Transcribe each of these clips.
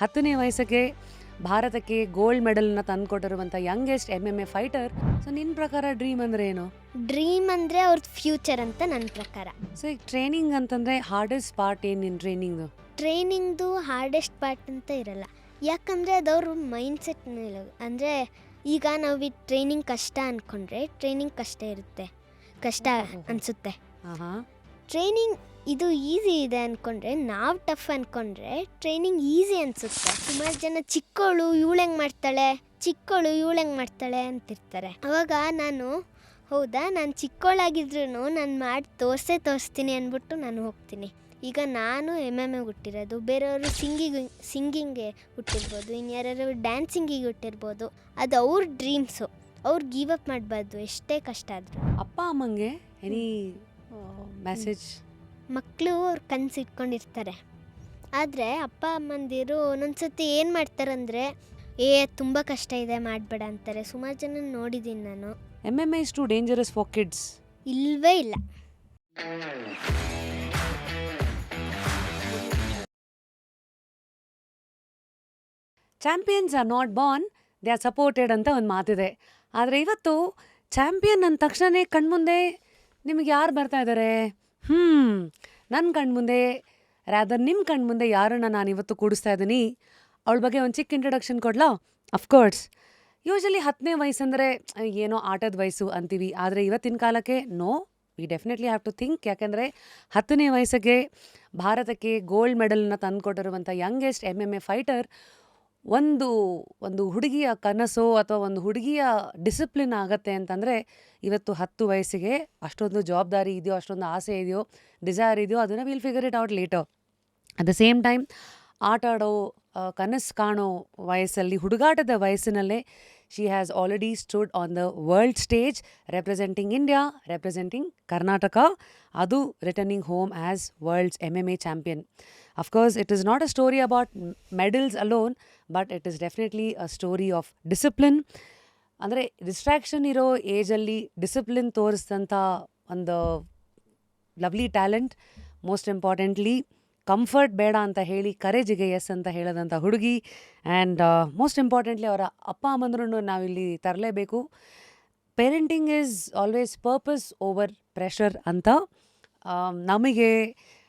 10ನೇ ವಯಸ್ಸಿಗೆ ಭಾರತಕ್ಕೆ ಗೋಲ್ಡ್ ಮೆಡಲ್ನ ತಂದುಕೊಟ್ಟಿರುವಂಥ ಯಂಗೆಸ್ಟ್ MMA ಫೈಟರ್. ಸೊ ನಿನ್ನ ಪ್ರಕಾರ ಡ್ರೀಮ್ ಅಂದರೆ ಏನು? ಡ್ರೀಮ್ ಅಂದರೆ ಅವ್ರದ್ದು ಫ್ಯೂಚರ್ ಅಂತ ನನ್ನ ಪ್ರಕಾರ. ಸೊ ಈಗ ಟ್ರೈನಿಂಗ್ ಅಂತಂದರೆ ಹಾರ್ಡೆಸ್ಟ್ ಪಾರ್ಟ್ ಏನು ನಿನ್ನ ಟ್ರೈನಿಂಗ್ದು? ಟ್ರೈನಿಂಗ್ದು ಹಾರ್ಡೆಸ್ಟ್ ಪಾರ್ಟ್ ಅಂತ ಇರಲ್ಲ, ಯಾಕಂದರೆ ಅದವ್ರ ಮೈಂಡ್ಸೆಟ್ ಮೇಲೆ. ಅಂದರೆ ಈಗ ನಾವು ಈ ಟ್ರೈನಿಂಗ್ ಕಷ್ಟ ಅಂದ್ಕೊಂಡ್ರೆ ಟ್ರೈನಿಂಗ್ ಕಷ್ಟ ಇರುತ್ತೆ, ಕಷ್ಟ ಅನಿಸುತ್ತೆ. ಟ್ರೈನಿಂಗ್ ಇದು ಈಸಿ ಇದೆ ಅಂದ್ಕೊಂಡ್ರೆ, ನಾವು ಟಫ್ ಅಂದ್ಕೊಂಡ್ರೆ ಟ್ರೈನಿಂಗ್ ಈಸಿ ಅನಿಸುತ್ತೆ. ಸುಮಾರು ಜನ ಚಿಕ್ಕವಳು ಇವಳು ಹೆಂಗೆ ಮಾಡ್ತಾಳೆ ಅಂತಿರ್ತಾರೆ. ಅವಾಗ ನಾನು ಹೌದಾ, ನಾನು ಚಿಕ್ಕವಳಾಗಿದ್ರು ನಾನು ಮಾಡಿ ತೋರಿಸ್ತೀನಿ ಅಂದ್ಬಿಟ್ಟು ನಾನು ಹೋಗ್ತೀನಿ. ಈಗ ನಾನು MMA ಹುಟ್ಟಿರೋದು, ಬೇರೆಯವರು ಸಿಂಗಿಂಗ್ಗೆ ಹುಟ್ಟಿರ್ಬೋದು, ಇನ್ಯಾರು ಡ್ಯಾನ್ಸಿಂಗಿಗೆ ಹುಟ್ಟಿರ್ಬೋದು. ಅದು ಅವ್ರ ಡ್ರೀಮ್ಸು, ಅವ್ರು ಗಿವ್ ಅಪ್ ಮಾಡಬಾರ್ದು ಎಷ್ಟೇ ಕಷ್ಟ ಆದರೂ. ಅಪ್ಪ ಅಮ್ಮಂಗೆ ಎನಿ ಮೆಸೇಜ್? ಮಕ್ಕಳು ಅವ್ರು ಕನಸು ಇಟ್ಕೊಂಡಿರ್ತಾರೆ, ಆದರೆ ಅಪ್ಪ ಅಮ್ಮಂದಿರು ಒಂದೊಂದ್ಸತಿ ಏನು ಮಾಡ್ತಾರಂದರೆ ತುಂಬ ಕಷ್ಟ ಇದೆ ಮಾಡಬೇಡ ಅಂತಾರೆ. ಸುಮಾರು ಜನ ನೋಡಿದ್ದೀನಿ ನಾನು. MMA is too dangerous for kids. ಇಲ್ವೇ ಇಲ್ಲ. Champions are not born, they are supported ಅಂತ ಒಂದು ಮಾತಿದೆ. ಆದರೆ ಇವತ್ತು ಚಾಂಪಿಯನ್ ಅಂದ ತಕ್ಷಣವೇ ಕಣ್ಮುಂದೆ ನಿಮಗೆ ಯಾರು ಬರ್ತಾ ಇದ್ದಾರೆ? ನನ್ನ ಕಣ್ಮುಂದೆ, ರಾದರ್ ನಿಮ್ಮ ಕಣ್ಮುಂದೆ ಯಾರನ್ನ ನಾನು ಇವತ್ತು ಕೂಡಿಸ್ತಾ ಇದ್ದೀನಿ. ಅವಳ ಬಗ್ಗೆ ಒಂದು ಚಿಕ್ಕ ಇಂಟ್ರಡಕ್ಷನ್ ಕೊಡ್ಲಾ? ಅಫ್ಕೋರ್ಸ್, ಯೂಶಲಿ 10ನೇ ವಯಸ್ಸಂದರೆ ಏನೋ ಆಟದ ವಯಸ್ಸು ಅಂತೀವಿ, ಆದರೆ ಇವತ್ತಿನ ಕಾಲಕ್ಕೆ no, we definitely have to think. ಯಾಕೆಂದರೆ 10ನೇ ವಯಸ್ಸಿಗೆ ಭಾರತಕ್ಕೆ ಗೋಲ್ಡ್ ಮೆಡಲ್ನ ತಂದುಕೊಟ್ಟಿರುವಂಥ ಯಂಗೆಸ್ಟ್ MMA ಫೈಟರ್ ಒಂದು ಹುಡುಗಿಯ ಕನಸು ಅಥವಾ ಒಂದು ಹುಡುಗಿಯ ಡಿಸಿಪ್ಲಿನ್ ಆಗತ್ತೆ ಅಂತಂದರೆ ಇವತ್ತು 10 ವಯಸ್ಸಿಗೆ ಅಷ್ಟೊಂದು ಜವಾಬ್ದಾರಿ ಇದೆಯೋ, ಅಷ್ಟೊಂದು ಆಸೆ ಇದೆಯೋ, ಡಿಸೈರ್ ಇದೆಯೋ, ಅದನ್ನು will figure it out later. At the same time ಆಟ ಆಡೋ, ಕನಸು ಕಾಣೋ ವಯಸ್ಸಲ್ಲಿ, ಹುಡುಗಾಟದ ವಯಸ್ಸಿನಲ್ಲೇ she has already stood on the world stage representing India, representing Karnataka, ಅದು returning home as world's MMA champion. Of course it is not a story about medals alone, but it is definitely a story of discipline. ಅಂದರೆ distraction ಇರೋ ಏಜಲ್ಲಿ discipline ತೋರಿಸಿದಂಥ ಒಂದು lovely talent. Most importantly comfort ಬೇಡ ಅಂತ ಹೇಳಿ ಕರೇಜಿಗೆ S ಅಂತ ಹೇಳೋದಂಥ ಹುಡುಗಿ. ಆ್ಯಂಡ್ ಮೋಸ್ಟ್ ಇಂಪಾರ್ಟೆಂಟ್ಲಿ ಅವರ ಅಪ್ಪ ಅಮ್ಮಂದ್ರೂ ನಾವಿಲ್ಲಿ ತರಲೇಬೇಕು. Parenting is always purpose over pressure ಅಂತ ನಮಗೆ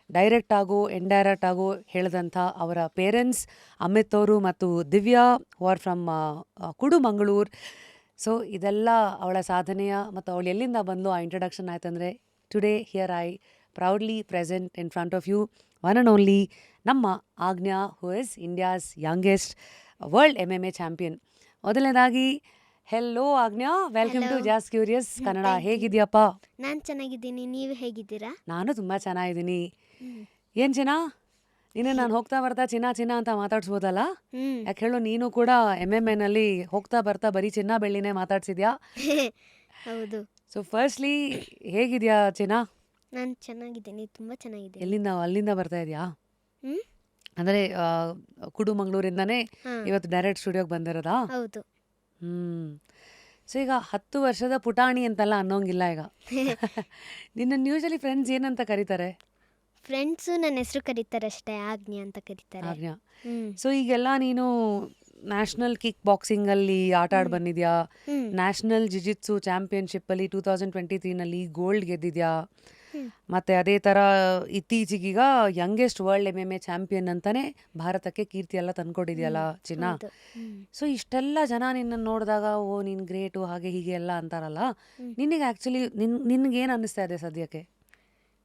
ಡೈರೆಕ್ಟ್ ಆಗೋ ಇಂಡೈರೆಕ್ಟ್ ಆಗೋ ಹೇಳಿದಂಥ ಅವರ ಪೇರೆಂಟ್ಸ್ ಅಮಿತ್ ಅವರು ಮತ್ತು Divya, who are from Kudumangaluru. So ಇದೆಲ್ಲ ಅವಳ ಸಾಧನೆಯ ಮತ್ತು ಅವಳು ಎಲ್ಲಿಂದ ಬಂದು ಆ ಇಂಟ್ರಡಕ್ಷನ್ ಆಯ್ತಂದರೆ, today here I proudly present in front of you one and only ನಮ್ಮ Aagnya, who is India's youngest world MMA champion. ಮೊದಲನೇದಾಗಿ hello Aagnya, welcome to just curious Kannada. ಹೇಗಿದೆಯಪ್ಪ? ನಾನು ಚೆನ್ನಾಗಿದ್ದೀನಿ, ನೀವು ಹೇಗಿದ್ದೀರಾ? ನಾನು ತುಂಬ ಚೆನ್ನಾಗಿದ್ದೀನಿ. ಏನು ಚಿನ್ನ, ನೀನು ನಾನು ಹೋಗ್ತಾ ಬರ್ತಾ ಚಿನ್ನ ಅಂತ ಮಾತಾಡ್ಸ್ಬೋದಲ್ಲ? ಯಾಕೆ ಹೇಳು, ನೀನು ಕೂಡ MMA ಹೋಗ್ತಾ ಬರ್ತಾ ಬರೀ ಚಿನ್ನ ಬೆಳ್ಳಿನೇ ಮಾತಾಡ್ಸಿದ್ಯಾ? ಹೌದು. ಸೊ ಫಸ್ಟ್ಲಿ ಹೇಗಿದ್ಯಾ ಚಿನ್ನ? ನಾನು ಚೆನ್ನಾಗಿದ್ದೀನಿ, ತುಂಬ ಚೆನ್ನಾಗಿದ್ದೀನಿ. ಅಲ್ಲಿಂದ ಬರ್ತಾ ಇದೆಯಾ? ಅಂದರೆ ಕುಡುಮಂಗ್ಳೂರಿಂದನೇ ಇವತ್ತು ಡೈರೆಕ್ಟ್ ಸ್ಟುಡಿಯೋಗೆ ಬಂದಿರೋದಾ? ಹೌದು. ಸೊ ಈಗ 10 ವರ್ಷದ ಪುಟಾಣಿ ಅಂತೆಲ್ಲ ಅನ್ನೋಂಗಿಲ್ಲ ಈಗ. ನಿನ್ನ ಯೂಶಲಿ ಫ್ರೆಂಡ್ಸ್ ಏನಂತ ಕರೀತಾರೆ? ಫ್ರೆಂಡ್ಸು ನನ್ನ ಹೆಸರು ಕರೀತಾರೆ ಅಷ್ಟೇ, ಆಜ್ಞಾ ಅಂತ ಕರೀತಾರೆ. ಆಜ್ಞಾ. ಸೊ ಈಗೆಲ್ಲ ನೀನು ನ್ಯಾಷನಲ್ ಕಿಕ್ ಬಾಕ್ಸಿಂಗಲ್ಲಿ ಆಟ ಆಡಿ ಬಂದಿದ್ಯಾ, ನ್ಯಾಷನಲ್ ಜಿಜಿಟ್ಸು ಚಾಂಪಿಯನ್ಶಿಪ್ಪಲ್ಲಿ 2023ನಲ್ಲಿ ಗೋಲ್ಡ್ ಗೆದ್ದಿದ್ಯಾ, ಮತ್ತು ಅದೇ ಥರ ಇತ್ತೀಚೆಗೀಗ ಯಂಗೆಸ್ಟ್ ವರ್ಲ್ಡ್ MMA ಚಾಂಪಿಯನ್ ಅಂತಲೇ ಭಾರತಕ್ಕೆ ಕೀರ್ತಿ ಎಲ್ಲ ತಂದ್ಕೊಟ್ಟಿದ್ಯಲ್ಲ ಚಿನ್ನ. ಸೊ ಇಷ್ಟೆಲ್ಲ ಜನ ನಿನ್ನನ್ನು ನೋಡಿದಾಗ ಓ ನೀನು ಗ್ರೇಟು ಹಾಗೆ ಹೀಗೆ ಎಲ್ಲ ಅಂತಾರಲ್ಲ, ನಿನಗೆ ಆ್ಯಕ್ಚುಲಿ ನಿನಗೇನು ಅನ್ನಿಸ್ತಾ ಇದೆ ಸದ್ಯಕ್ಕೆ?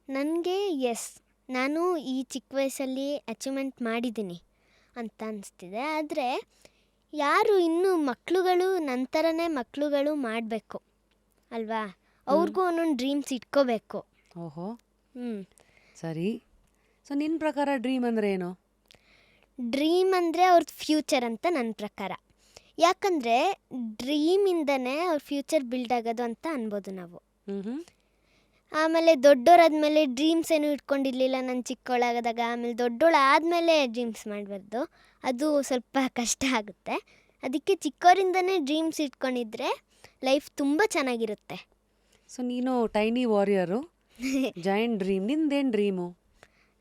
ನನಗೆ ನಾನು ಈ ಚಿಕ್ಕ ವಯಸ್ಸಲ್ಲಿ ಅಚೀವ್ಮೆಂಟ್ ಮಾಡಿದ್ದೀನಿ ಅಂತ ಅನಿಸ್ತಿದೆ. ಆದರೆ ಯಾರು ಇನ್ನೂ ಮಕ್ಕಳುಗಳು ನನ್ನ ಥರನೇ ಮಕ್ಕಳುಗಳು ಮಾಡಬೇಕು ಅಲ್ವಾ, ಅವ್ರಿಗೂ ಒಂದೊಂದು ಡ್ರೀಮ್ಸ್ ಇಟ್ಕೋಬೇಕು. ಓಹೋ, ಸರಿ. ಸೊ ನಿನ್ನ ಪ್ರಕಾರ ಡ್ರೀಮ್ ಅಂದರೆ ಏನು? ಡ್ರೀಮ್ ಅಂದರೆ ಅವ್ರದ್ದು ಫ್ಯೂಚರ್ ಅಂತ ನನ್ನ ಪ್ರಕಾರ. ಯಾಕಂದರೆ ಡ್ರೀಮಿಂದನೇ ಅವ್ರ ಫ್ಯೂಚರ್ ಬಿಲ್ಡ್ ಆಗೋದು ಅಂತ ಅನ್ಬೋದು ನಾವು. ಆಮೇಲೆ ದೊಡ್ಡೋರಾದ್ಮೇಲೆ ಡ್ರೀಮ್ಸ್ ಏನು ಇಟ್ಕೊಂಡಿರಲಿಲ್ಲ ನಾನು ಚಿಕ್ಕವಳಾಗದಾಗ, ಆಮೇಲೆ ದೊಡ್ಡೋಳಾದಮೇಲೆ ಡ್ರೀಮ್ಸ್ ಮಾಡಬಾರ್ದು, ಅದು ಸ್ವಲ್ಪ ಕಷ್ಟ ಆಗುತ್ತೆ. ಅದಕ್ಕೆ ಚಿಕ್ಕವರಿಂದನೇ ಡ್ರೀಮ್ಸ್ ಇಟ್ಕೊಂಡಿದ್ರೆ ಲೈಫ್ ತುಂಬ ಚೆನ್ನಾಗಿರುತ್ತೆ. ಸೊ ನೀನು ಟೈನಿ ವಾರಿಯರು, ಜೈಂಟ್ ಡ್ರೀಮ್. ನಿಂದೇನು ಡ್ರೀಮು?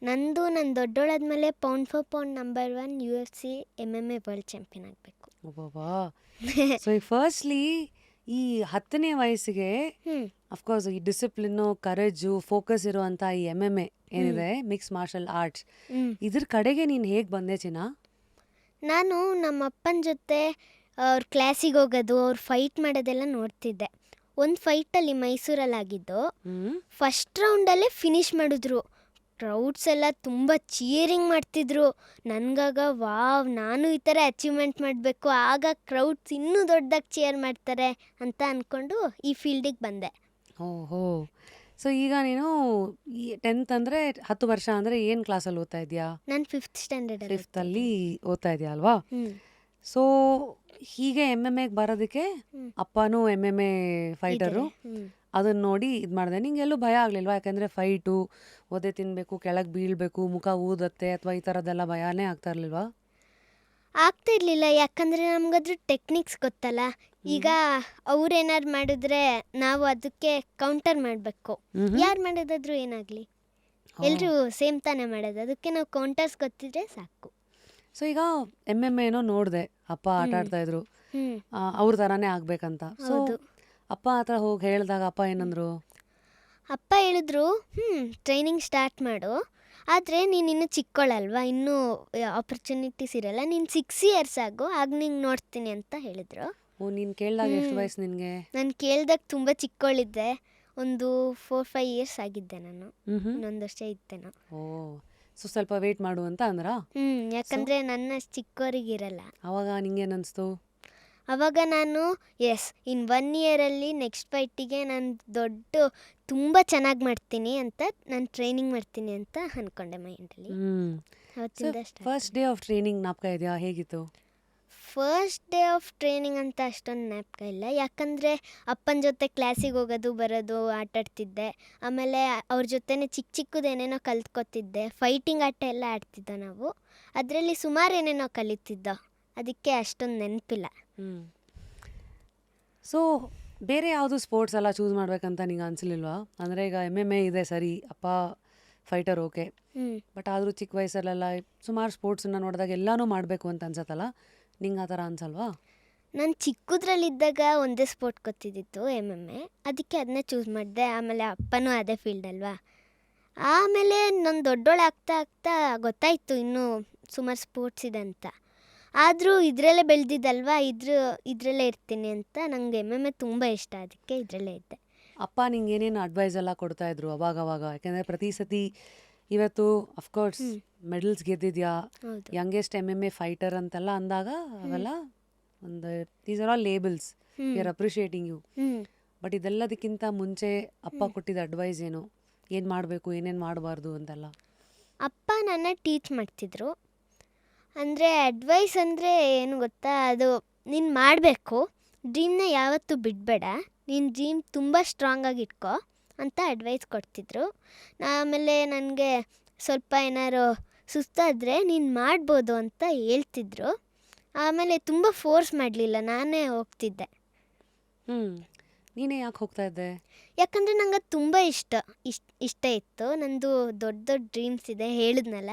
ನಂದು ನನ್ನ ದೊಡ್ಡೋಳಾದ್ಮೇಲೆ pound for pound number 1 UFC MMA world champion ಆಗಬೇಕು. ಒಬ್ಬಬ್ಬಾ. ಸೊ ಈಗ ಫಸ್ಟ್ಲಿ ಈ 10ನೇ ವಯಸ್ಸಿಗೆ ಅಫ್ಕೋರ್ಸ್ ಈ ಡಿಸಿಪ್ಲಿನ್ನು, ಕರೇಜು, ಫೋಕಸ್ ಇರುವಂಥ ಈ MMA ಏನಿದೆ ಮಿಕ್ಸ್ ಮಾರ್ಷಲ್ ಆರ್ಟ್ಸ್, ಇದ್ರ ಕಡೆಗೆ ನೀನು ಹೇಗೆ ಬಂದೆ ಚಿನ್ನ? ನಾನು ನಮ್ಮ ಅಪ್ಪನ ಜೊತೆ ಅವ್ರ ಕ್ಲಾಸಿಗೆ ಹೋಗೋದು, ಅವ್ರು ಫೈಟ್ ಮಾಡೋದೆಲ್ಲ ನೋಡ್ತಿದ್ದೆ. ಒಂದು ಫೈಟಲ್ಲಿ ಮೈಸೂರಲ್ಲಿ ಆಗಿದ್ದು, ಫಸ್ಟ್ ರೌಂಡಲ್ಲೇ ಫಿನಿಷ್ ಮಾಡಿದ್ರು. ಕ್ರೌಡ್ಸ್ ಎಲ್ಲ ತುಂಬ ಚೀರಿಂಗ್ ಮಾಡ್ತಿದ್ರು. ನನಗಾಗ ವಾವ್, ನಾನು ಈ ಥರ ಅಚೀವ್ಮೆಂಟ್ ಮಾಡಬೇಕು, ಆಗ ಕ್ರೌಡ್ಸ್ ಇನ್ನೂ ದೊಡ್ಡದಾಗಿ ಚೇರ್ ಮಾಡ್ತಾರೆ ಅಂತ ಅಂದ್ಕೊಂಡು ಈ ಫೀಲ್ಡಿಗೆ ಬಂದೆ. ಓಹೋ. ಸೊ ಈಗ ನೀನು ಈ 10th ಅಂದರೆ 10 ವರ್ಷ ಅಂದರೆ ಏನು ಕ್ಲಾಸಲ್ಲಿ ಓದ್ತಾ ಇದೆಯಾ? ನಾನು 5th ಸ್ಟ್ಯಾಂಡರ್ಡಲ್ಲಿ. 5th ಓದ್ತಾ ಇದೆಯಾ ಅಲ್ವಾ? ಸೊ ಹೀಗೆ MMA ಬರೋದಕ್ಕೆ ಅಪ್ಪನೂ MMA ಫೈಟರು, ಅದನ್ನ ನೋಡಿ ಇದು ಮಾಡಿದೆ. ನಿಂಗೆ ಎಲ್ಲೂ ಭಯ ಆಗಲಿಲ್ವಾ? ಯಾಕಂದರೆ ಫೈಟು, ಒದೆ ತಿನ್ನಬೇಕು, ಕೆಳಗೆ ಬೀಳಬೇಕು, ಮುಖ ಊದತ್ತೆ ಅಥವಾ ಈ ಥರದ್ದೆಲ್ಲ ಭಯನೇ ಆಗ್ತಾ ಇರಲಿಲ್ವಾ? ಆಗ್ತಾ ಇರಲಿಲ್ಲ, ಯಾಕಂದರೆ ನಮಗದ್ರ ಟೆಕ್ನಿಕ್ಸ್ ಗೊತ್ತಲ್ಲ. ಈಗ ಅವ್ರೇನಾರು ಮಾಡಿದ್ರೆ ನಾವು ಅದಕ್ಕೆ ಕೌಂಟರ್ ಮಾಡಬೇಕು. ಯಾರು ಮಾಡೋದಾದ್ರೂ ಏನಾಗಲಿ, ಎಲ್ಲರೂ ಸೇಮ್ ತಾನೇ ಮಾಡೋದು, ಅದಕ್ಕೆ ನಾವು ಕೌಂಟರ್ಸ್ ಗೊತ್ತಿದ್ರೆ ಸಾಕು. ಸೊ ಈಗ MMA ಏನೋ ನೋಡಿದೆ, ಅಪ್ಪ ಆಟ ಆಡ್ತಾ ಇದ್ರು, ಅವ್ರ ಥರನೇ ಆಗ್ಬೇಕಂತ. ಸೊ ಅಪ್ಪ ಹತ್ರ ಹೋಗಿ ಹೇಳಿದಾಗ ಅಪ್ಪ ಏನಂದ್ರು? ಅಪ್ಪ ಹೇಳಿದ್ರು, ಟ್ರೈನಿಂಗ್ ಸ್ಟಾರ್ಟ್ ಮಾಡು, ಆದರೆ ನೀನು ಇನ್ನೂ ಚಿಕ್ಕವಳಲ್ವಾ, ಇನ್ನೂ ಆಪರ್ಚುನಿಟೀಸ್ ಇರಲ್ಲ, ನೀನು 6 years ಆಗು, ಆಗ ನಿಂಗೆ ನೋಡ್ತೀನಿ ಅಂತ ಹೇಳಿದ್ರು. ಓ, ನೀನು ಕೇಳಿದಾಗ ಎಷ್ಟು ವಯಸ್ಸು ನಿನಗೆ? ನಾನು ಕೇಳಿದಾಗ ತುಂಬ ಚಿಕ್ಕವಳಿದ್ದೆ, ಒಂದು 4-5 years ಆಗಿದ್ದೆ ನಾನು, ಇನ್ನೊಂದು ವರ್ಷ ಇದ್ದೇನೋ. ಓ, ಸೊ ಸ್ವಲ್ಪ ವೇಟ್ ಮಾಡು ಅಂತ ಅಂದ್ರಾ? ಯಾಕಂದರೆ ನನ್ನ ಚಿಕ್ಕವರಿಗಿರಲ್ಲ. ಅವಾಗ ನಿಂಗೇನು ಅನಿಸ್ತು? ಅವಾಗ ನಾನು ಇನ್ 1 yeaರಲ್ಲಿ ನೆಕ್ಸ್ಟ್ ಫೈಟಿಗೆ ನಾನು ತುಂಬ ಚೆನ್ನಾಗಿ ಮಾಡ್ತೀನಿ ಅಂತ, ನಾನು ಟ್ರೈನಿಂಗ್ ಮಾಡ್ತೀನಿ ಅಂತ ಅಂದ್ಕೊಂಡೆ ಮೈಂಡಲ್ಲಿ. ಅವತ್ತಿಂದ ಫಸ್ಟ್ ಡೇ ಆಫ್ ಟ್ರೈನಿಂಗ್ ಜ್ಞಾಪಕ ಇದೆಯಾ? ಹೇಗಿತ್ತು? ಫಸ್ಟ್ ಡೇ ಆಫ್ ಟ್ರೈನಿಂಗ್ ಅಂತ ಅಷ್ಟೊಂದು ಜ್ಞಾಪಕ ಇಲ್ಲ, ಯಾಕಂದರೆ ಅಪ್ಪನ ಜೊತೆ ಕ್ಲಾಸಿಗೆ ಹೋಗೋದು ಬರೋದು ಆಟಾಡ್ತಿದ್ದೆ. ಆಮೇಲೆ ಅವ್ರ ಜೊತೆನೇ ಚಿಕ್ಕದೇನೇನೋ ಕಲ್ತ್ಕೊತಿದ್ದೆ. ಫೈಟಿಂಗ್ ಆಟ ಎಲ್ಲ ಆಡ್ತಿದ್ದೋ ನಾವು, ಅದರಲ್ಲಿ ಸುಮಾರು ಏನೇನೋ ಕಲಿತಿದ್ದೋ, ಅದಕ್ಕೆ ಅಷ್ಟೊಂದು ನೆನಪಿಲ್ಲ. ಸೊ ಬೇರೆ ಯಾವುದು ಸ್ಪೋರ್ಟ್ಸ್ ಎಲ್ಲ ಚೂಸ್ ಮಾಡ್ಬೇಕಂತ ನಿಂಗೆ ಅನಿಸ್ಲಿಲ್ವಾ? ಅಂದರೆ ಈಗ MMA ಇದೆ ಸರಿ, ಅಪ್ಪ ಫೈಟರ್ ಓಕೆ, ಬಟ್ ಆದರೂ ಚಿಕ್ಕ ವಯಸ್ಸಲ್ಲೆಲ್ಲ ಸುಮಾರು ಸ್ಪೋರ್ಟ್ಸನ್ನ ನೋಡಿದಾಗ ಎಲ್ಲನೂ ಮಾಡಬೇಕು ಅಂತ ಅನ್ಸತ್ತಲ್ಲ, ನಿಂಗೆ ಆ ಥರ ಅನ್ಸಲ್ವಾ? ನಾನು ಚಿಕ್ಕದ್ರಲ್ಲಿದ್ದಾಗ ಒಂದೇ ಸ್ಪೋರ್ಟ್ ಗೊತ್ತಿದ್ದಿತ್ತು, MMA, ಅದಕ್ಕೆ ಅದನ್ನೇ ಚೂಸ್ ಮಾಡಿದೆ. ಆಮೇಲೆ ಅಪ್ಪನೂ ಅದೇ ಫೀಲ್ಡ್ ಅಲ್ವಾ. ಆಮೇಲೆ ನಾನು ದೊಡ್ಡೋಳಾಗ್ತಾ ಆಗ್ತಾ ಗೊತ್ತಾಯಿತು ಇನ್ನೂ ಸುಮಾರು ಸ್ಪೋರ್ಟ್ಸ್ ಇದೆ ಅಂತ. ಆದರೂ ಇದರಲ್ಲೇ ಬೆಳೆದಿದ್ದಲ್ವಾ, ಇದರಲ್ಲೇ ಇರ್ತೀನಿ ಅಂತ. ನನಗೆ MMA ತುಂಬ ಇಷ್ಟ, ಅದಕ್ಕೆ ಇದರಲ್ಲೇ ಇದ್ದೆ. ಅಪ್ಪ ನಿಂಗೆ ಏನೇನು ಅಡ್ವೈಸ್ ಎಲ್ಲ ಕೊಡ್ತಾಯಿದ್ರು ಅವಾಗವಾಗ? ಯಾಕೆಂದರೆ ಪ್ರತಿ ಸತಿ ಇವತ್ತು ಅಫ್ಕೋರ್ಸ್ ಮೆಡಲ್ಸ್ ಗೆದ್ದಿದ್ಯಾ, ಯಂಗೆಸ್ಟ್ MMA ಫೈಟರ್ ಅಂತೆಲ್ಲ ಅಂದಾಗ ಅವೆಲ್ಲ ಒಂದು these are all labels, we are appreciating you. But ಇದೆಲ್ಲದಕ್ಕಿಂತ ಮುಂಚೆ ಅಪ್ಪ ಕೊಟ್ಟಿದ್ದ ಅಡ್ವೈಸ್ ಏನು ಮಾಡಬೇಕು, ಏನೇನು ಮಾಡಬಾರ್ದು ಅಂತೆಲ್ಲ? ಅಪ್ಪ ನನ್ನ ಟೀಚ್ ಮಾಡ್ತಿದ್ರು. ಅಂದರೆ ಅಡ್ವೈಸ್ ಅಂದರೆ ಏನು ಗೊತ್ತಾ, ಅದು ನೀನು ಮಾಡಬೇಕು, ಡ್ರೀಮ್ನ ಯಾವತ್ತೂ ಬಿಡಬೇಡ, ನಿನ್ನ ಡ್ರೀಮ್ ತುಂಬ ಸ್ಟ್ರಾಂಗಾಗಿ ಇಟ್ಕೋ ಅಂತ ಅಡ್ವೈಸ್ ಕೊಡ್ತಿದ್ರು. ಆಮೇಲೆ ನನಗೆ ಸ್ವಲ್ಪ ಏನಾರು ಸುಸ್ತಾದರೆ ನೀನು ಮಾಡ್ಬೋದು ಅಂತ ಹೇಳ್ತಿದ್ರು. ಆಮೇಲೆ ತುಂಬ ಫೋರ್ಸ್ ಮಾಡಲಿಲ್ಲ, ನಾನೇ ಹೋಗ್ತಿದ್ದೆ. ನೀನೇ ಯಾಕೆ ಹೋಗ್ತಾ ಇದ್ದೆ? ಯಾಕಂದರೆ ನಂಗೆ ಅದು ತುಂಬ ಇಷ್ಟ ಇತ್ತು. ನಂದು ದೊಡ್ಡ ದೊಡ್ಡ ಡ್ರೀಮ್ಸ್ ಇದೆ, ಹೇಳಿದ್ನಲ್ಲ,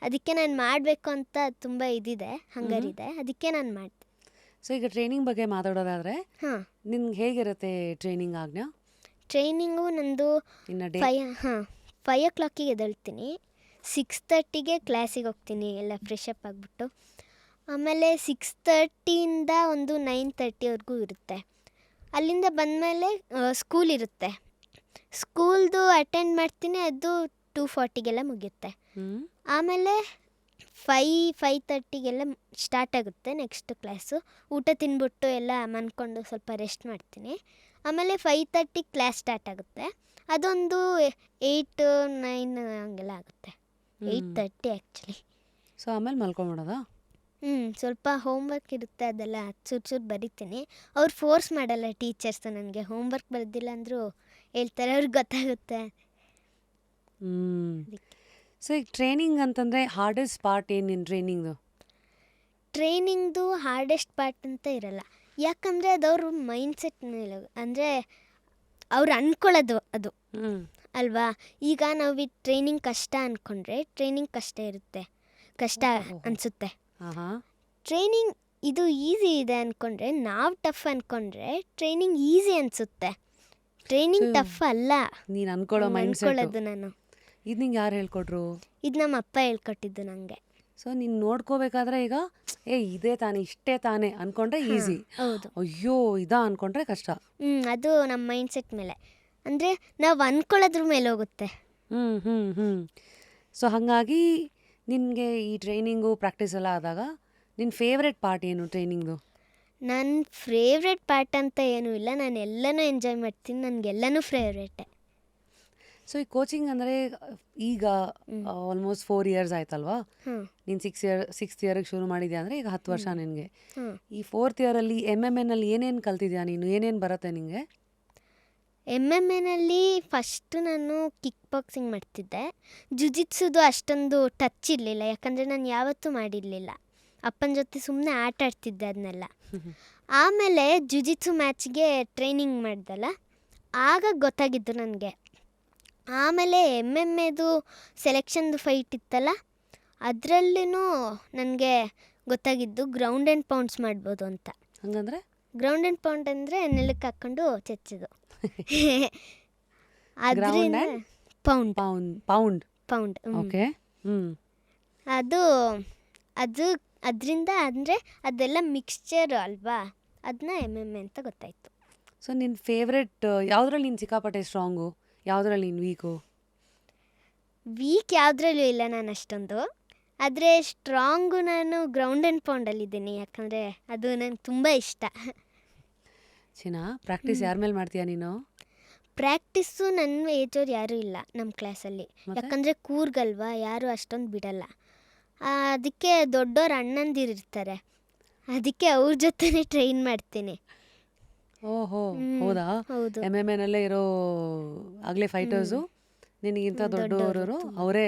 ಅದಕ್ಕೆ ನಾನು ಮಾಡಬೇಕು ಅಂತ ತುಂಬ ಇದಿದೆ, ಹಂಗಾರಿದೆ, ಅದಕ್ಕೆ ನಾನು ಮಾಡಿದೆ. ಸೊ ಈಗ ಟ್ರೈನಿಂಗ್ ಬಗ್ಗೆ ಮಾತಾಡೋದಾದರೆ, ನಿನ್ಗೆ ಹೇಗಿರುತ್ತೆ ಟ್ರೈನಿಂಗ್ ಆಜ್ಞಾ? ಟ್ರೈನಿಂಗು ನಂದು 5 o'clock ಎದ್ದೇಳ್ತೀನಿ, 6:30ಗೆ ಕ್ಲಾಸಿಗೆ ಹೋಗ್ತೀನಿ, ಎಲ್ಲ ಫ್ರೆಶ್ ಅಪ್ ಆಗಿಬಿಟ್ಟು. ಆಮೇಲೆ 6:30ಇಂದ ಒಂದು 9:30ವರೆಗೂ ಇರುತ್ತೆ. ಅಲ್ಲಿಂದ ಬಂದಮೇಲೆ ಸ್ಕೂಲ್ ಇರುತ್ತೆ, ಸ್ಕೂಲ್ದು ಅಟೆಂಡ್ ಮಾಡ್ತೀನಿ, ಅದು 2:40ಗೆಲ್ಲ ಮುಗಿಯುತ್ತೆ. ಆಮೇಲೆ 5:30ಗೆಲ್ಲ ಸ್ಟಾರ್ಟ್ ಆಗುತ್ತೆ ನೆಕ್ಸ್ಟ್ ಕ್ಲಾಸು. ಊಟ ತಿನ್ಬಿಟ್ಟು ಎಲ್ಲ ಮನ್ಕೊಂಡು ಸ್ವಲ್ಪ ರೆಸ್ಟ್ ಮಾಡ್ತೀನಿ. ಆಮೇಲೆ 5:30 ಕ್ಲಾಸ್ ಸ್ಟಾರ್ಟ್ ಆಗುತ್ತೆ, ಅದೊಂದು 8-9 ಹಂಗೆಲ್ಲ ಆಗುತ್ತೆ. 8:30 ಆ್ಯಕ್ಚುಲಿ. ಸೊ ಆಮೇಲೆ ಮಲ್ಕೊಂಬಿಡೋದಾ? ಸ್ವಲ್ಪ ಹೋಮ್ವರ್ಕ್ ಇರುತ್ತೆ, ಅದೆಲ್ಲ ಚೂರು ಬರಿತೀನಿ. ಅವ್ರು ಫೋರ್ಸ್ ಮಾಡಲ್ಲ ಟೀಚರ್ಸು, ನನಗೆ ಹೋಮ್ವರ್ಕ್ ಬರೆದಿಲ್ಲ ಅಂದರೂ ಹೇಳ್ತಾರೆ, ಅವ್ರಿಗೆ ಗೊತ್ತಾಗುತ್ತೆ. ಸೊ ಈಗ ಟ್ರೈನಿಂಗ್ ಅಂತಂದರೆ ಹಾರ್ಡೆಸ್ಟ್ ಪಾರ್ಟ್ ಏನು ನಿನ್ನ ಟ್ರೈನಿಂಗ್ದು? ಟ್ರೈನಿಂಗ್ದು ಹಾರ್ಡೆಸ್ಟ್ ಪಾರ್ಟ್ ಅಂತ ಇರಲ್ಲ, ಯಾಕಂದರೆ ಅದು ಅವ್ರ ಮೈಂಡ್ಸೆಟ್ ಮೇಲೆ, ಅಂದರೆ ಅವ್ರು ಅಂದ್ಕೊಳ್ಳೋದು ಅದು ಅಲ್ವಾ? ಈಗ ನಾವು ಈ ಟ್ರೈನಿಂಗ್ ಕಷ್ಟ ಅಂದ್ಕೊಂಡ್ರೆ ಟ್ರೈನಿಂಗ್ ಕಷ್ಟ ಇರುತ್ತೆ, ಕಷ್ಟ ಅನಿಸುತ್ತೆ. ಟ್ರೈನಿಂಗ್ ಇದು ಈಸಿ ಇದೆ ಅಂದ್ಕೊಂಡ್ರೆ, ನಾವು ಟಫ್ ಅಂದ್ಕೊಂಡ್ರೆ ಟ್ರೈನಿಂಗ್ ಈಸಿ ಅನಿಸುತ್ತೆ. ಟ್ರೈನಿಂಗ್ ಟಫ್ ಅಲ್ಲ ನೀನು ಅನ್ಕೊಳ್ಳೋದು. ನಾನು ಇದು ನಿಂಗೆ ಯಾರು ಹೇಳ್ಕೊಟ್ರು? ಇದು ನಮ್ಮ ಅಪ್ಪ ಹೇಳ್ಕೊಟ್ಟಿದ್ದು ನನಗೆ. ಸೊ ನೀನು ನೋಡ್ಕೋಬೇಕಾದ್ರೆ ಈಗ ಇದೇ ತಾನೇ, ಇಷ್ಟೇ ತಾನೇ ಅನ್ಕೊಂಡ್ರೆ ಈಸಿ. ಹೌದು. ಅಯ್ಯೋ ಇದಾ ಅನ್ಕೊಂಡ್ರೆ ಕಷ್ಟ. ಅದು ನಮ್ಮ ಮೈಂಡ್ಸೆಟ್ ಮೇಲೆ, ಅಂದರೆ ನಾವು ಅಂದ್ಕೊಳ್ಳೋದ್ರ ಮೇಲೆ ಹೋಗುತ್ತೆ. ಸೊ ಹಾಗಾಗಿ ನಿನಗೆ ಈ ಟ್ರೈನಿಂಗು ಪ್ರಾಕ್ಟೀಸ್ ಎಲ್ಲ ಆದಾಗ ನಿನ್ನ ಫೇವ್ರೆಟ್ ಪಾರ್ಟ್ ಏನು ಟ್ರೈನಿಂಗ್ದು? ನನ್ನ ಫೇವ್ರೆಟ್ ಪಾರ್ಟ್ ಅಂತ ಏನೂ ಇಲ್ಲ, ನಾನು ಎಲ್ಲನೂ ಎಂಜಾಯ್ ಮಾಡ್ತೀನಿ, ನನಗೆಲ್ಲನೂ ಫೇವ್ರೇಟೆ. ಸೊ ಈ ಕೋಚಿಂಗ್ ಅಂದರೆ ಈಗ ಆಲ್ಮೋಸ್ಟ್ 4 years ಆಯ್ತಲ್ವಾ? ನೀನು 6th ಇಯರ್ಗೆ ಶುರು ಮಾಡಿದ್ಯಾ ಅಂದರೆ ಈಗ 10 ವರ್ಷ ನಿನಗೆ. ಈ 4th ಇಯರಲ್ಲಿ MMA ಏನೇನು ಕಲ್ತಿದ್ಯಾ ನೀನು? ಏನೇನು ಬರುತ್ತೆ ನಿನಗೆ? MMA ಫಸ್ಟು ನಾನು ಕಿಕ್ ಬಾಕ್ಸಿಂಗ್ ಮಾಡ್ತಿದ್ದೆ. ಜುಜಿಟ್ಸುದು ಅಷ್ಟೊಂದು ಟಚ್ ಇರಲಿಲ್ಲ, ಯಾಕಂದರೆ ನಾನು ಯಾವತ್ತೂ ಮಾಡಿರಲಿಲ್ಲ. ಅಪ್ಪನ ಜೊತೆ ಸುಮ್ಮನೆ ಆಟ ಆಡ್ತಿದ್ದೆ ಅದನ್ನೆಲ್ಲ. ಆಮೇಲೆ ಜುಜಿಟ್ಸು ಮ್ಯಾಚ್ಗೆ ಟ್ರೈನಿಂಗ್ ಮಾಡ್ದಲ್ಲ, ಆಗ ಗೊತ್ತಾಗಿದ್ದು ನನಗೆ. ಆಮೇಲೆ MMAದು ಸೆಲೆಕ್ಷನ್ದು ಫೈಟ್ ಇತ್ತಲ್ಲ, ಅದರಲ್ಲೂ ನನಗೆ ಗೊತ್ತಾಗಿದ್ದು ಗ್ರೌಂಡ್ ಆ್ಯಂಡ್ ಪೌಂಡ್ಸ್ ಮಾಡ್ಬೋದು ಅಂತ. ಹಂಗಂದ್ರೆ ಗ್ರೌಂಡ್ ಆ್ಯಂಡ್ ಪೌಂಡ್ ಅಂದರೆ ನೆಲಕ್ಕೆ ಹಾಕ್ಕೊಂಡು ಚೆಚ್ಚೋದು. Ground and pound okay. ಅದು ಅದರಿಂದ ಅಂದರೆ ಅದೆಲ್ಲ ಮಿಕ್ಸ್ಚರ್ ಅಲ್ವಾ, ಅದನ್ನ MMA ಅಂತ ಗೊತ್ತಾಯಿತು. ಸೊ ನಿನ್ನ ಫೇವ್ರೆಟ್ ಯಾವುದ್ರಲ್ಲಿ ನೀನು ಸಿಕ್ಕಾಪಟ್ಟೆ ಸ್ಟ್ರಾಂಗು, ಯಾವುದ್ರಲ್ಲಿ ನೀನು ವೀಕ್ ಯಾವುದ್ರಲ್ಲೂ ಇಲ್ಲ ನಾನು ಅಷ್ಟೊಂದು. ಆದರೆ ಸ್ಟ್ರಾಂಗು ನಾನು ಗ್ರೌಂಡ್ ಆ್ಯಂಡ್ ಪೌಂಡಲ್ಲಿದ್ದೀನಿ, ಯಾಕಂದರೆ ಅದು ನನಗೆ ತುಂಬ ಇಷ್ಟ. ಪ್ರಾಕ್ಟೀಸ್ ಯಾರ ಮೇಲೆ ಮಾಡ್ತೀಯಾ ನೀನು? ಪ್ರಾಕ್ಟೀಸು ನನ್ನ ಏಜವ್ರು ಯಾರೂ ಇಲ್ಲ ನಮ್ಮ ಕ್ಲಾಸಲ್ಲಿ, ಯಾಕಂದರೆ ಕೂರ್ಗಲ್ವಾ, ಯಾರೂ ಅಷ್ಟೊಂದು ಬಿಡಲ್ಲ. ಅದಕ್ಕೆ ದೊಡ್ಡವ್ರ ಅಣ್ಣಂದಿರಿರ್ತಾರೆ, ಅದಕ್ಕೆ ಅವ್ರ ಜೊತೆನೇ ಟ್ರೈನ್ ಮಾಡ್ತೀನಿ. ಓಹೋ ಹೌದಾ? ಹೌದು. MMA ಇರೋ ಆಗಲೇ ಫೈಟರ್ಸು ನಿನಗಿಂತ ದೊಡ್ಡವರು ಅವರೇ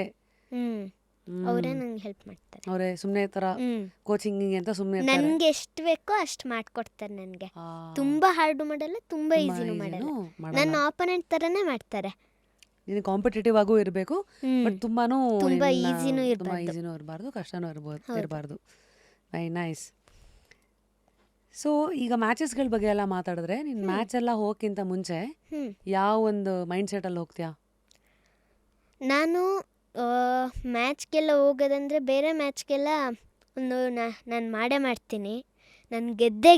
ಅವರೇ ನಂಗೆ ಹೆಲ್ಪ್ ಮಾಡ್ತಾರೆ. ಅವರೇ ಸುಮ್ಮನೆ ಥರ ಕೋಚಿಂಗಿಗೆ ಅಂತ ಸುಮ್ಮನೆ ನನಗೆ ಎಷ್ಟು ಬೇಕೋ ಅಷ್ಟು ಮಾಡಿಕೊಡ್ತಾರೆ. ನನಗೆ ತುಂಬ ಹಾರ್ಡು ಮಾಡಲ್ಲ, ತುಂಬ ಈಸಿನೂ ಮಾಡಲ್ಲ. ನನ್ನ ಆಪೋನೆಂಟ್ ಥರನೇ ಮಾಡ್ತಾರೆ. ನೀನು ಕಾಂಪಿಟೇಟಿವ್ ಆಗೂ ಇರಬೇಕು, ಬಟ್ ತುಂಬ ಈಸಿನೂ ಇರಬಾರ್ದು, ಕಷ್ಟನೂ ಇರಬಾರ್ದು. Very nice. ಸೊ ಈಗ ಮ್ಯಾಚಸ್ಗಳ ಬಗ್ಗೆ ಎಲ್ಲ ಮಾತಾಡಿದ್ರೆ, ನೀನು ಮ್ಯಾಚ್ ಎಲ್ಲ ಹೋಗೋಕ್ಕಿಂತ ಮುಂಚೆ ಯಾವ ಒಂದು ಮೈಂಡ್ ಸೆಟಲ್ಲಿ ಹೋಗ್ತೀಯಾ? ನಾನು ಮ್ಯಾಚ್ಗೆಲ್ಲ ಹೋಗೋದಂದರೆ ಬೇರೆ ಮ್ಯಾಚ್ಗೆಲ್ಲ ಒಂದು ನಾನು ಮಾಡ್ತೀನಿ, ನಾನು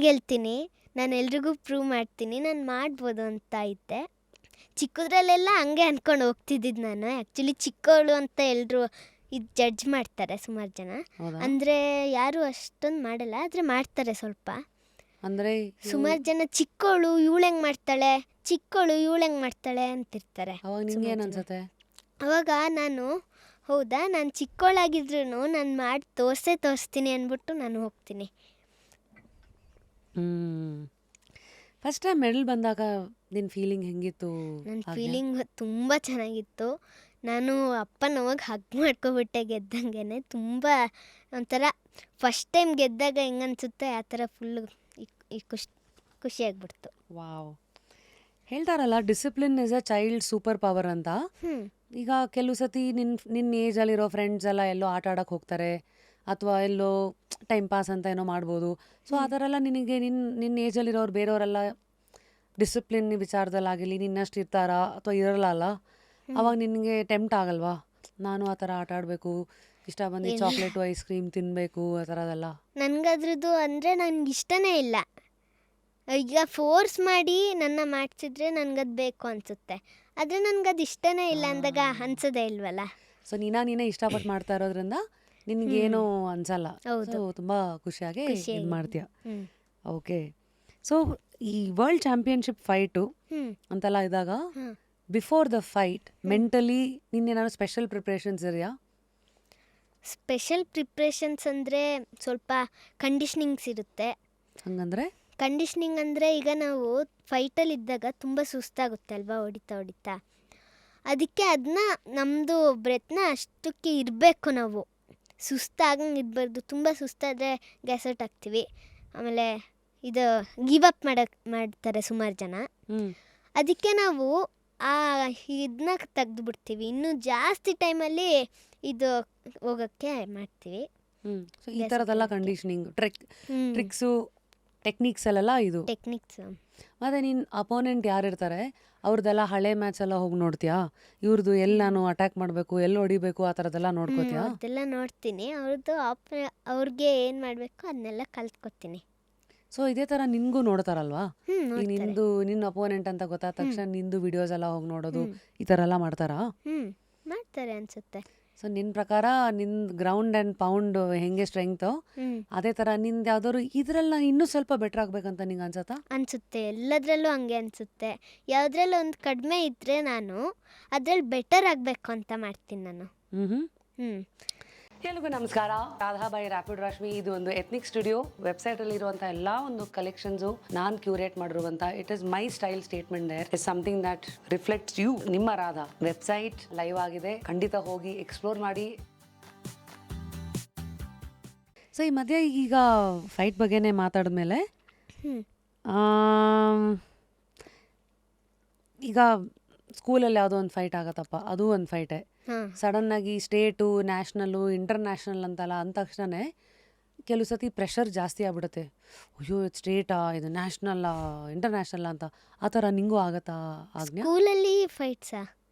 ಗೆಲ್ತೀನಿ, ನಾನು ಎಲ್ರಿಗೂ ಪ್ರೂವ್ ಮಾಡ್ತೀನಿ, ನಾನು ಮಾಡ್ಬೋದು ಅಂತ ಇದ್ದೆ. ಚಿಕ್ಕದ್ರಲ್ಲೆಲ್ಲ ಹಂಗೆ ಅಂದ್ಕೊಂಡು ಹೋಗ್ತಿದ್ದಿದ್ದು ನಾನು. ಆ್ಯಕ್ಚುಲಿ ಚಿಕ್ಕವಳು ಅಂತ ಎಲ್ಲರೂ ಇದು ಜಡ್ಜ್ ಮಾಡ್ತಾರೆ ಸುಮಾರು ಜನ. ಅಂದರೆ ಯಾರು ಅಷ್ಟೊಂದು ಮಾಡಲ್ಲ, ಆದರೆ ಮಾಡ್ತಾರೆ ಸ್ವಲ್ಪ. ಅಂದರೆ ಸುಮಾರು ಜನ ಚಿಕ್ಕವಳು ಇವಳು ಹೆಂಗೆ ಮಾಡ್ತಾಳೆ ಅಂತಿರ್ತಾರೆ. ಅವಾಗ ನಿಂಗೆ ಏನು ಅನ್ಸುತ್ತೆ? ಅವಾಗ ನಾನು ಹೌದಾ, ನಾನು ಚಿಕ್ಕವಳಾಗಿದ್ರು ನಾನು ಮಾಡಿ ತೋರಿಸ್ತೀನಿ ಅಂದ್ಬಿಟ್ಟು ನಾನು ಹೋಗ್ತೀನಿ. ಫಸ್ಟ್ ಟೈಮ್ ಮೆಡಲ್ ಬಂದಾಗ ನಿನ್ನ ಫೀಲಿಂಗ್ ಹೆಂಗಿತ್ತು? ನನ್ನ ಫೀಲಿಂಗ್ ತುಂಬ ಚೆನ್ನಾಗಿತ್ತು. ನಾನು ಅಪ್ಪನ ಹೋಗಿ ಹಗ್ ಮಾಡ್ಕೊಬಿಟ್ಟೆ ಗೆದ್ದಂಗೆ. ತುಂಬ ಒಂಥರ ಫಸ್ಟ್ ಟೈಮ್ ಗೆದ್ದಾಗ ಹೆಂಗೆ ಅನಿಸುತ್ತೆ ಆ ಥರ ಫುಲ್ಲು ಖುಷಿಯಾಗ್ಬಿಡ್ತು. ವಾವ್. ಹೇಳ್ತಾರಲ್ಲ discipline is a child super power ಅಂತ. ಈಗ ಕೆಲವು ಸತಿ ನಿನ್ನ ಏಜಲ್ಲಿರೋ ಫ್ರೆಂಡ್ಸ್ ಎಲ್ಲ ಎಲ್ಲೋ ಆಟ ಆಡೋಕ್ಕೆ ಹೋಗ್ತಾರೆ, ಅಥವಾ ಎಲ್ಲೋ ಟೈಮ್ ಪಾಸ್ ಅಂತ ಏನೋ ಮಾಡ್ಬೋದು. ಸೊ ಆ ಥರ ಎಲ್ಲ ನಿನಗೆ ನಿನ್ನ ಏಜಲ್ಲಿರೋರು ಬೇರೆಯವರೆಲ್ಲ ಡಿಸಿಪ್ಲಿನ್ ವಿಚಾರದಲ್ಲಾಗಿರಲಿ ನಿನ್ನಷ್ಟು ಇರ್ತಾರಾ ಅಥವಾ ಇರಲ್ಲ ಅಲ್ಲ, ಅವಾಗ ನಿನಗೆ ಟೆಂಪ್ಟ್ ಆಗಲ್ವಾ? ನಾನು ಆ ಥರ ಆಟ ಆಡಬೇಕು, ಇಷ್ಟ ಬಂದು ಚಾಕ್ಲೇಟು ಐಸ್ ಕ್ರೀಮ್ ತಿನ್ನಬೇಕು ಆ ಥರದೆಲ್ಲ? ನನಗದ್ರದ್ದು ಅಂದರೆ ನನಗೆ ಇಷ್ಟನೇ ಇಲ್ಲ. ಈಗ ಫೋರ್ಸ್ ಮಾಡಿ ನನ್ನ ಮಾಡಿಸಿದ್ರೆ ನನಗದು ಬೇಕು ಅನಿಸುತ್ತೆ, ಆದರೆ ನನಗದು ಇಷ್ಟನೇ ಇಲ್ಲ ಅಂದಾಗ ಅನ್ಸೋದೇ ಇಲ್ವಲ್ಲ. ಸೊ ನೀನೇ ಇಷ್ಟಪಟ್ಟು ಮಾಡ್ತಾ ಇರೋದ್ರಿಂದ ನಿನಗೇನೂ ಅನ್ಸಲ್ಲ. ಸೊ ತುಂಬ ಖುಷಿಯಾಗಿ ಇದು ಮಾಡ್ತೀಯ. ಓಕೆ. ಸೊ ಈ ವರ್ಲ್ಡ್ ಚಾಂಪಿಯನ್ಶಿಪ್ ಫೈಟು ಅಂತೆಲ್ಲ ಇದ್ದಾಗ ಬಿಫೋರ್ ದ ಫೈಟ್ ಮೆಂಟಲಿ ನಿನ್ನೇನಾದ್ರು ಸ್ಪೆಷಲ್ ಪ್ರಿಪ್ರೇಷನ್ಸ್ ಇದೆಯಾ? ಸ್ಪೆಷಲ್ ಪ್ರಿಪ್ರೇಷನ್ಸ್ ಅಂದರೆ ಸ್ವಲ್ಪ ಕಂಡೀಷ್ನಿಂಗ್ಸ್ ಇರುತ್ತೆ. ಹಂಗಂದರೆ ಕಂಡೀಷ್ನಿಂಗ್ ಅಂದರೆ ಈಗ ನಾವು ಫೈಟಲ್ಲಿ ಇದ್ದಾಗ ತುಂಬ ಸುಸ್ತಾಗುತ್ತೆ ಅಲ್ವಾ, ಹೊಡಿತಾ ಅದಕ್ಕೆ ಅದನ್ನ ನಮ್ಮದು ಬ್ರೆತ್ನ ಅಷ್ಟಕ್ಕೆ ಇರಬೇಕು. ನಾವು ಸುಸ್ತಾಗಂಗೆ ಇರಬಾರ್ದು. ತುಂಬ ಸುಸ್ತಾದರೆ ಗ್ಯಾಸ್ ಔಟ್ ಆಗ್ತೀವಿ. ಆಮೇಲೆ ಇದು ಗಿವ್ ಅಪ್ ಮಾಡ್ತಾರೆ ಸುಮಾರು ಜನ. ಅದಕ್ಕೆ ನಾವು ಆ ಇದನ್ನ ತೆಗೆದುಬಿಡ್ತೀವಿ. ಇನ್ನೂ ಜಾಸ್ತಿ ಟೈಮಲ್ಲಿ ಇದು ಹೋಗೋಕ್ಕೆ ಮಾಡ್ತೀವಿ. ಸೊ ಈ ಥರದ್ದೆಲ್ಲ ಜಾಸ್ತಿ ಕಂಡೀಷನಿಂಗ್ ಟ್ರಿಕ್ಸು ಟೆಕ್ನಿಕ್ಸಲ್ಲೆಲ್ಲ ಇದು. ಟೆಕ್ನಿಕ್ಸ್ ಮತ್ತು ನೀನು ಅಪೋನೆಂಟ್ ಯಾರಿರ್ತಾರೆ ಅವ್ರದ್ದೆಲ್ಲ ಹಳೆ ಮ್ಯಾಚ್ ಎಲ್ಲ ಹೋಗಿ ನೋಡ್ತೀಯಾ? ಇವ್ರದ್ದು ಎಲ್ಲಿ ನಾನು ಅಟ್ಯಾಕ್ ಮಾಡಬೇಕು, ಎಲ್ಲಿ ಹೊಡಿಬೇಕು, ಆ ಥರದ್ದೆಲ್ಲ ನೋಡ್ಕೋತೀಯಾ? ಅವ್ರದ್ದೆಲ್ಲ ನೋಡ್ತೀನಿ. ಅವ್ರಿಗೆ ಏನು ಮಾಡಬೇಕು ಅದನ್ನೆಲ್ಲ ಕಲ್ತ್ಕೊತೀನಿ. ಸೊ ಇದೇ ಥರ ನಿನಗೂ ನೋಡ್ತಾರಲ್ವಾ? ಈಗ ನೋಡ್ತಾರೆ. ನಿನ್ನ ಅಪೋನೆಂಟ್ ಅಂತ ಗೊತ್ತಾದ ತಕ್ಷಣ ನಿಂದು ವಿಡಿಯೋಸ್ ಎಲ್ಲ ಹೋಗಿ ನೋಡೋದು, ಹ್ಮ್. ಈ ಥರ ಎಲ್ಲ ಮಾಡ್ತಾರಾ? ಮಾಡ್ತಾರೆ ಅನ್ಸುತ್ತೆ. ಸೊ ನಿನ್ನ ಪ್ರಕಾರ ನಿಂದು ಗ್ರೌಂಡ್ ಆ್ಯಂಡ್ ಪೌಂಡ್ ಹೆಂಗೆ ಸ್ಟ್ರೆಂಗ್ತು, ಅದೇ ಥರ ನಿಂದು ಯಾವ್ದಾದ್ರು ಇದ್ರಲ್ಲಿ ನಾನು ಇನ್ನೂ ಸ್ವಲ್ಪ ಬೆಟ್ರ್ ಆಗ್ಬೇಕಂತ ನಿಂಗೆ ಅನ್ಸತ್ತಾ? ಅನ್ಸುತ್ತೆ, ಎಲ್ಲದರಲ್ಲೂ ಹಂಗೆ ಅನ್ಸುತ್ತೆ. ಯಾವುದ್ರಲ್ಲಿ ಒಂದು ಕಡಿಮೆ ಇದ್ದರೆ ನಾನು ಅದ್ರಲ್ಲಿ ಬೆಟರ್ ಆಗಬೇಕು ಅಂತ ಮಾಡ್ತೀನಿ ನಾನು. ಹ್ಞೂ ಎಲ್ರಿಗೂ ನಮಸ್ಕಾರ. ರಾಧಾಬಾಯಿ ರ್ಯಾಪಿಡ್ ರಶ್ಮಿ. ಇದು ಒಂದು ಎಥ್ನಿಕ್ ಸ್ಟುಡಿಯೋ. ವೆಬ್ಸೈಟಲ್ಲಿ ಇರುವಂಥ ಎಲ್ಲ ಒಂದು ಕಲೆಕ್ಷನ್ಸು ನಾನು ಕ್ಯೂರೇಟ್ ಮಾಡಿರುವಂಥ it is my style statement there is something that reflects you. ನಿಮ್ಮ ರಾಧಾ ವೆಬ್ಸೈಟ್ ಲೈವ್ ಆಗಿದೆ, ಖಂಡಿತ ಹೋಗಿ ಎಕ್ಸ್ಪ್ಲೋರ್ ಮಾಡಿ. ಸೊ ಈ ಮಧ್ಯೆ ಈಗ ಫೈಟ್ ಬಗ್ಗೆನೇ ಮಾತಾಡಿದ್ಮೇಲೆ ಹ್ಞೂ ಈಗ ಸ್ಕೂಲಲ್ಲಿ ಯಾವುದೋ ಒಂದು ಫೈಟ್ ಆಗತ್ತಪ್ಪ, ಅದು ಒಂದು ಫೈಟೇ. ಹಾಂ ಸಡನ್ನಾಗಿ ಸ್ಟೇಟು, ನ್ಯಾಷನಲ್ಲು, ಇಂಟರ್ನ್ಯಾಷನಲ್ ಅಂತಲ್ಲ ಅಂದ ತಕ್ಷಣ ಕೆಲವು ಸತಿ ಪ್ರೆಷರ್ ಜಾಸ್ತಿ ಆಗ್ಬಿಡುತ್ತೆ. ಅಯ್ಯೋ ಇದು ಸ್ಟೇಟಾ, ಇದು ನ್ಯಾಷನಲ್ಲಾ, ಇಂಟರ್ನ್ಯಾಷನಲ್ಲ ಅಂತ. ಆ ಥರ ನಿಂಗೂ ಆಗತ್ತಾ ಆಜ್ಞಾ? ಸ್ಕೂಲಲ್ಲಿ ಫೈಟ್ಸಾ?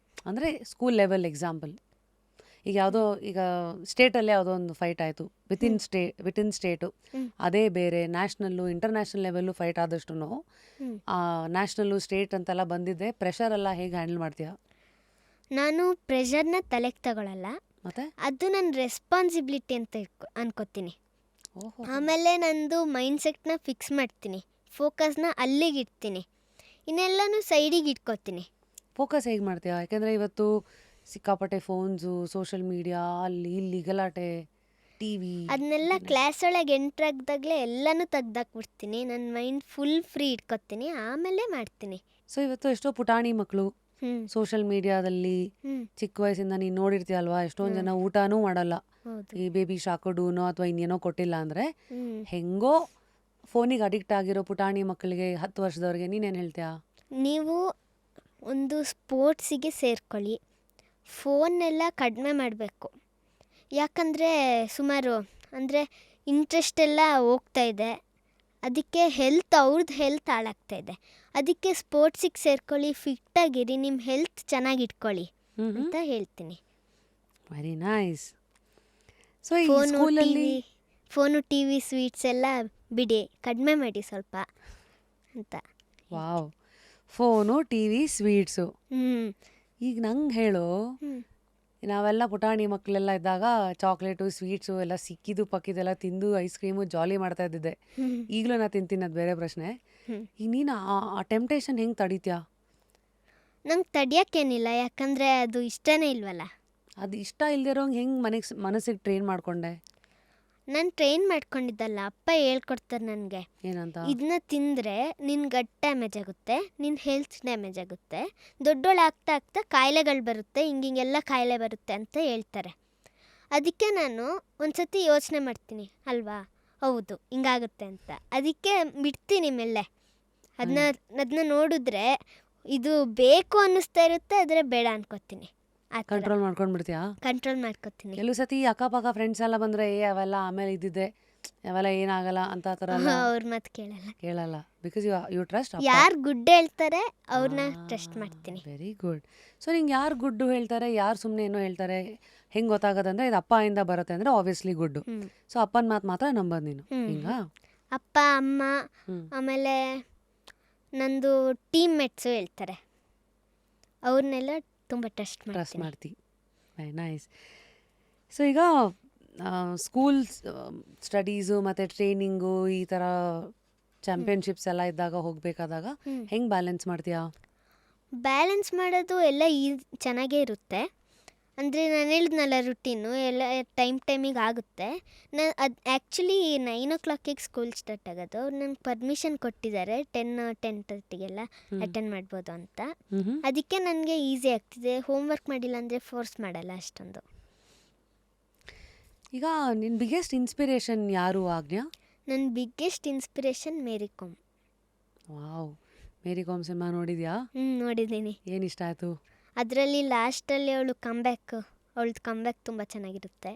ಅಂದರೆ ಸ್ಕೂಲ್ ಲೆವೆಲ್ ಎಕ್ಸಾಂಪಲ್. ಈಗ ಈಗ ಸ್ಟೇಟಲ್ಲೇ ಯಾವುದೋ ಒಂದು ಫೈಟ್ ಆಯಿತು, ವಿತಿನ್ ಸ್ಟೇಟು, ಅದೇ ಬೇರೆ ನ್ಯಾಷನಲ್ಲು ಇಂಟರ್ನ್ಯಾಷನಲ್ ಲೆವೆಲ್ಲು ಫೈಟ್ ಆದಷ್ಟು ನ್ಯಾಷನಲ್ಲು ಸ್ಟೇಟ್ ಅಂತೆಲ್ಲ ಬಂದಿದ್ದೆ, ಪ್ರೆಷರೆಲ್ಲ ಹೇಗೆ ಹ್ಯಾಂಡಲ್ ಮಾಡ್ತೀಯಾ? ನಾನು ಪ್ರೆಷರ್ನ ತಲೆಗೆ ತಗೊಳ್ಳಲ್ಲ, ಮತ್ತೆ ಅದು ನನ್ನ ರೆಸ್ಪಾನ್ಸಿಬಿಲಿಟಿ ಅಂತ ಅನ್ಕೋತೀನಿ. ಓಹೋ, ಆಮೇಲೆ ನಂದು ಮೈಂಡ್ಸೆಟ್ನ ಫಿಕ್ಸ್ ಮಾಡ್ತೀನಿ, ಫೋಕಸ್ನ ಅಲ್ಲಿಗೆ ಇಡ್ತೀನಿ, ಇನ್ನೆಲ್ಲನೂ ಸೈಡಿಗೆ ಇಟ್ಕೋತೀನಿ. ಫೋಕಸ್ ಹೇಗೆ ಮಾಡ್ತೀಯಾ? ಯಾಕೆಂದರೆ ಇವತ್ತು ಸಿಕ್ಕಾಪಟ್ಟೆ ಫೋನ್ಸು, ಸೋಷಿಯಲ್ ಮೀಡಿಯಾ, ಅಲ್ಲಿ ಇಲ್ಲಿ ಗಲಾಟೆ, ಟಿ ವಿ, ಅದನ್ನೆಲ್ಲ ಕ್ಲಾಸ್ ಒಳಗೆ ಎಂಟ್ರಾಗ್ದಾಗಲೇ ಎಲ್ಲನೂ ತೆಗ್ದಾಕ್ಬಿಡ್ತೀನಿ. ನನ್ನ ಮೈಂಡ್ ಫುಲ್ ಫ್ರೀ ಇಟ್ಕೊತೀನಿ, ಆಮೇಲೆ ಮಾಡ್ತೀನಿ. ಸೊ ಇವತ್ತು ಎಷ್ಟೋ ಪುಟಾಣಿ ಮಕ್ಕಳು ಹ್ಞೂ ಸೋಷಿಯಲ್ ಮೀಡಿಯಾದಲ್ಲಿ ಹ್ಞೂ ಚಿಕ್ಕ ವಯಸ್ಸಿಂದ ನೀನು ನೋಡಿರ್ತೀಯಲ್ವಾ, ಎಷ್ಟೊಂದು ಜನ ಊಟನೂ ಮಾಡಲ್ಲ, ಹೌದು. ಈ ಬೇಬಿ ಶಾಕೋಡೂನೋ ಅಥವಾ ಇನ್ನೇನೋ ಕೊಟ್ಟಿಲ್ಲ ಅಂದರೆ ಹ್ಞೂ ಹೆಂಗೋ ಫೋನಿಗೆ ಅಡಿಕ್ಟ್ ಆಗಿರೋ ಪುಟಾಣಿ ಮಕ್ಕಳಿಗೆ 10 ವರ್ಷದವ್ರಿಗೆ ನೀನೇನು ಹೇಳ್ತೀಯಾ? ನೀವು ಒಂದು ಸ್ಪೋರ್ಟ್ಸಿಗೆ ಸೇರ್ಕೊಳ್ಳಿ, ಫೋನ್ನೆಲ್ಲ ಕಡಿಮೆ ಮಾಡಬೇಕು. ಯಾಕಂದರೆ ಸುಮಾರು ಅಂದರೆ ಇಂಟ್ರೆಸ್ಟ್ ಎಲ್ಲ ಹೋಗ್ತಾ ಇದೆ, ಅದಕ್ಕೆ ಅವ್ರದ್ದು ಹೆಲ್ತ್ ಹಾಳಾಗ್ತಾ ಇದೆ. ಅದಕ್ಕೆ ಸ್ಪೋರ್ಟ್ಸಿಗೆ ಸೇರ್ಕೊಳ್ಳಿ, ಫಿಟ್ಟಾಗಿರಿ, ನಿಮ್ಮ ಹೆಲ್ತ್ ಚೆನ್ನಾಗಿ ಇಟ್ಕೊಳ್ಳಿ ಅಂತ ಹೇಳ್ತೀನಿ. Very nice. ಸೊ ಈ ಫೋನು ಸ್ಕೂಲಲ್ಲಿ ಟಿ ವಿ ಸ್ವೀಟ್ಸ್ ಎಲ್ಲ ಬಿಡಿ, ಕಡಿಮೆ ಮಾಡಿ ಸ್ವಲ್ಪ ಅಂತ. Wow, phone, TV, sweets. ಈಗ ನಂಗೆ ಹೇಳು, ನಾವೆಲ್ಲ ಪುಟಾಣಿ ಮಕ್ಕಳೆಲ್ಲ ಇದ್ದಾಗ ಚಾಕ್ಲೇಟು, ಸ್ವೀಟ್ಸು ಎಲ್ಲ ಸಿಕ್ಕಿದ್ದು ಪಕ್ಕಿದ್ದೆಲ್ಲ ತಿಂದು ಐಸ್ ಕ್ರೀಮು ಜಾಲಿ ಮಾಡ್ತಾ ಇದ್ದಿದ್ದೆ. ಈಗಲೂ ನಾ ತಿಂತೀನಿ, ಅದು ಬೇರೆ ಪ್ರಶ್ನೆ. ಈಗ ನೀನು ಆ ಟೆಂಪ್ಟೇಷನ್ ಹೆಂಗೆ ತಡಿತೀಯಾ? ನಂಗೆ ತಡಿಯೋಕ್ಕೇನಿಲ್ಲ, ಯಾಕಂದರೆ ಅದು ಇಷ್ಟನೇ ಇಲ್ವಲ್ಲ. ಅದು ಇಷ್ಟ ಇಲ್ದಿರೋಂಗೆ ಹೆಂಗೆ ಮನಸ್ಸಿಗೆ ಟ್ರೈನ್ ಮಾಡ್ಕೊಂಡೆ? ನಾನು ಟ್ರೈನ್ ಮಾಡ್ಕೊಂಡಿದ್ದಲ್ಲ, ಅಪ್ಪ ಹೇಳ್ಕೊಡ್ತಾರೆ ನನಗೆ. ಏನಂತ? ಇದನ್ನ ತಿಂದರೆ ನಿನ್ನ ಗಟ್ ಡ್ಯಾಮೇಜ್ ಆಗುತ್ತೆ, ನಿನ್ನ ಹೆಲ್ತ್ ಡ್ಯಾಮೇಜ್ ಆಗುತ್ತೆ, ದೊಡ್ಡೋಳು ಆಗ್ತಾ ಆಗ್ತಾ ಕಾಯಿಲೆಗಳು ಬರುತ್ತೆ, ಹಿಂಗೆಲ್ಲ ಕಾಯಿಲೆ ಬರುತ್ತೆ ಅಂತ ಹೇಳ್ತಾರೆ. ಅದಕ್ಕೆ ನಾನು ಒಂದ್ಸತಿ ಯೋಚನೆ ಮಾಡ್ತೀನಿ ಅಲ್ವಾ, ಹೌದು ಹಿಂಗಾಗುತ್ತೆ ಅಂತ, ಅದಕ್ಕೆ ಬಿಡ್ತೀನಿ ಮೆಲ್ಲೆ. ಅದನ್ನ ನೋಡಿದ್ರೆ ಇದು ಬೇಕು ಅನ್ನಿಸ್ತಾ ಇರುತ್ತೆ, ಆದರೆ ಬೇಡ ಅನ್ಕೋತೀನಿ. ಕಂಟ್ರೋಲ್ ಮಾಡ್ಕೊಂಡ್ಬಿಡ್ತೀಯಾ? ಕಂಟ್ರೋಲ್ ಮಾಡ್ಕೋತೀನಿ. ಕೆಲವು ಸತಿ ಅಕ್ಕಪಕ್ಕ ಫ್ರೆಂಡ್ಸ್ ಎಲ್ಲ ಬಂದರೆ ಅವೆಲ್ಲ ಆಮೇಲೆ ಇದ್ದಿದ್ದೆ, ಅವೆಲ್ಲ ಏನಾಗಲ್ಲ ಅಂತ ಆ ಥರ ಅವ್ರ ಮಾತು ಕೇಳಲ್ಲ. ಬಿಕಾಸ್ ಯು ಟ್ರಸ್ಟ್ ಯಾರು ಗುಡ್ ಹೇಳ್ತಾರೆ ಅವ್ರನ್ನ ಟ್ರಸ್ಟ್ ಮಾಡ್ತೀನಿ. Very good. ಸೊ ನಿಂಗೆ ಯಾರು ಗುಡ್ಡು ಹೇಳ್ತಾರೆ, ಯಾರು ಸುಮ್ಮನೆ ಏನೋ ಹೇಳ್ತಾರೆ, ಹೆಂಗೆ ಗೊತ್ತಾಗೋದಂದ್ರೆ ಇದು ಅಪ್ಪ ಇಂದ ಬರುತ್ತೆ ಅಂದರೆ ಆಬ್ವಿಯಸ್ಲಿ ಗುಡ್ಡು. ಸೊ ಅಪ್ಪನ ಮಾತು ಮಾತ್ರ ನಂಬೋದು ನೀನು ಹಿಂಗ? ಅಪ್ಪ, ಅಮ್ಮ, ಆಮೇಲೆ ನಂದು ಟೀಮ್ ಮೇಟ್ಸು ಹೇಳ್ತಾರೆ, ಅವ್ರನ್ನೆಲ್ಲ ತುಂಬ ಟ್ರಸ್ಟ್ ಮಾಡ್ತಿ. Very nice. ಸೊ ಈಗ ಸ್ಕೂಲ್ ಸ್ಟಡೀಸು ಮತ್ತು ಟ್ರೈನಿಂಗು ಈ ಥರ ಚಾಂಪಿಯನ್ಶಿಪ್ಸ್ ಎಲ್ಲ ಇದ್ದಾಗ ಹೋಗಬೇಕಾದಾಗ ಹೆಂಗೆ ಬ್ಯಾಲೆನ್ಸ್ ಮಾಡ್ತೀಯಾ? ಬ್ಯಾಲೆನ್ಸ್ ಮಾಡೋದು ಎಲ್ಲ ಚೆನ್ನಾಗೇ ಇರುತ್ತೆ. ಅಂದರೆ ನಾನು ಹೇಳಿದ್ನಲ್ಲ ರುಟೀನು ಎಲ್ಲ ಟೈಮಿಗೆ ಆಗುತ್ತೆ. ನಾನು ಅದು ಆ್ಯಕ್ಚುಲಿ 9 o'clock ಸ್ಕೂಲ್ ಸ್ಟಾರ್ಟ್ ಆಗೋದು. ಅವ್ರು ನನಗೆ ಪರ್ಮಿಷನ್ ಕೊಟ್ಟಿದ್ದಾರೆ 10:30 ಅಟೆಂಡ್ ಮಾಡ್ಬೋದು ಅಂತ. ಅದಕ್ಕೆ ನನಗೆ ಈಸಿ ಆಗ್ತಿದೆ. ಹೋಮ್ವರ್ಕ್ ಮಾಡಿಲ್ಲ ಅಂದರೆ ಫೋರ್ಸ್ ಮಾಡಲ್ಲ ಅಷ್ಟೊಂದು. ಈಗ ನಿನ್ನ ಬಿಗ್ಗೆಸ್ಟ್ ಇನ್ಸ್ಪಿರೇಷನ್ ಯಾರು ಆಜ್ಞಾ? ನನ್ನ ಬಿಗ್ಗೆಸ್ಟ್ ಇನ್ಸ್ಪಿರೇಷನ್ ಮೇರಿ ಕೋಮ್. ವಾವ್, ಮೇರಿ ಕಾಮ್ ಸಿನಿಮಾ ನೋಡಿದ್ಯಾ? ನೋಡಿದ್ದೀನಿ. ಏನು ಇಷ್ಟ ಆಯಿತು? ಅದರಲ್ಲಿ ಲಾಸ್ಟಲ್ಲಿ ಅವಳದು ಕಂಬ್ಯಾಕ್ ತುಂಬ ಚೆನ್ನಾಗಿರುತ್ತೆ.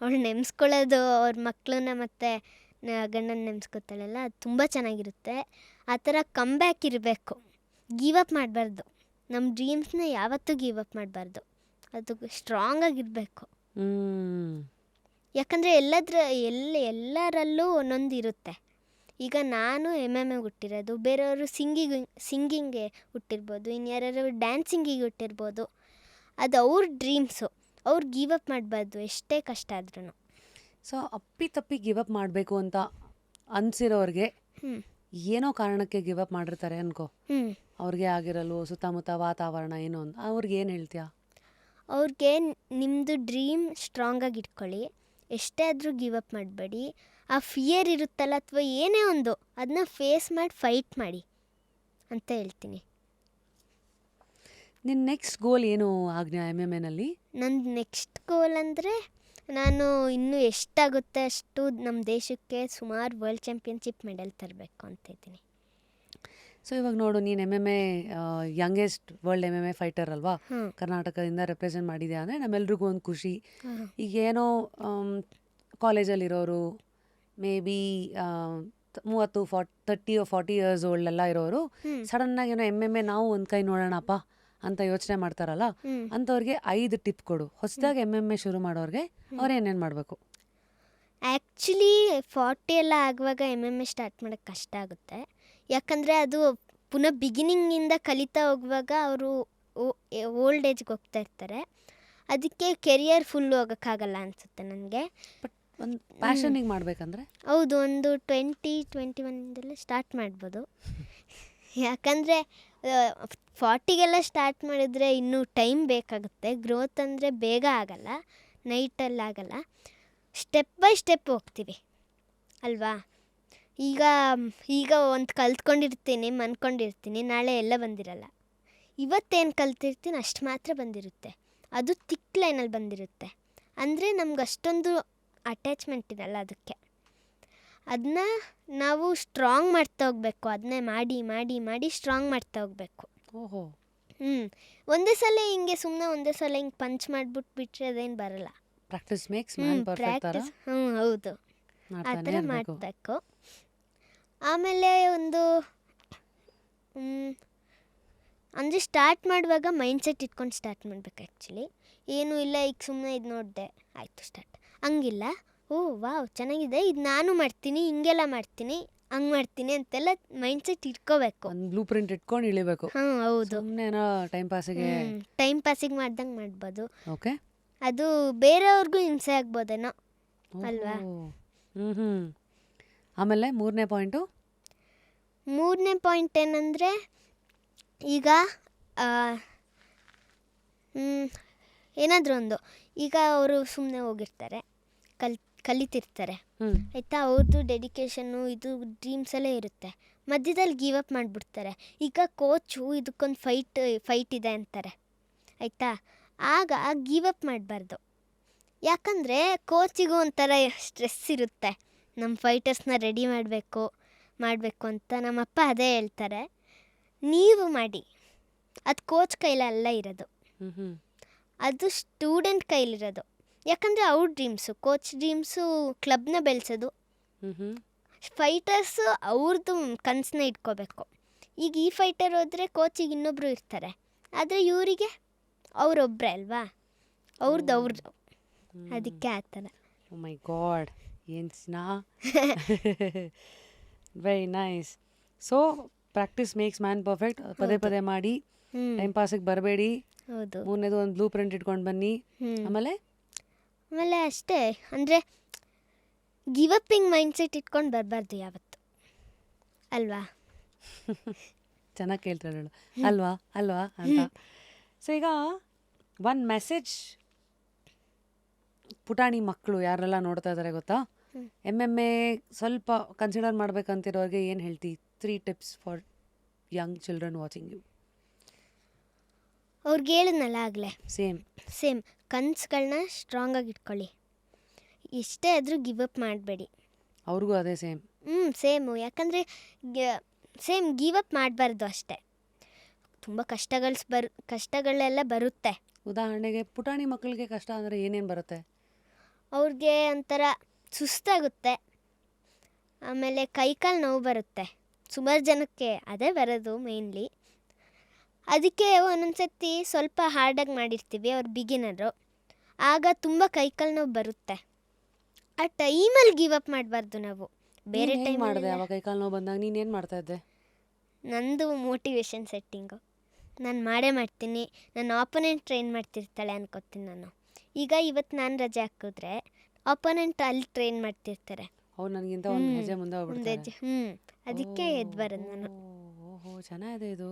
ಅವಳು ನೆನೆಸ್ಕೊಳ್ಳೋದು ಅವ್ರ ಮಕ್ಕಳನ್ನ ಮತ್ತು ಗಂಡನ ನೆನೆಸ್ಕೊತಾಳಲ್ಲ, ಅದು ತುಂಬ ಚೆನ್ನಾಗಿರುತ್ತೆ. ಆ ಥರ ಕಂಬ್ಯಾಕ್ ಇರಬೇಕು, ಗಿವ್ ಅಪ್ ಮಾಡಬಾರ್ದು. ನಮ್ಮ ಡ್ರೀಮ್ಸ್ನ ಯಾವತ್ತೂ ಗಿವ್ ಅಪ್ ಮಾಡಬಾರ್ದು, ಅದು ಸ್ಟ್ರಾಂಗಾಗಿರಬೇಕು. ಯಾಕಂದರೆ ಎಲ್ಲರಲ್ಲೂ ಒಂದೊಂದು ಇರುತ್ತೆ. ಈಗ ನಾನು MMA ಹುಟ್ಟಿರೋದು, ಬೇರೆಯವರು ಸಿಂಗಿಂಗ್ಗೆ ಹುಟ್ಟಿರ್ಬೋದು, ಇನ್ಯಾರು ಡ್ಯಾನ್ಸಿಂಗಿಗೆ ಹುಟ್ಟಿರ್ಬೋದು. ಅದು ಅವ್ರ ಡ್ರೀಮ್ಸು, ಅವ್ರು ಗಿವ್ ಅಪ್ ಮಾಡಬಾರ್ದು ಎಷ್ಟೇ ಕಷ್ಟ ಆದ್ರೂ. ಸೊ ಅಪ್ಪಿ ಗಿವ್ ಅಪ್ ಮಾಡಬೇಕು ಅಂತ ಅನಿಸಿರೋರಿಗೆ ಏನೋ ಕಾರಣಕ್ಕೆ ಗಿವ್ ಅಪ್ ಮಾಡಿರ್ತಾರೆ ಅನ್ಕೋ, ಅವ್ರಿಗೆ ಆಗಿರಲು ಸುತ್ತಮುತ್ತ ವಾತಾವರಣ ಏನೋ ಅಂತ, ಅವ್ರಿಗೆ ಏನು ಹೇಳ್ತೀಯಾ? ಅವ್ರಿಗೆ ನಿಮ್ಮದು ಡ್ರೀಮ್ ಸ್ಟ್ರಾಂಗಾಗಿ ಇಟ್ಕೊಳ್ಳಿ, ಎಷ್ಟೇ ಆದರೂ ಗಿವ್ ಅಪ್ ಮಾಡಬೇಡಿ. ಆ ಫಿಯರ್ ಇರುತ್ತಲ್ಲ ಅಥವಾ ಏನೇ ಒಂದು, ಅದನ್ನ ಫೇಸ್ ಮಾಡಿ ಫೈಟ್ ಮಾಡಿ ಅಂತ ಹೇಳ್ತೀನಿ. ನಿನ್ನ ನೆಕ್ಸ್ಟ್ ಗೋಲ್ ಏನು ಆಜ್ಞಾ MMA-ನಲ್ಲಿ? ನನ್ನ ನೆಕ್ಸ್ಟ್ ಗೋಲ್ ಅಂದರೆ ನಾನು ಇನ್ನೂ ಎಷ್ಟಾಗುತ್ತೆ ಅಷ್ಟು ನಮ್ಮ ದೇಶಕ್ಕೆ ಸುಮಾರು ವರ್ಲ್ಡ್ ಚಾಂಪಿಯನ್ಶಿಪ್ ಮೆಡಲ್ ತರಬೇಕು ಅಂತ ಇದ್ದೀನಿ. ಸೊ ಇವಾಗ ನೋಡು, ನೀನು MMA youngest world MMA fighter ಅಲ್ವಾ, ಕರ್ನಾಟಕದಿಂದ ರೆಪ್ರೆಸೆಂಟ್ ಮಾಡಿದ್ಯಾ ಅಂದರೆ ನಮ್ಮೆಲ್ರಿಗೂ ಒಂದು ಖುಷಿ. ಈಗೇನೋ ಕಾಲೇಜಲ್ಲಿರೋರು ಮೇ ಬಿ 30-40 ಇಯರ್ಸ್ ಓಲ್ಡ್ ಎಲ್ಲ ಇರೋರು ಸಡನ್ನಾಗಿ ಏನೋ MMA ನಾವು ಒಂದು ಕೈ ನೋಡೋಣಪ್ಪ ಅಂತ ಯೋಚನೆ ಮಾಡ್ತಾರಲ್ಲ, ಅಂಥವ್ರಿಗೆ 5 ಟಿಪ್ ಕೊಡು. ಹೊಸದಾಗಿ MMA ಶುರು ಮಾಡೋರಿಗೆ ಅವ್ರು ಏನೇನು ಮಾಡಬೇಕು? ಆ್ಯಕ್ಚುಲಿ 40 ಎಲ್ಲ ಆಗುವಾಗ MMA ಸ್ಟಾರ್ಟ್ ಮಾಡೋಕ್ಕೆ ಕಷ್ಟ ಆಗುತ್ತೆ. ಯಾಕಂದರೆ ಅದು ಪುನಃ ಬಿಗಿನಿಂಗಿಂದ ಕಲಿತಾ ಹೋಗುವಾಗ ಅವರು ಓಲ್ಡ್ ಏಜ್ಗೆ ಹೋಗ್ತಾ ಇರ್ತಾರೆ. ಅದಕ್ಕೆ ಕೆರಿಯರ್ ಫುಲ್ ಹೋಗೋಕ್ಕಾಗಲ್ಲ ಅನಿಸುತ್ತೆ ನನಗೆ. ಬಟ್ ಒಂದು ಪ್ಯಾಷನಿಗೆ ಮಾಡಬೇಕಂದ್ರೆ ಹೌದು, ಒಂದು 20-21 ಸ್ಟಾರ್ಟ್ ಮಾಡ್ಬೋದು. ಯಾಕಂದರೆ 40ಗೆಲ್ಲ ಸ್ಟಾರ್ಟ್ ಮಾಡಿದ್ರೆ ಇನ್ನೂ ಟೈಮ್ ಬೇಕಾಗುತ್ತೆ. ಗ್ರೋತ್ ಅಂದರೆ ಬೇಗ ಆಗಲ್ಲ, ನೈಟಲ್ಲಿ ಆಗಲ್ಲ, ಸ್ಟೆಪ್ ಬೈ ಸ್ಟೆಪ್ ಹೋಗ್ತೀವಿ ಅಲ್ವಾ. ಈಗ ಒಂದು ಕಲ್ತ್ಕೊಂಡಿರ್ತೀನಿ, ಅಂದ್ಕೊಂಡಿರ್ತೀನಿ, ನಾಳೆ ಎಲ್ಲ ಬಂದಿರಲ್ಲ. ಇವತ್ತೇನು ಕಲ್ತಿರ್ತೀನಿ ಅಷ್ಟು ಮಾತ್ರ ಬಂದಿರುತ್ತೆ, ಅದು ತಿಕ್ ಲೈನಲ್ಲಿ ಬಂದಿರುತ್ತೆ. ಅಂದರೆ ನಮ್ಗೆ ಅಷ್ಟೊಂದು ಅಟ್ಯಾಚ್ಮೆಂಟ್ ಇರಲ್ಲ ಅದಕ್ಕೆ. ಅದನ್ನ ನಾವು ಸ್ಟ್ರಾಂಗ್ ಮಾಡ್ತಾ ಹೋಗ್ಬೇಕು, ಅದನ್ನೇ ಮಾಡಿ ಮಾಡಿ ಮಾಡಿ ಸ್ಟ್ರಾಂಗ್ ಮಾಡ್ತಾ ಹೋಗ್ಬೇಕು. ಓಹೋ. ಒಂದೇ ಸಲ ಒಂದೇ ಸಲ ಹಿಂಗೆ ಪಂಚ್ ಮಾಡಿಬಿಟ್ಟು ಬಿಟ್ಟರೆ ಅದೇನು ಬರಲ್ಲ. Practice makes man perfect. Practice, ಹೌದು, ಆ ಥರ ಮಾಡಬೇಕು. ಆಮೇಲೆ ಒಂದು ಅಂದರೆ ಸ್ಟಾರ್ಟ್ ಮಾಡುವಾಗ ಮೈಂಡ್ಸೆಟ್ ಇಟ್ಕೊಂಡು ಸ್ಟಾರ್ಟ್ ಮಾಡಬೇಕು. ಆ್ಯಕ್ಚುಲಿ ಏನೂ ಇಲ್ಲ, ಈಗ ಸುಮ್ಮನೆ ಇದು ನೋಡಿದೆ ಆಯಿತು ಸ್ಟಾರ್ಟ್, ಹಂಗಿಲ್ಲ. ವಾವ್ ಚೆನ್ನಾಗಿದೆ, ಇದು ನಾನು ಮಾಡ್ತೀನಿ, ಹಿಂಗೆಲ್ಲ ಮಾಡ್ತೀನಿ, ಹಂಗೆ ಮಾಡ್ತೀನಿ ಅಂತೆಲ್ಲ ಮೈಂಡ್ಸೆಟ್ ಇಟ್ಕೋಬೇಕು. ಒಂದು ಬ್ಲೂ ಪ್ರಿಂಟ್ ಇಟ್ಕೊಂಡು ಇಳಿಬೇಕು. ಹೌದು, ಸುಮ್ಮನೆ ಟೈಮ್ ಪಾಸಿಗೆ ಮಾಡ್ದಂಗೆ ಮಾಡ್ಬೋದು. ಓಕೆ, ಅದು ಬೇರೆಯವ್ರಿಗೂ ಹಿಂಸೆ ಆಗ್ಬೋದೇನೋ ಅಲ್ವಾ. ಆಮೇಲೆ ಮೂರನೇ ಪಾಯಿಂಟ್ ಏನಂದರೆ, ಈಗ ಏನಾದರೂ ಒಂದು, ಈಗ ಅವರು ಸುಮ್ಮನೆ ಹೋಗಿರ್ತಾರೆ, ಕಲಿತಿರ್ತಾರೆ ಆಯಿತಾ, ಅವ್ರದ್ದು ಡೆಡಿಕೇಶನ್ನು ಇದು ಡ್ರೀಮ್ಸಲ್ಲೇ ಇರುತ್ತೆ. ಮಧ್ಯದಲ್ಲಿ ಗಿವ್ ಅಪ್ ಮಾಡಿಬಿಡ್ತಾರೆ. ಈಗ ಕೋಚು ಇದಕ್ಕೊಂದು ಫೈಟ್ ಇದೆ ಅಂತಾರೆ ಆಯಿತಾ, ಆಗ ಗಿವ್ ಅಪ್ ಮಾಡಬಾರ್ದು. ಯಾಕಂದರೆ ಕೋಚಿಗೂ ಒಂಥರ ಸ್ಟ್ರೆಸ್ ಇರುತ್ತೆ, ನಮ್ಮ ಫೈಟರ್ಸ್ನ ರೆಡಿ ಮಾಡಬೇಕು ಅಂತ. ನಮ್ಮಪ್ಪ ಅದೇ ಹೇಳ್ತಾರೆ, ನೀವು ಮಾಡಿ, ಅದು ಕೋಚ್ ಕೈಲಲ್ಲ ಇರೋದು, ಅದು ಸ್ಟೂಡೆಂಟ್ ಕೈಲಿರೋದು. ಯಾಕಂದರೆ ಅವ್ರ ಡ್ರೀಮ್ಸು, ಕೋಚ್ ಡ್ರೀಮ್ಸು ಕ್ಲಬ್ನ ಬೆಳೆಸೋದು, ಫೈಟರ್ಸು ಅವ್ರದ್ದು ಕನಸನ್ನ ಇಟ್ಕೋಬೇಕು. ಈಗ ಈ ಫೈಟರ್ ಹೋದರೆ ಕೋಚಿಗೆ ಇನ್ನೊಬ್ಬರು ಇರ್ತಾರೆ, ಆದರೆ ಇವರಿಗೆ ಅವರೊಬ್ಬರೇ ಅಲ್ವಾ, ಅವ್ರದ್ದು ಅದಕ್ಕೆ ಆ ಥರ. ಓ ಮೈ ಗಾಡ್, ಏನು ಸ್ನಾ. Very nice. So practice makes man perfect. ಪದೇ ಮಾಡಿ, ಟೈಮ್ ಪಾಸಿಗೆ ಬರಬೇಡಿ. ಹೌದು. ಮೂರನೇದು ಒಂದು ಬ್ಲೂ ಪ್ರಿಂಟ್ ಇಟ್ಕೊಂಡು ಬನ್ನಿ. ಆಮೇಲೆ ಅಷ್ಟೇ, ಅಂದರೆ ಗಿವ್ ಅಪ್ಪಿಂಗ್ ಮೈಂಡ್ಸೆಟ್ ಇಟ್ಕೊಂಡು ಬರಬಾರ್ದು ಯಾವತ್ತು ಅಲ್ವಾ. ಚೆನ್ನಾಗಿ ಕೇಳ್ತಾಳೆ ಅಲ್ವಾ ಅಂತ. ಸೊ ಈಗ ಒಂದು ಮೆಸೇಜ್ ಪುಟಾಣಿ ಮಕ್ಕಳು ಯಾರೆಲ್ಲ ನೋಡ್ತಾ ಇದ್ದಾರೆ ಗೊತ್ತಾ, MMA ಸ್ವಲ್ಪ ಕನ್ಸಿಡರ್ ಮಾಡ್ಬೇಕಂತಿರೋರಿಗೆ ಏನು ಹೇಳ್ತಿ? 3 tips for young children watching you. ಅವ್ರಿಗೆ ಹೇಳಿದ್ನಲ್ಲ ಆಗಲೇ, ಸೇಮ್ ಕನ್ಸುಗಳನ್ನ ಸ್ಟ್ರಾಂಗಾಗಿ ಇಟ್ಕೊಳ್ಳಿ, ಎಷ್ಟೇ ಆದರೂ ಗಿವ್ ಅಪ್ ಮಾಡಬೇಡಿ. ಅವ್ರಿಗೂ ಅದೇ ಸೇಮು. ಸೇಮು. ಯಾಕಂದರೆ ಸೇಮ್ ಗಿವ್ ಅಪ್ ಮಾಡಬಾರ್ದು ಅಷ್ಟೇ. ತುಂಬ ಕಷ್ಟಗಳೆಲ್ಲ ಬರುತ್ತೆ. ಉದಾಹರಣೆಗೆ ಪುಟಾಣಿ ಮಕ್ಕಳಿಗೆ ಕಷ್ಟ ಅಂದರೆ ಏನೇನು ಬರುತ್ತೆ? ಅವ್ರಿಗೆ ಒಂಥರ ಸುಸ್ತಾಗುತ್ತೆ, ಆಮೇಲೆ ಕೈಕಾಲು ನೋವು ಬರುತ್ತೆ. ಸುಮಾರು ಜನಕ್ಕೆ ಅದೇ ಬರೋದು ಮೇಯ್ನ್ಲಿ. ಅದಕ್ಕೆ ಒಂದೊಂದು ಸರ್ತಿ ಸ್ವಲ್ಪ ಹಾರ್ಡಾಗಿ ಮಾಡಿರ್ತೀವಿ, ಅವ್ರು ಬಿಗಿನರು, ಆಗ ತುಂಬ ಕೈಕಾಲು ನೋವು ಬರುತ್ತೆ. ಆ ಟೈಮಲ್ಲಿ ಗಿವ್ ಅಪ್ ಮಾಡಬಾರ್ದು ನಾವು. ಬೇರೆ ಟೈಮ್ ಮಾಡಿದೆ ಅವಾಗ ಕೈಕಾಲು ನೋವು ಬಂದಾಗ ನೀನೇನು ಮಾಡ್ತಾ ಇದ್ದೆ? ನಂದು ಮೋಟಿವೇಶನ್ ಸೆಟ್ಟಿಂಗು. ನಾನು ಮಾಡೇ ಮಾಡ್ತೀನಿ. ನನ್ನ ಆಪೋನೆಂಟ್ ಟ್ರೈನ್ ಮಾಡ್ತಿರ್ತಾಳೆ ಅನ್ಕೋತೀನಿ ನಾನು. ಈಗ ಇವತ್ತು ನಾನು ರಜೆ ಹಾಕಿದ್ರೆ ಆಪೋನೆಂಟ್ ಅಲ್ಲಿ ಟ್ರೈನ್ ಮಾಡ್ತಿರ್ತಾರೆ. ಅವ್ರು ನನಗಿಂತ ಒಂದು ಹೆಜ್ಜೆ ಮುಂದೆ ಹೋಗ್ಬಿಡ್ತಾರೆ. ಅದಕ್ಕೆ ಎದ್ದು ಬರೋದು ನಾನು. ಓಹೋ, ಚೆನ್ನಾಗಿದೆ ಇದು.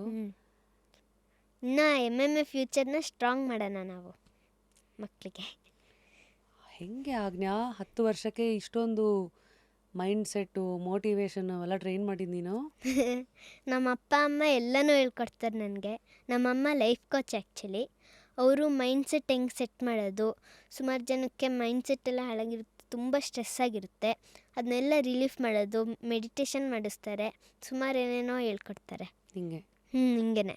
ಇನ್ನು MMA ಫ್ಯೂಚರ್ನ ಸ್ಟ್ರಾಂಗ್ ಮಾಡೋಣ ನಾವು ಮಕ್ಕಳಿಗೆ. ಹೆಂಗೆ ಆಜ್ಞಾ 10 ವರ್ಷಕ್ಕೆ ಇಷ್ಟೊಂದು ಮೈಂಡ್ ಸೆಟ್ಟು, ಮೋಟಿವೇಶನ್ ಅವೆಲ್ಲ ಟ್ರೈನ್ ಮಾಡಿದ್ದು ನೀನು? ನಮ್ಮ ಅಪ್ಪ ಅಮ್ಮ ಎಲ್ಲನೂ ಹೇಳ್ಕೊಡ್ತಾರೆ ನನಗೆ. ನಮ್ಮಮ್ಮ ಲೈಫ್ ಕೋಚ್ ಆ್ಯಕ್ಚುಲಿ. ಅವರು ಮೈಂಡ್ ಸೆಟ್ ಹೆಂಗೆ ಸೆಟ್ ಮಾಡೋದು, ಸುಮಾರು ಜನಕ್ಕೆ ಮೈಂಡ್ ಸೆಟ್ ಎಲ್ಲ ಹಾಳಾಗಿರುತ್ತೆ, ತುಂಬ ಸ್ಟ್ರೆಸ್ ಆಗಿರುತ್ತೆ, ಅದನ್ನೆಲ್ಲ ರಿಲೀಫ್ ಮಾಡೋದು, ಮೆಡಿಟೇಷನ್ ಮಾಡಿಸ್ತಾರೆ, ಸುಮಾರು ಏನೇನೋ ಹೇಳ್ಕೊಡ್ತಾರೆ. ಹಿಂಗೆ ಹಿಂಗೇನೆ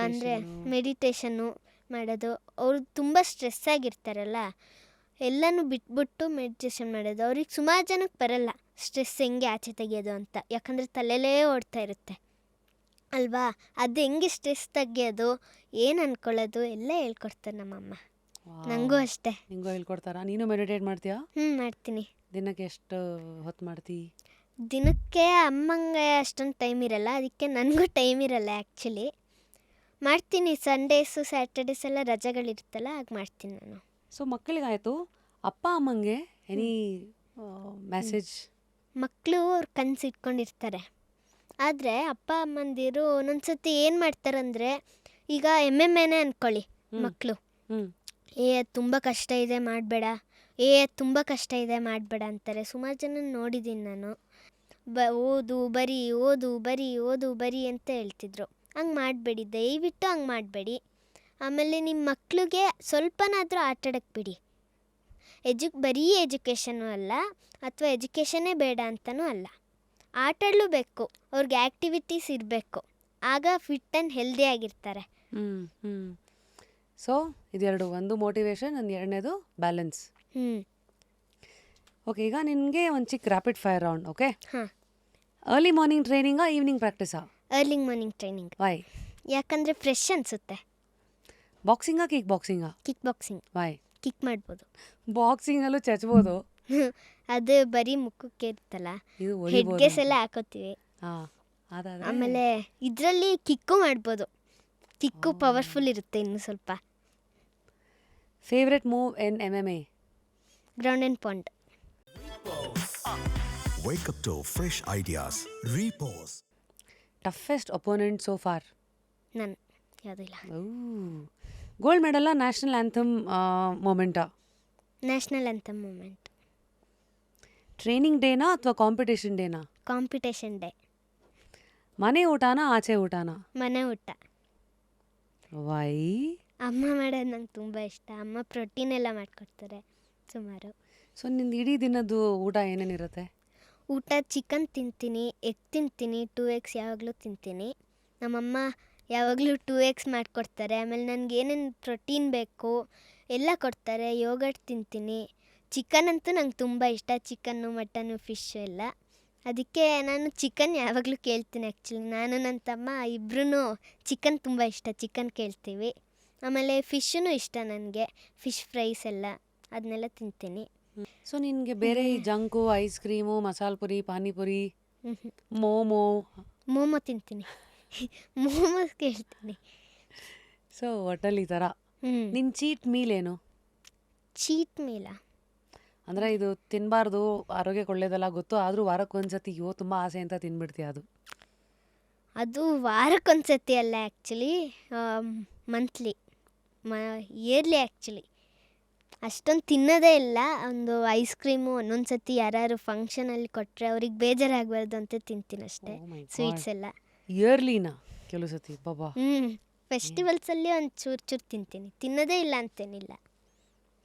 ಅಂದರೆ ಮೆಡಿಟೇಷನ್ನು ಮಾಡೋದು. ಅವರು ತುಂಬ ಸ್ಟ್ರೆಸ್ ಆಗಿರ್ತಾರಲ್ಲ, ಎಲ್ಲನೂ ಬಿಟ್ಬಿಟ್ಟು ಮೆಡಿಟೇಷನ್ ಮಾಡೋದು. ಅವ್ರಿಗೆ ಸುಮಾರು ಜನಕ್ಕೆ ಬರಲ್ಲ ಸ್ಟ್ರೆಸ್ ಹೆಂಗೆ ಆಚೆ ತೆಗೆಯೋದು ಅಂತ, ಯಾಕಂದರೆ ತಲೆಯಲ್ಲೇ ಓಡ್ತಾ ಇರುತ್ತೆ ಅಲ್ವಾ. ಅದು ಹೆಂಗೆ ಸ್ಟ್ರೆಸ್ ತೆಗಿಯೋದು, ಏನು ಅಂದ್ಕೊಳ್ಳೋದು ಎಲ್ಲ ಹೇಳ್ಕೊಡ್ತಾರೆ ನಮ್ಮಮ್ಮ. ನನಗೂ ಅಷ್ಟೇ. ನಿಂಗೂ ಹೇಳ್ಕೊಡ್ತಾರಾ? ನೀನು ಮೆಡಿಟೇಟ್ ಮಾಡ್ತೀಯಾ? ಮಾಡ್ತೀನಿ. ದಿನಕ್ಕೆ ಎಷ್ಟು ಹೊತ್ತು ಮಾಡ್ತೀ? ದಿನಕ್ಕೆ ಅಮ್ಮಂಗೆ ಅಷ್ಟೊಂದು ಟೈಮ್ ಇರಲ್ಲ, ಅದಕ್ಕೆ ನನಗೂ ಟೈಮ್ ಇರಲ್ಲ ಆ್ಯಕ್ಚುಲಿ. ಮಾಡ್ತೀನಿ, ಸಂಡೇಸು ಸ್ಯಾಟರ್ಡೇಸ್ ಎಲ್ಲ ರಜೆಗಳಿರುತ್ತಲ್ಲ ಆಗ ಮಾಡ್ತೀನಿ ನಾನು. ಸೊ ಮಕ್ಕಳಿಗಾಯಿತು, ಅಪ್ಪ ಅಮ್ಮಂಗೆ ಎನಿ ಮೆಸೇಜ್? ಮಕ್ಕಳು ಅವ್ರು ಕನಸು ಇಟ್ಕೊಂಡಿರ್ತಾರೆ, ಆದರೆ ಅಪ್ಪ ಅಮ್ಮಂದಿರು ಒಂದೊಂದು ಸತಿ ಏನು ಮಾಡ್ತಾರಂದರೆ, ಈಗ MMA ಅಂದ್ಕೊಳ್ಳಿ, ಮಕ್ಕಳು ತುಂಬ ಕಷ್ಟ ಇದೆ ಮಾಡಬೇಡ, ತುಂಬ ಕಷ್ಟ ಇದೆ ಮಾಡಬೇಡ ಅಂತಾರೆ. ಸುಮಾರು ಜನ ನೋಡಿದ್ದೀನಿ ನಾನು. ಓದು ಬರೀ ಓದು ಬರೀ ಓದು ಬರೀ ಅಂತ ಹೇಳ್ತಿದ್ರು. ಹಂಗೆ ಮಾಡಬೇಡಿ, ದಯವಿಟ್ಟು ಹಂಗೆ ಮಾಡಬೇಡಿ. ಆಮೇಲೆ ನಿಮ್ಮ ಮಕ್ಕಳಿಗೆ ಸ್ವಲ್ಪನಾದರೂ ಆಟಾಡಕ್ಕೆ ಬಿಡಿ. ಬರೀ ಎಜುಕೇಷನು ಅಲ್ಲ, ಅಥವಾ ಎಜುಕೇಷನ್ನೇ ಬೇಡ ಅಂತಲೂ ಅಲ್ಲ, ಆಟಾಡಲೂಬೇಕು, ಅವ್ರಿಗೆ ಆ್ಯಕ್ಟಿವಿಟೀಸ್ ಇರಬೇಕು, ಆಗ ಫಿಟ್ ಆ್ಯಂಡ್ ಹೆಲ್ದಿ ಆಗಿರ್ತಾರೆ. ಸೊ ಇದೆರಡು, ಒಂದು ಮೋಟಿವೇಶನ್, ಒಂದು ಎರಡನೇದು ಬ್ಯಾಲೆನ್ಸ್. ಓಕೆ, ಈಗ ನಿನಗೆ ಒಂದು ಚಿಕ್ಕ ರ್ಯಾಪಿಡ್ ಫೈರ್ ರೌಂಡ್. ಓಕೆ, ಹಾಂ. ಅರ್ಲಿ ಮಾರ್ನಿಂಗ್ ಟ್ರೈನಿಂಗಾ ಈವ್ನಿಂಗ್ ಪ್ರಾಕ್ಟೀಸಾ? Early morning training. ವೈ? ಯಾಕಂದರೆ ಫ್ರೆಶ್ ಅನಿಸುತ್ತೆ. ಬಾಕ್ಸಿಂಗಾ ಕಿಕ್ ಬಾಕ್ಸಿಂಗಾ? Kick boxing. ವೈ? ಕಿಕ್ ಮಾಡ್ಬೋದು. ಬಾಕ್ಸಿಂಗಲ್ಲೂ ಚಚ್ಬೋದು. ಅದು ಬರೀ ಮುಖಕ್ಕೆ ಇರುತ್ತಲ್ಲ, ಹೆಡ್ಗೆಸ್ ಎಲ್ಲ ಹಾಕೋತೀವಿ. ಆಮೇಲೆ ಇದರಲ್ಲಿ ಕಿಕ್ಕು ಮಾಡ್ಬೋದು, ಕಿಕ್ಕು ಪವರ್ಫುಲ್ ಇರುತ್ತೆ ಇನ್ನು ಸ್ವಲ್ಪ. Favourite move in MMA? Ground and pound. Wake up to fresh ideas. Repose. Toughest opponent so far? ನಾನು ಯಾವುದಿಲ್ಲ. ಗೋಲ್ಡ್ ಮೆಡಲ್ಲ, ನ್ಯಾಷನಲ್ ಆ್ಯಂಥಮ್ ಮೂಮೆಂಟಾ? National anthem moment. ಟ್ರೈನಿಂಗ್ ಡೇನಾ ಅಥವಾ ಕಾಂಪಿಟೇಷನ್ ಡೇನಾ? Competition day. ಮನೆ ಊಟನಾ ಆಚೆ ಊಟನಾ? ಮನೆ ಊಟ. ವೈ? ಅಮ್ಮ ಮಾಡೋದು ನಂಗೆ ತುಂಬ ಇಷ್ಟ. ಅಮ್ಮ ಪ್ರೋಟೀನ್ ಎಲ್ಲ ಮಾಡಿಕೊಡ್ತಾರೆ ಸುಮಾರು. ಸೊ ನಿಂದು ಇಡೀ ದಿನದ್ದು ಊಟ ಏನೇನಿರುತ್ತೆ? ಊಟ ಚಿಕನ್ ತಿಂತೀನಿ, ಎಗ್ ತಿಂತೀನಿ, 2x ಯಾವಾಗಲೂ ತಿಂತೀನಿ. ನಮ್ಮಮ್ಮ ಯಾವಾಗಲೂ 2x ಮಾಡಿಕೊಡ್ತಾರೆ. ಆಮೇಲೆ ನನಗೆ ಏನೇನು ಪ್ರೋಟೀನ್ ಬೇಕು ಎಲ್ಲ ಕೊಡ್ತಾರೆ. ಯೋಗರ್ಟ್ ತಿಂತೀನಿ. ಚಿಕನ್ ಅಂತೂ ನಂಗೆ ತುಂಬ ಇಷ್ಟ, ಚಿಕನ್ನು ಮಟನ್ನು ಫಿಶ್ಶು ಎಲ್ಲ. ಅದಕ್ಕೆ ನಾನು ಚಿಕನ್ ಯಾವಾಗಲೂ ಕೇಳ್ತೀನಿ ಆ್ಯಕ್ಚುಲಿ. ನಾನು ನನ್ನ ತಮ್ಮ ಇಬ್ಬರೂ ಚಿಕನ್ ತುಂಬ ಇಷ್ಟ, ಚಿಕನ್ ಕೇಳ್ತೀವಿ. ಆಮೇಲೆ ಫಿಶ್ಶೂ ಇಷ್ಟ ನನಗೆ, ಫಿಶ್ ಫ್ರೈಸ್ ಎಲ್ಲ ಅದನ್ನೆಲ್ಲ ತಿಂತೀನಿ. ಸೊ ನಿನಗೆ ಬೇರೆ ಜಂಕು, ಐಸ್ ಕ್ರೀಮು, ಮಸಾಲೆ ಪುರಿ, ಪಾನಿಪುರಿ, ಮೋಮೋ ತಿಂತೀನಿ. ಮೋಮೋ ಕೇಳ್ತೀನಿ. ಸೊ ಒಟ್ಟಲ್ಲಿ ಈ ಥರ. ನಿನ್ನ ಚೀಟ್ ಮೀಲ್ ಏನು? ಚೀಟ್ ಮೀಲಾ? ಅಂದರೆ ಇದು ತಿನ್ನಬಾರ್ದು, ಆರೋಗ್ಯಕ್ಕೆ ಒಳ್ಳೇದಲ್ಲ ಗೊತ್ತು, ಆದರೂ ವಾರಕ್ಕೊಂದ್ಸತಿ ತುಂಬ ಆಸೆ ಅಂತ ತಿನ್ಬಿಡ್ತೀಯ ಅದು? ಅದು ವಾರಕ್ಕೊಂದ್ಸತಿ ಅಲ್ಲ ಆ್ಯಕ್ಚುಲಿ, ಮಂತ್ಲಿ, ಇಯರ್ಲಿ ಆ್ಯಕ್ಚುಲಿ. ಅಷ್ಟೊಂದು ತಿನ್ನೋದೇ ಇಲ್ಲ. ಒಂದು ಐಸ್ ಕ್ರೀಮು ಒಂದೊಂದು ಸತಿ ಯಾರು ಫಂಕ್ಷನಲ್ಲಿ ಕೊಟ್ಟರೆ ಅವ್ರಿಗೆ ಬೇಜಾರಾಗಬಾರ್ದು ಅಂತ ತಿಂತೀನಿ ಅಷ್ಟೇ. ಸ್ವೀಟ್ಸ್ ಎಲ್ಲ ಇಯರ್ಲಿನಾ? ಕೆಲವು ಸತಿ ಬಾಬಾ. ಫೆಸ್ಟಿವಲ್ಸಲ್ಲಿ ಒಂದು ಚೂರು ತಿಂತೀನಿ, ತಿನ್ನೋದೇ ಇಲ್ಲ ಅಂತೇನಿಲ್ಲ.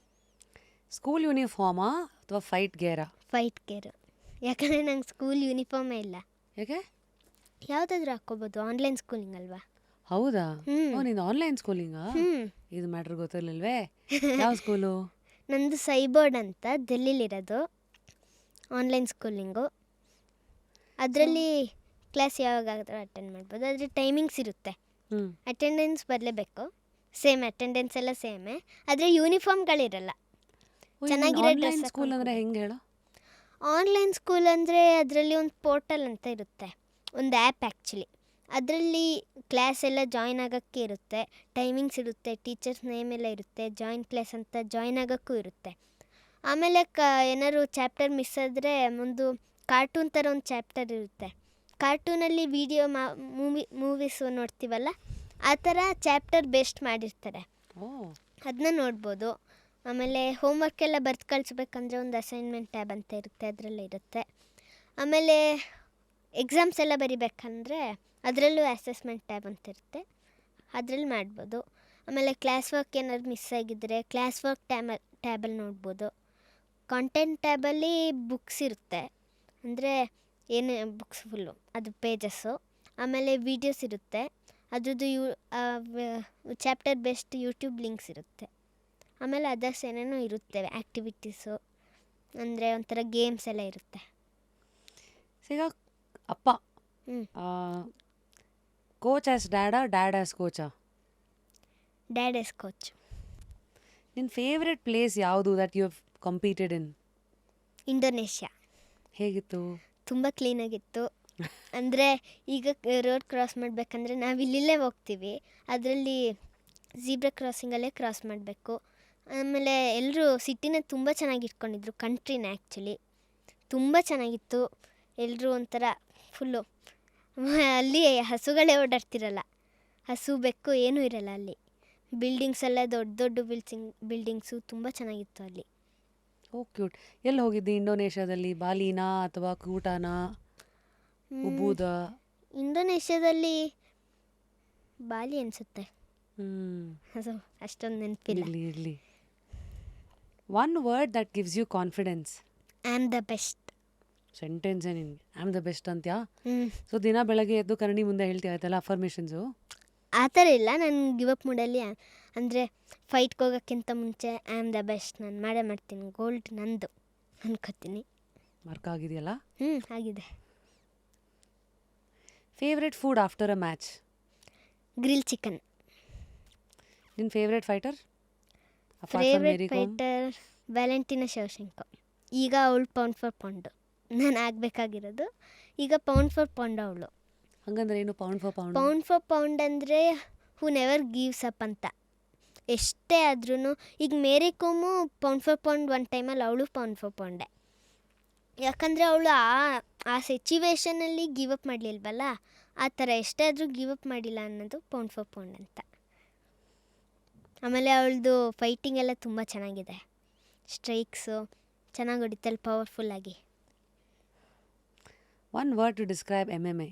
ಸ್ಕೂಲ್ ಯೂನಿಫಾರ್ಮಾ ಅಥವಾ ಫೈಟ್ ಗೇರಾ? ಫೈಟ್ ಗೇರು, ಯಾಕಂದರೆ ನಂಗೆ ಸ್ಕೂಲ್ ಯೂನಿಫಾರ್ಮೇ ಇಲ್ಲ. ಯಾಕೆ? ಯಾವುದಾದ್ರೂ ಹಾಕ್ಕೋಬೋದು, ಆನ್ಲೈನ್ ಸ್ಕೂಲಿಂಗ್ ಅಲ್ವಾ. ಹೌದಾ? ಹ್ಮ್. ಓ, ನೀನು ಆನ್ಲೈನ್ ಸ್ಕೂಲಿಂಗಾ? ಹ್ಞೂ ಇದು ಮ್ಯಾಟ್ರ್ ಗೊತ್ತಿರ್ಲಿಲ್ವೇ? ಯಾವ ಸ್ಕೂಲು? ನಂದು ಸೈಬೋರ್ಡ್ ಅಂತ ಡೆಲ್ಲಿಲಿರೋದು, ಆನ್ಲೈನ್ ಸ್ಕೂಲಿಂಗು. ಅದರಲ್ಲಿ ಕ್ಲಾಸ್ ಯಾವಾಗಾದರೂ ಅಟೆಂಡ್ ಮಾಡ್ಬೋದು. ಆದರೆ ಟೈಮಿಂಗ್ಸ್ ಇರುತ್ತೆ, ಹ್ಞೂ ಅಟೆಂಡೆನ್ಸ್ ಬರಲೇಬೇಕು. ಸೇಮ್ ಅಟೆಂಡೆನ್ಸ್ ಎಲ್ಲ ಸೇಮೇ, ಆದರೆ ಯೂನಿಫಾರ್ಮ್ಗಳಿರಲ್ಲ. ಚೆನ್ನಾಗಿರೋ ಆನ್ಲೈನ್ ಡ್ರೆಸ್ ಸ್ಕೂಲ್ ಅಂದರೆ ಹೆಂಗೆ ಹೇಳು? ಆನ್ಲೈನ್ ಸ್ಕೂಲ್ ಅಂದರೆ ಅದರಲ್ಲಿ ಒಂದು ಪೋರ್ಟಲ್ ಅಂತ ಇರುತ್ತೆ, ಒಂದು ಆ್ಯಪ್ ಆ್ಯಕ್ಚುಲಿ. ಅದರಲ್ಲಿ ಕ್ಲಾಸ್ ಎಲ್ಲ ಜಾಯ್ನ್ ಆಗೋಕ್ಕೆ ಇರುತ್ತೆ, ಟೈಮಿಂಗ್ಸ್ ಇರುತ್ತೆ, ಟೀಚರ್ಸ್ ನೇಮ್ ಎಲ್ಲ ಇರುತ್ತೆ, ಜಾಯಿನ್ ಕ್ಲಾಸ್ ಅಂತ ಜಾಯ್ನ್ ಆಗೋಕ್ಕೂ ಇರುತ್ತೆ. ಆಮೇಲೆ ಏನಾದ್ರು ಚಾಪ್ಟರ್ ಮಿಸ್ ಆದರೆ ಒಂದು ಕಾರ್ಟೂನ್ ಥರ ಒಂದು ಚಾಪ್ಟರ್ ಇರುತ್ತೆ. ಕಾರ್ಟೂನಲ್ಲಿ ವೀಡಿಯೋ ಮೂವೀಸು ನೋಡ್ತೀವಲ್ಲ, ಆ ಥರ ಚಾಪ್ಟರ್ ಬೇಸ್ಡ್ ಮಾಡಿರ್ತಾರೆ, ಓ, ಅದನ್ನ ನೋಡ್ಬೋದು. ಆಮೇಲೆ ಹೋಮ್ವರ್ಕ್ ಎಲ್ಲ ಬರ್ದು ಕಳಿಸ್ಬೇಕಂದ್ರೆ ಒಂದು ಅಸೈನ್ಮೆಂಟ್ ಟ್ಯಾಬ್ ಅಂತ ಇರುತ್ತೆ, ಅದರಲ್ಲೇ ಇರುತ್ತೆ. ಆಮೇಲೆ ಎಕ್ಸಾಮ್ಸ್ ಎಲ್ಲ ಬರಿಬೇಕಂದ್ರೆ ಅದರಲ್ಲೂ ಅಸೆಸ್ಮೆಂಟ್ ಟ್ಯಾಬ್ ಅಂತ ಇರುತ್ತೆ, ಅದರಲ್ಲಿ ಮಾಡ್ಬೋದು. ಆಮೇಲೆ ಕ್ಲಾಸ್ ವರ್ಕ್ ಏನಾದ್ರು ಮಿಸ್ ಆಗಿದ್ದರೆ ಕ್ಲಾಸ್ ವರ್ಕ್ ಟ್ಯಾಬಲ್ಲಿ ನೋಡ್ಬೋದು. ಕಾಂಟೆಂಟ್ ಟ್ಯಾಬಲ್ಲಿ ಬುಕ್ಸ್ ಇರುತ್ತೆ, ಅಂದರೆ ಏನು ಬುಕ್ಸ್ ಫುಲ್ಲು ಅದು ಪೇಜಸ್ಸು. ಆಮೇಲೆ ವೀಡಿಯೋಸ್ ಇರುತ್ತೆ, ಅದ್ರದ್ದು ಚಾಪ್ಟರ್ ಬೇಸ್ಡ್ ಯೂಟ್ಯೂಬ್ ಲಿಂಕ್ಸ್ ಇರುತ್ತೆ. ಆಮೇಲೆ ಅದರ್ಸ್ ಏನೇನೋ ಇರುತ್ತೆ, ಆ್ಯಕ್ಟಿವಿಟೀಸು, ಅಂದರೆ ಒಂಥರ ಗೇಮ್ಸ್ ಎಲ್ಲ ಇರುತ್ತೆ. ಈಗ ಅಪ್ಪ ಹ್ಞೂ ಕೋಚ್ ಆಸ್ ಡ್ಯಾಡಾ, ಡ್ಯಾಡ್ ಆಸ್ ಕೋಚಾ? Dad as coach. ನಿನ್ನ ಫೇವ್ರೆಟ್ ಪ್ಲೇಸ್ ಯಾವುದು that you have competed in? Indonesia. ಹೇಗಿತ್ತು? ತುಂಬ ಕ್ಲೀನಾಗಿತ್ತು. ಅಂದರೆ ಈಗ ರೋಡ್ ಕ್ರಾಸ್ ಮಾಡಬೇಕಂದ್ರೆ ನಾವು ಇಲ್ಲಿಲ್ಲೇ ಹೋಗ್ತೀವಿ, ಅದರಲ್ಲಿ ಝೀಬ್ರಾ ಕ್ರಾಸಿಂಗಲ್ಲೇ ಕ್ರಾಸ್ ಮಾಡಬೇಕು. ಆಮೇಲೆ ಎಲ್ಲರೂ ಸಿಟಿನ ತುಂಬ ಚೆನ್ನಾಗಿ ಇಟ್ಕೊಂಡಿದ್ರು, ಕಂಟ್ರಿನ ಆ್ಯಕ್ಚುಲಿ ತುಂಬ ಚೆನ್ನಾಗಿತ್ತು. ಎಲ್ಲರೂ ಒಂಥರ ಫುಲ್ಲು, ಅಲ್ಲಿ ಹಸುಗಳೇ ಓಡಾಡ್ತಿರಲ್ಲ, ಹಸು ಬೆಕ್ಕು ಏನೂ ಇರಲ್ಲ ಅಲ್ಲಿ. ಬಿಲ್ಡಿಂಗ್ಸ್ ಎಲ್ಲ ದೊಡ್ಡ ದೊಡ್ಡ ಬಿಲ್ಡಿಂಗ್ಸು ತುಂಬ ಚೆನ್ನಾಗಿತ್ತು ಅಲ್ಲಿ. ಓ ಕ್ಯೂಟ್. ಎಲ್ಲಿ ಹೋಗಿದ್ದಿ ಇಂಡೋನೇಷ್ಯಾದಲ್ಲಿ? ಬಾಲಿನಾ ಅಥವಾ ಕೂಟಾನಾ, ಉಬೂದ? ಇಂಡೋನೇಷ್ಯಾದಲ್ಲಿ ಬಾಲಿ ಅನಿಸುತ್ತೆ, ಹ್ಞೂ, ಅದು ಅಷ್ಟೊಂದು ನೆನಪಿಲ್ಲ. ಇರಲಿ ಇರಲಿ. One word that gives you confidence. I am the best. ಸೆಂಟೆನ್ಸೇ ನಿನಗೆ ಐ ಆಮ್ ದ ಬೆಸ್ಟ್ ಅಂತ್ಯಾ? ಹ್ಞೂ ಸೊ ದಿನ ಬೆಳಗ್ಗೆ ಎದ್ದು ಕನ್ನಡಿ ಮುಂದೆ ಹೇಳ್ತೀಯ ಆಯ್ತಲ್ಲ ಅಫರ್ಮೇಷನ್ಸು? ಆ ಥರ ಇಲ್ಲ, ನಾನು ಗಿವ್ ಅಪ್ ಮೂಡಲ್ಲಿ ಅಂದರೆ ಫೈಟ್ಗೆ ಹೋಗೋಕ್ಕಿಂತ ಮುಂಚೆ ಐ ಆಮ್ ದ ಬೆಸ್ಟ್, ನಾನು ಮಾಡೇ ಮಾಡ್ತೀನಿ, ಗೋಲ್ಡ್ ನಂದು ಅನ್ಕೋತೀನಿ. ಮಾರ್ಕ್ ಆಗಿದೆಯಲ್ಲ? ಆಗಿದೆ. Favourite food after a match? Grill chicken. ನಿನ್ನ favourite fighter? Favourite fighter Valentina Shevchenko. ಈಗ ಅವಳು ಪೌಂಡ್ ಫಾರ್ ಪೌಂಡು, ನಾನು ಆಗಬೇಕಾಗಿರೋದು ಈಗ ಪೌಂಡ್ ಫಾರ್ ಪೌಂಡ್ ಅವಳು. ಹಂಗಂದ್ರೆ ಏನು pound for pound? Pound for pound ಅಂದರೆ ಹೂ ನೆವರ್ ಗಿವ್ಸ್ ಅಪ್ ಅಂತ. ಎಷ್ಟೇ ಆದ್ರೂ ಈಗ ಮೇರಿ ಕೋಮು ಪೌಂಡ್ ಫಾರ್ ಪೌಂಡ್ ಒನ್ ಟೈಮಲ್ಲಿ ಅವಳು ಪೌಂಡ್ ಫಾರ್ ಪೌಂಡೆ, ಯಾಕಂದರೆ ಅವಳು ಆ ಸಿಚುವೇಶನಲ್ಲಿ ಗಿವ್ ಅಪ್ ಮಾಡಲಿಲ್ವಲ್ಲ, ಆ ಥರ ಎಷ್ಟೇ ಆದರೂ ಗಿವ್ ಅಪ್ ಮಾಡಿಲ್ಲ ಅನ್ನೋದು ಪೌಂಡ್ ಫಾರ್ ಪೌಂಡ್ ಅಂತ. ಆಮೇಲೆ ಅವಳದು ಫೈಟಿಂಗ್ ಎಲ್ಲ ತುಂಬ ಚೆನ್ನಾಗಿದೆ, ಸ್ಟ್ರೈಕ್ಸು ಚೆನ್ನಾಗಿ ಹೊಡಿತಾಳೆ ಪವರ್ಫುಲ್ಲಾಗಿ. One word to describe MMA?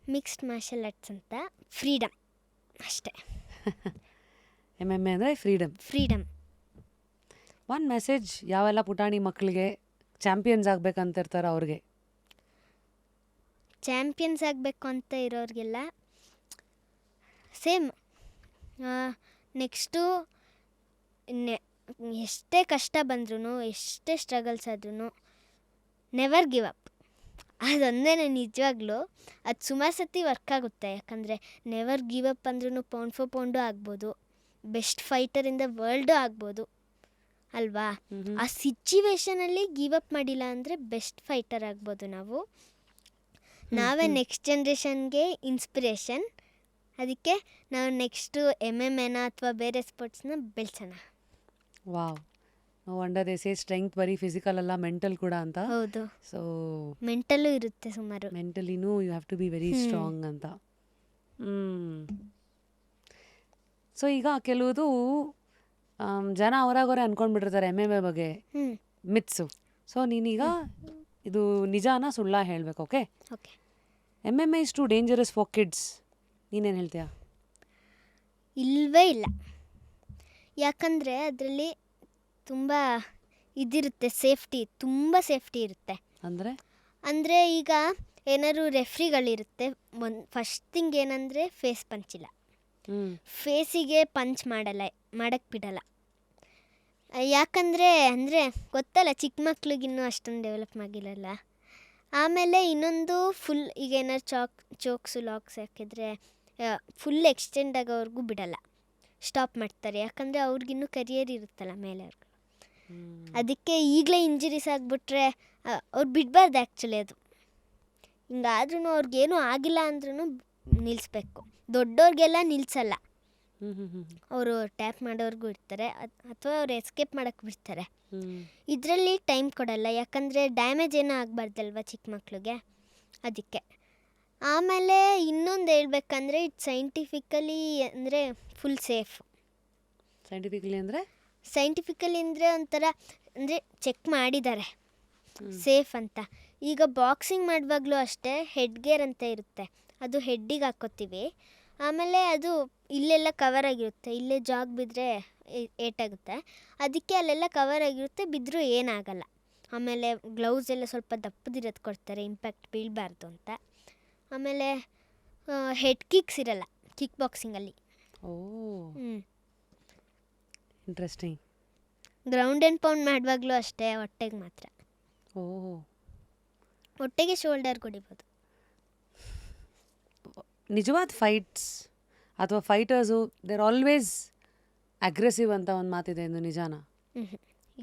Mixed martial arts ಅಂತ. ಫ್ರೀಡಮ್ ಅಷ್ಟೇ. MMA ಅಂದರೆ ಫ್ರೀಡಮ್. ಫ್ರೀಡಮ್. ಒನ್ ಮೆಸೇಜ್ ಯಾವೆಲ್ಲ ಪುಟಾಣಿ ಮಕ್ಕಳಿಗೆ ಚಾಂಪಿಯನ್ಸ್ ಆಗ್ಬೇಕಂತಿರ್ತಾರೋ ಅವ್ರಿಗೆ? ಚಾಂಪಿಯನ್ಸ್ ಆಗಬೇಕು ಅಂತ ಇರೋರಿಗೆಲ್ಲ ಸೇಮ್, ನೆಕ್ಸ್ಟು ಎಷ್ಟೇ ಕಷ್ಟ ಬಂದ್ರೂ ಎಷ್ಟೇ ಸ್ಟ್ರಗಲ್ಸ್ ಆದ್ರೂ ನೆವರ್ ಗಿವ್ ಅಪ್. ಅದೊಂದೇ ನಿಜವಾಗ್ಲೂ ಅದು ಸುಮಾರು ಸತಿ ವರ್ಕ್ ಆಗುತ್ತೆ, ಯಾಕಂದರೆ ನೆವರ್ ಗಿವ್ ಅಪ್ ಅಂದ್ರೂ ಪೌಂಡ್ ಫಾರ್ ಪೌಂಡು ಆಗ್ಬೋದು, best fighter in the world ಆಗ್ಬೋದು ಅಲ್ವಾ. ಆ ಸಿಚುವೇಶನಲ್ಲಿ ಗಿವ್ ಅಪ್ ಮಾಡಿಲ್ಲ ಅಂದರೆ ಬೆಸ್ಟ್ ಫೈಟರ್ ಆಗ್ಬೋದು ನಾವು. ನಾವೇ ನೆಕ್ಸ್ಟ್ ಜನ್ರೇಷನ್ಗೆ ಇನ್ಸ್ಪಿರೇಷನ್. ಅದಕ್ಕೆ ನಾವು ನೆಕ್ಸ್ಟು MMA ಅಥವಾ ಬೇರೆ ಸ್ಪೋರ್ಟ್ಸ್ನ ಬೆಳೆಸೋಣ. Wow, no wonder they say strength ಬರೀ ಫಿಸಿಕಲ್ ಅಲ್ಲ, ಮೆಂಟಲ್ ಕೂಡ ಅಂತ. ಹೌದು, ಸೊ ಮೆಂಟಲ್ಲೂ ಇರುತ್ತೆ ಸುಮಾರು. ಮೆಂಟಲಿನೂ you have to be very strong ಅಂತ. ಸೊ ಈಗ ಕೆಲವುದು ಜನ ಅವರಾಗವರೇ ಅಂದ್ಕೊಂಡ್ಬಿಟ್ಟಿರ್ತಾರೆ MMA ಬಗ್ಗೆ ಮಿತ್ಸು. ಸೊ ನೀನೀಗ ಇದು ನಿಜಾನ ಸುಳ್ಳ ಹೇಳಬೇಕು, okay? Okay. MMA is too dangerous for kids, ನೀನೇನು ಹೇಳ್ತೀಯಾ? ಇಲ್ಲವೇ ಇಲ್ಲ, ಯಾಕಂದರೆ ಅದರಲ್ಲಿ ತುಂಬ ಇದಿರುತ್ತೆ, ಸೇಫ್ಟಿ, ತುಂಬ ಸೇಫ್ಟಿ ಇರುತ್ತೆ. ಅಂದರೆ ಅಂದರೆ ಈಗ ಏನಾದ್ರು ರೆಫ್ರಿಗಳಿರುತ್ತೆ. ಫಸ್ಟ್ ಥಿಂಗ್ ಏನಂದರೆ ಫೇಸ್ ಪಂಚಿಲ್ಲ. ಫೇಸಿಗೆ ಪಂಚ್ ಮಾಡಕ್ಕೆ ಬಿಡಲ್ಲ. ಯಾಕಂದರೆ ಅಂದರೆ ಗೊತ್ತಲ್ಲ, ಚಿಕ್ಕ ಮಕ್ಳಿಗಿನ್ನೂ ಅಷ್ಟೊಂದು ಡೆವಲಪ್ ಆಗಿರಲ್ಲ. ಆಮೇಲೆ ಇನ್ನೊಂದು ಫುಲ್ ಈಗ ಏನಾದ್ರು ಚೋಕ್ಸು ಲಾಕ್ಸ್ ಹಾಕಿದ್ರೆ ಫುಲ್ ಎಕ್ಸ್ಟೆಂಡ್ ಆಗೋವರೆಗೂ ಬಿಡಲ್ಲ, ಸ್ಟಾಪ್ ಮಾಡ್ತಾರೆ. ಯಾಕಂದರೆ ಅವ್ರಿಗಿನ್ನೂ ಕರಿಯರ್ ಇರುತ್ತಲ್ಲ ಮೇಲೆ ಅವ್ರಿಗೆ. ಅದಕ್ಕೆ ಈಗಲೇ ಇಂಜುರೀಸ್ ಆಗಿಬಿಟ್ರೆ ಅವ್ರು ಬಿಡಬಾರ್ದು ಆ್ಯಕ್ಚುಲಿ. ಅದು ಹಿಂಗಾದ್ರೂ ಅವ್ರಿಗೇನೂ ಆಗಿಲ್ಲ ಅಂದ್ರೂ ನಿಲ್ಲಿಸ್ಬೇಕು. ದೊಡ್ಡವ್ರಿಗೆಲ್ಲ ನಿಲ್ಲಿಸಲ್ಲ, ಅವರು ಟ್ಯಾಪ್ ಮಾಡೋರ್ಗೂ ಇರ್ತಾರೆ ಅಥವಾ ಅವ್ರು ಎಸ್ಕೇಪ್ ಮಾಡೋಕ್ಕೆ ಬಿಡ್ತಾರೆ. ಇದರಲ್ಲಿ ಟೈಮ್ ಕೊಡಲ್ಲ, ಯಾಕಂದರೆ ಡ್ಯಾಮೇಜ್ ಏನೂ ಆಗಬಾರ್ದಲ್ವ ಚಿಕ್ಕ ಮಕ್ಳಿಗೆ, ಅದಕ್ಕೆ. ಆಮೇಲೆ ಇನ್ನೊಂದು ಹೇಳ್ಬೇಕಂದ್ರೆ ಇದು ಸೈಂಟಿಫಿಕಲಿ ಅಂದರೆ ಫುಲ್ ಸೇಫ್. ಸೈಂಟಿಫಿಕಲಿ ಅಂದರೆ ಒಂಥರ ಅಂದರೆ ಚೆಕ್ ಮಾಡಿದ್ದಾರೆ ಸೇಫ್ ಅಂತ. ಈಗ ಬಾಕ್ಸಿಂಗ್ ಮಾಡುವಾಗಲೂ ಅಷ್ಟೇ ಹೆಡ್ ಗೇರ್ ಅಂತ ಇರುತ್ತೆ, ಅದು ಹೆಡ್ಡಿಗೆ ಹಾಕ್ಕೋತೀವಿ. ಆಮೇಲೆ ಅದು ಇಲ್ಲೆಲ್ಲ ಕವರ್ ಆಗಿರುತ್ತೆ, ಇಲ್ಲೇ ಜಾಗ್ ಬಿದ್ದರೆ ಏಟಾಗುತ್ತೆ, ಅದಕ್ಕೆ ಅಲ್ಲೆಲ್ಲ ಕವರ್ ಆಗಿರುತ್ತೆ, ಬಿದ್ದರೂ ಏನಾಗಲ್ಲ. ಆಮೇಲೆ ಗ್ಲೌಸ್ ಎಲ್ಲ ಸ್ವಲ್ಪ ದಪ್ಪದಿರೋದು ಕೊಡ್ತಾರೆ, ಇಂಪ್ಯಾಕ್ಟ್ ಬೀಳಬಾರ್ದು ಅಂತ. ಆಮೇಲೆ ಹೆಡ್ ಕಿಕ್ಸ್ ಇರಲ್ಲ ಕಿಕ್ ಬಾಕ್ಸಿಂಗಲ್ಲಿ. ಇಂಟ್ರೆಸ್ಟಿಂಗ್. ಗ್ರೌಂಡ್ ಆ್ಯಂಡ್ ಪೌಂಡ್ ಮಾಡುವಾಗಲೂ ಅಷ್ಟೇ ಹೊಟ್ಟೆಗೆ ಮಾತ್ರ. ಹೊಟ್ಟೆಗೆ ಶೋಲ್ಡರ್ ಹೊಡಿಬೋದು. ನಿಜವಾದ ಫೈಟ್ಸ್ ಅಥವಾ ಫೈಟರ್ಸು ದೇರ್ ಆಲ್ವೇಸ್ ಅಗ್ರೆಸಿವ್ ಅಂತ ಒಂದು ಮಾತಿದೆ, ಎಂದು ನಿಜಾನಾ?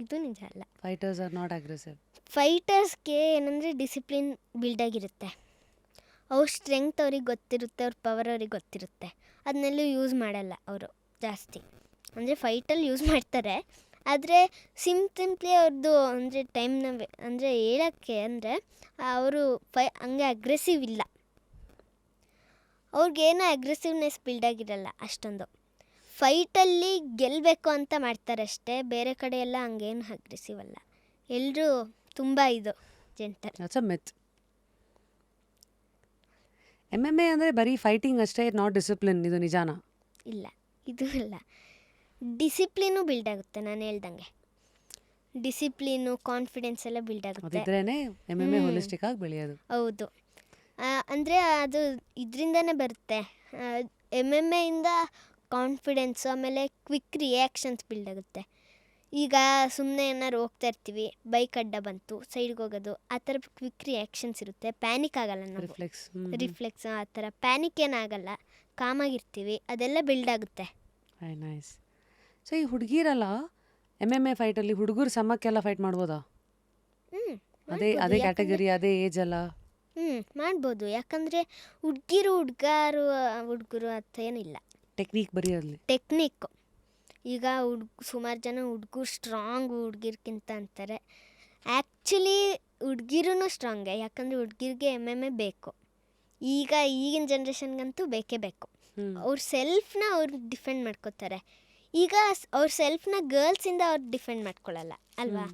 ಇದು ನಿಜ ಅಲ್ಲ. Fighters are not aggressive. ಫೈಟರ್ಸ್ಗೆ ಏನಂದರೆ ಡಿಸಿಪ್ಲಿನ್ ಬಿಲ್ಡಾಗಿರುತ್ತೆ, ಅವ್ರ ಸ್ಟ್ರೆಂಗ್ತ್ ಅವ್ರಿಗೆ ಗೊತ್ತಿರುತ್ತೆ, ಅವ್ರ ಪವರ್ ಅವ್ರಿಗೆ ಗೊತ್ತಿರುತ್ತೆ. ಅದನ್ನೆಲ್ಲೂ ಯೂಸ್ ಮಾಡಲ್ಲ ಅವರು ಜಾಸ್ತಿ. ಅಂದರೆ ಫೈಟಲ್ಲಿ ಯೂಸ್ ಮಾಡ್ತಾರೆ, ಆದರೆ ಸಿಂಪ್ಲಿ ಅವ್ರದ್ದು ಅಂದರೆ ಟೈಮ್ನ ಅಂದರೆ ಹೇಳೋಕ್ಕೆ ಅಂದರೆ ಅವರು ಹಂಗೆ ಅಗ್ರೆಸಿವ್ ಇಲ್ಲ, ಅವ್ರಿಗೇನೋ ಅಗ್ರೆಸಿವ್ನೆಸ್ ಬಿಲ್ಡಾಗಿರಲ್ಲ ಅಷ್ಟೊಂದು. ಫೈಟಲ್ಲಿ ಗೆಲ್ಲಬೇಕು ಅಂತ ಮಾಡ್ತಾರೆ ಅಷ್ಟೇ, ಬೇರೆ ಕಡೆ ಎಲ್ಲ ಹಂಗೇನು ಅಗ್ರೆಸಿವ್ ಅಲ್ಲ. ಎಲ್ಲರೂ ತುಂಬ ಇದು gentle. That's a myth. MMA ಅಂದರೆ ಬರೀ ಫೈಟಿಂಗ್ ಅಷ್ಟೇ, ನಾಟ್ ಡಿಸಿಪ್ಲಿನ್, ಇದು ನಿಜಾನಾ? ಇಲ್ಲ, ಇದು ಅಲ್ಲ. ಡಿಸಿಪ್ಲಿನು ಬಿಲ್ಡ್ ಆಗುತ್ತೆ, ನಾನು ಹೇಳ್ದಂಗೆ. ಡಿಸಿಪ್ಲಿನು, ಕಾನ್ಫಿಡೆನ್ಸ್ ಎಲ್ಲ ಬಿಲ್ಡ್ ಆಗುತ್ತೆ. ಅದಿದ್ರೇನೆ MMA ಹೋಲಿಸ್ಟಿಕ್ ಆಗಿ ಬೆಳೆಯೋದು. ಹೌದು, ಅಂದರೆ ಅದು ಇದರಿಂದನೇ ಬರುತ್ತೆ. MMA ಇಂದ ಕಾನ್ಫಿಡೆನ್ಸು, ಆಮೇಲೆ ಕ್ವಿಕ್ ರಿಯಾಕ್ಷನ್ಸ್ ಬಿಲ್ಡ್ ಆಗುತ್ತೆ. ಈಗ ಸುಮ್ಮನೆ ಏನಾರು ಹೋಗ್ತಾ ಇರ್ತೀವಿ, ಬೈಕ್ ಅಡ್ಡ ಬಂತು, ಸೈಡ್ಗೆ ಹೋಗೋದು, ಆ ಥರ ಕ್ವಿಕ್ ರಿಯಾಕ್ಷನ್ಸ್ ಇರುತ್ತೆ. ಪ್ಯಾನಿಕ್ ಆಗಲ್ಲ ನಾವು, ರಿಫ್ಲೆಕ್ಸ್ ಆ ಥರ ಪ್ಯಾನಿಕ್ ಏನಾಗಲ್ಲ, ಕಾಮಾಗಿರ್ತೀವಿ, ಅದೆಲ್ಲ ಬಿಲ್ಡ್ ಆಗುತ್ತೆ. ನೈಸ್. ಸೊ ಈ ಹುಡುಗಿರಲ್ಲ MMA ಫೈಟಲ್ಲಿ ಹುಡುಗರು ಸಮಕ್ಕೆಲ್ಲ ಫೈಟ್ ಮಾಡ್ಬೋದಾ? ಅದೇ ಕ್ಯಾಟಗರಿ, ಅದೇ ಏಜ್ ಅಲ್ಲ? ಮಾಡ್ಬೋದು. ಯಾಕಂದರೆ ಹುಡುಗರು ಅಂತ ಏನಿಲ್ಲ. ಟೆಕ್ನಿಕ್ ಬರೀ ಟೆಕ್ನಿಕ್ಕು. ಈಗ ಸುಮಾರು ಜನ ಹುಡುಗರು ಸ್ಟ್ರಾಂಗು ಹುಡುಗಿರ್ಕಿಂತ ಅಂತಾರೆ. ಆ್ಯಕ್ಚುಲಿ ಹುಡುಗಿರೂ ಸ್ಟ್ರಾಂಗೆ, ಯಾಕಂದರೆ ಹುಡುಗಿರಿಗೆ MMA ಬೇಕು. ಈಗಿನ ಜನ್ರೇಷನ್ಗಂತೂ ಬೇಕೇ ಬೇಕು. ಅವ್ರ ಸೆಲ್ಫ್ನ ಅವ್ರು ಡಿಫೆಂಡ್ ಮಾಡ್ಕೋತಾರೆ. ಈಗ ಅವ್ರ ಸೆಲ್ಫ್ನ ಗರ್ಲ್ಸಿಂದ ಅವ್ರು ಡಿಫೆಂಡ್ ಮಾಡ್ಕೊಳ್ಳಲ್ಲ ಅಲ್ವಾ,